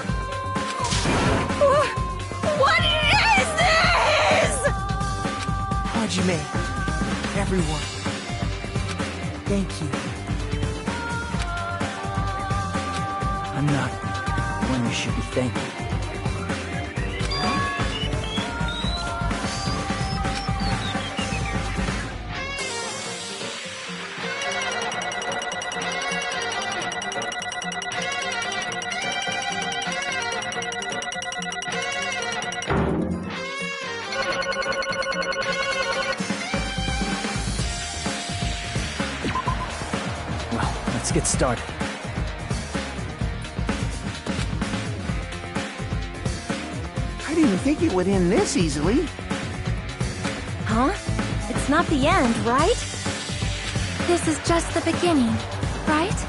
What is this? Hajime, everyone, thank you. I'm not the one you should be thanking. Well, let's get started. I didn't think it would end this easily. Huh? It's not the end, right? This is just the beginning, right?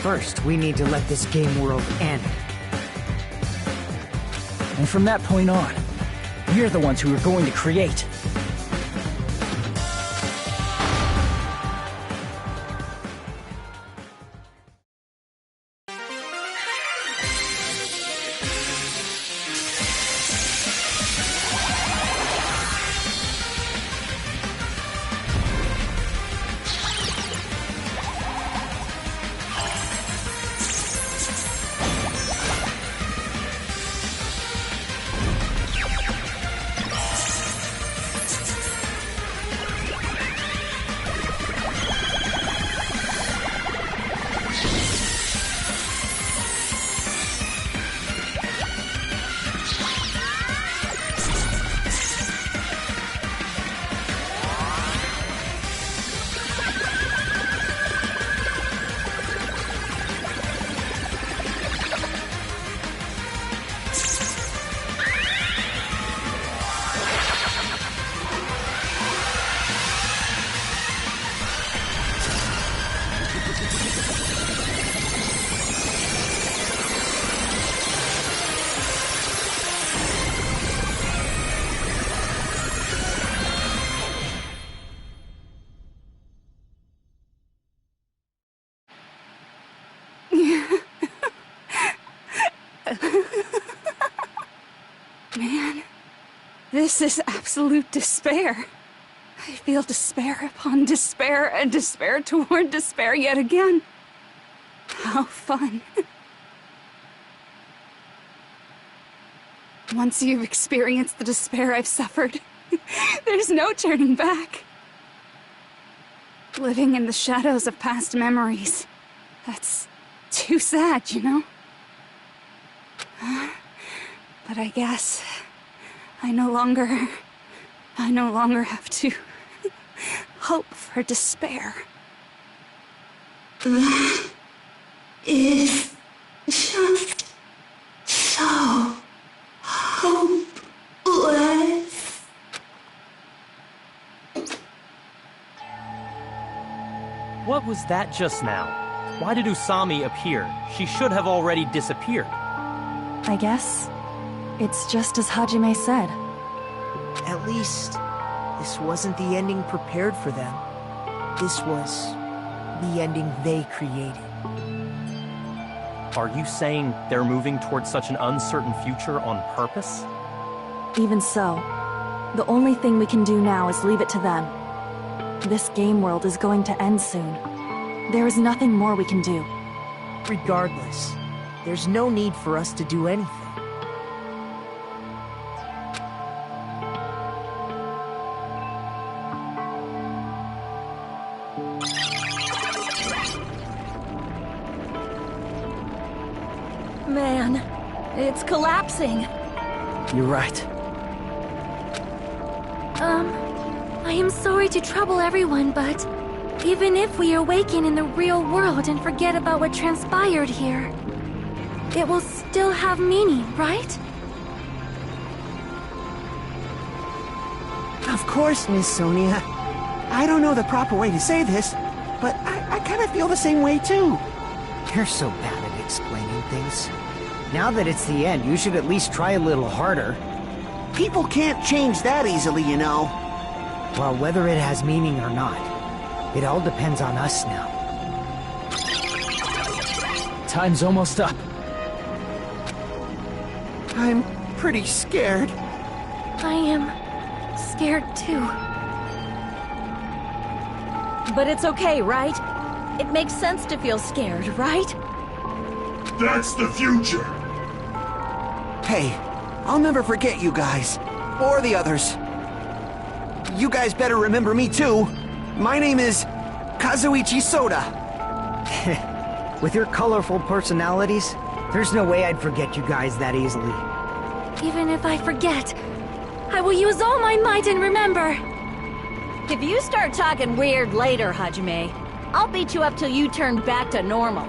First, we need to let this game world end. And from that point on, we're the ones who are going to create. Man, this is absolute despair. I feel despair upon despair and despair toward despair yet again. How fun. Once you've experienced the despair I've suffered, there's no turning back. Living in the shadows of past memories. That's too sad, you know? But I guess I no longer have to hope for despair. That is just so hopeless. What was that just now? Why did Usami appear? She should have already disappeared. I guess it's just as Hajime said. At least, this wasn't the ending prepared for them. This was the ending they created. Are you saying they're moving towards such an uncertain future on purpose? Even so, the only thing we can do now is leave it to them. This game world is going to end soon. There is nothing more we can do. Regardless, there's no need for us to do anything. Man, it's collapsing. You're right. I am sorry to trouble everyone, but Even if we awaken in the real world and forget about what transpired here, it will still have meaning, right? Of course, Miss Sonia. I don't know the proper way to say this, but I kind of feel the same way too. You're so bad at explaining things. Now that it's the end, you should at least try a little harder. People can't change that easily, you know. Well, whether it has meaning or not, it all depends on us now. Time's almost up. I'm pretty scared. I am scared too. But it's okay, right? It makes sense to feel scared, right? That's the future. Hey, I'll never forget you guys. Or the others. You guys better remember me too. My name is Kazuichi Soda. With your colorful personalities, there's no way I'd forget you guys that easily. Even if I forget, I will use all my might and remember. If you start talking weird later, Hajime, I'll beat you up till you turn back to normal.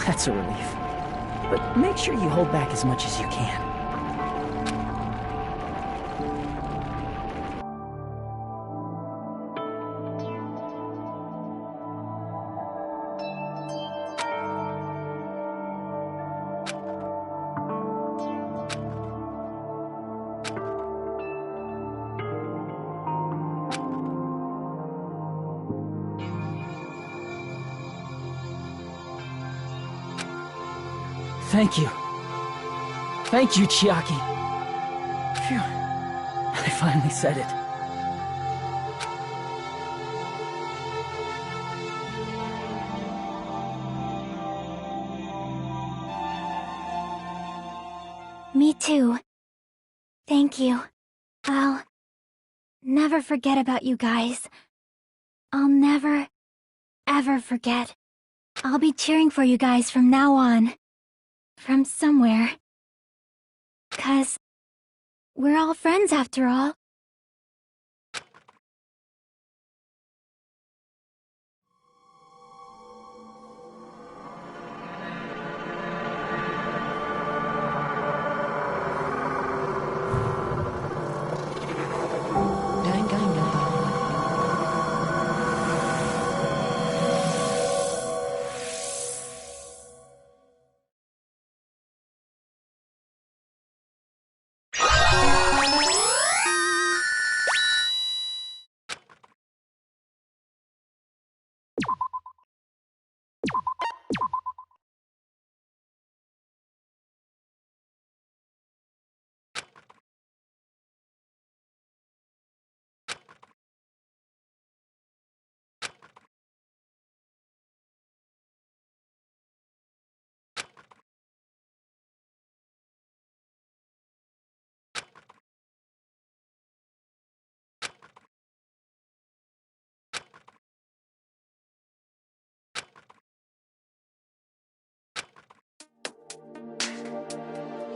That's a relief. But make sure you hold back as much as you can. Thank you. Thank you, Chiaki. Phew. I finally said it. Me too. Thank you. I'll never forget about you guys. I'll never, ever forget. I'll be cheering for you guys from now on. From somewhere. 'Cause we're all friends after all.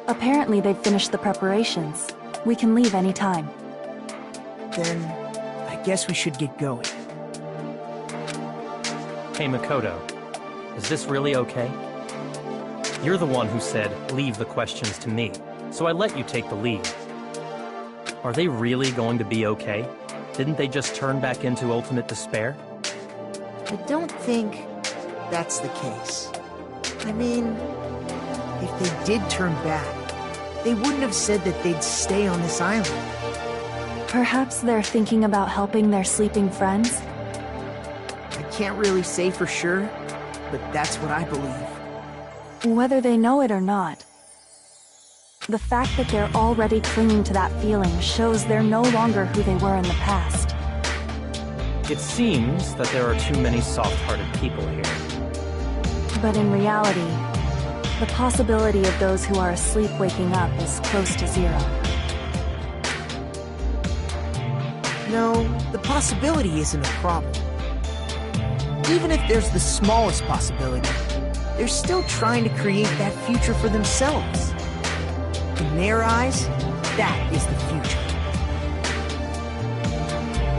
Apparently they've finished the preparations. We can leave any time. Then, I guess we should get going. Hey, Makoto. Is this really okay? You're the one who said, leave the questions to me, so I let you take the lead. Are they really going to be okay? Didn't they just turn back into ultimate despair? I don't think that's the case. I mean, if they did turn back, they wouldn't have said that they'd stay on this island. Perhaps they're thinking about helping their sleeping friends? I can't really say for sure, but that's what I believe. Whether they know it or not, the fact that they're already clinging to that feeling shows they're no longer who they were in the past. It seems that there are too many soft-hearted people here. But in reality, the possibility of those who are asleep waking up is close to zero. No, the possibility isn't a problem. Even if there's the smallest possibility, they're still trying to create that future for themselves. In their eyes, that is the future.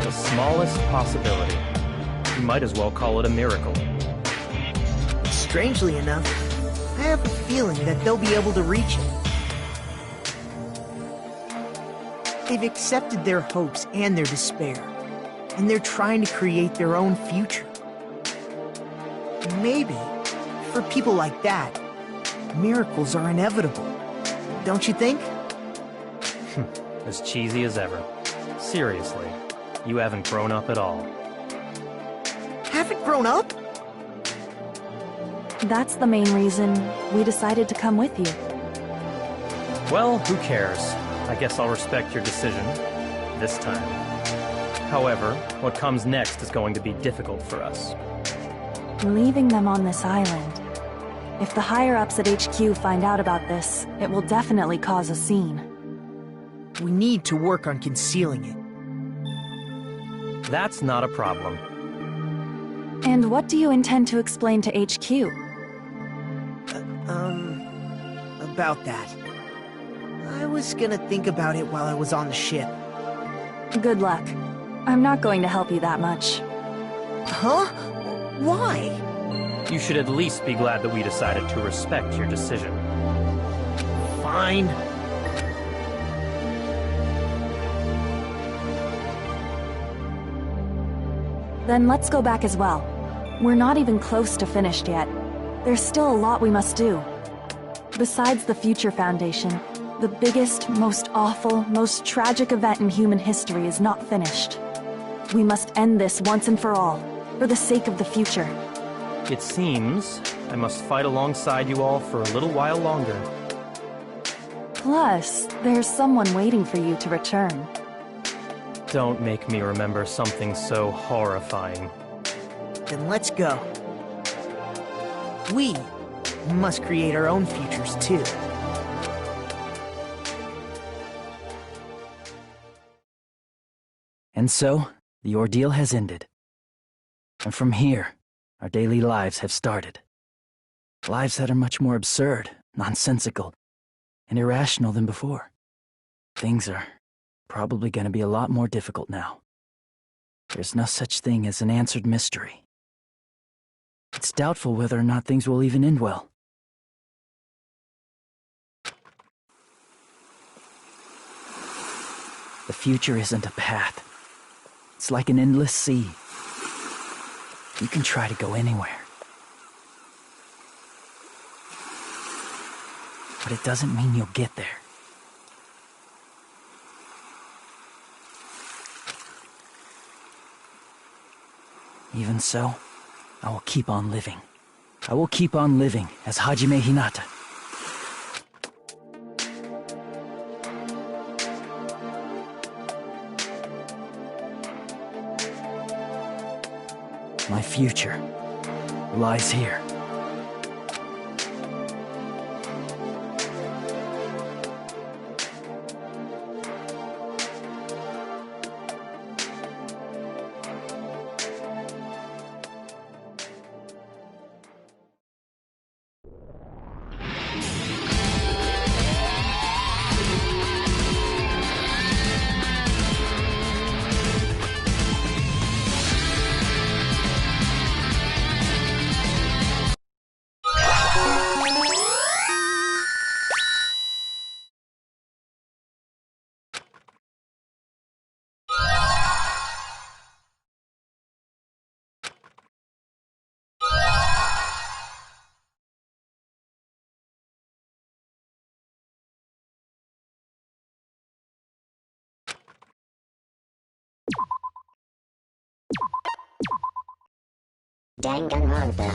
The smallest possibility. You might as well call it a miracle. Strangely enough, I have a feeling that they'll be able to reach it. They've accepted their hopes and their despair, and they're trying to create their own future. Maybe, for people like that, miracles are inevitable. Don't you think? As cheesy as ever. Seriously, you haven't grown up at all. Haven't grown up? That's the main reason we decided to come with you. Well, who cares? I guess I'll respect your decision. This time. However, what comes next is going to be difficult for us. Leaving them on this island. If the higher-ups at HQ find out about this, it will definitely cause a scene. We need to work on concealing it. That's not a problem. And what do you intend to explain to HQ? About that. I was gonna think about it while I was on the ship. Good luck. I'm not going to help you that much. Huh? Why? You should at least be glad that we decided to respect your decision. Fine. Then let's go back as well. We're not even close to finished yet. There's still a lot we must do. Besides the Future Foundation, the biggest, most awful, most tragic event in human history is not finished. We must end this once and for all, for the sake of the future. It seems I must fight alongside you all for a little while longer. Plus, there's someone waiting for you to return. Don't make me remember something so horrifying. Then let's go. We must create our own futures, too. And so, the ordeal has ended. And from here, our daily lives have started. Lives that are much more absurd, nonsensical, and irrational than before. Things are probably going to be a lot more difficult now. There's no such thing as an answered mystery. It's doubtful whether or not things will even end well. The future isn't a path. It's like an endless sea. You can try to go anywhere. But it doesn't mean you'll get there. Even so, I will keep on living. I will keep on living as Hajime Hinata. My future lies here. Danganronpa.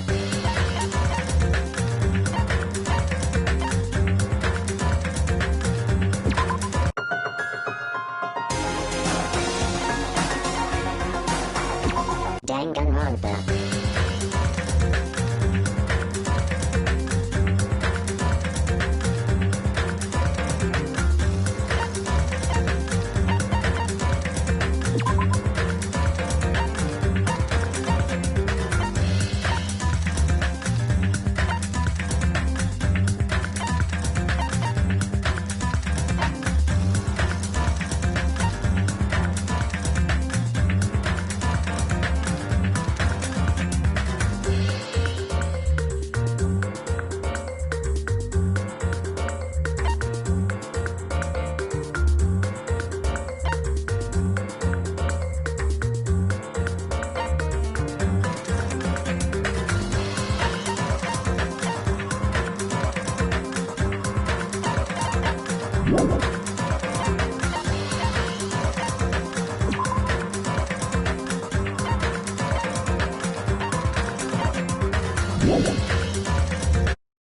Danganronpa.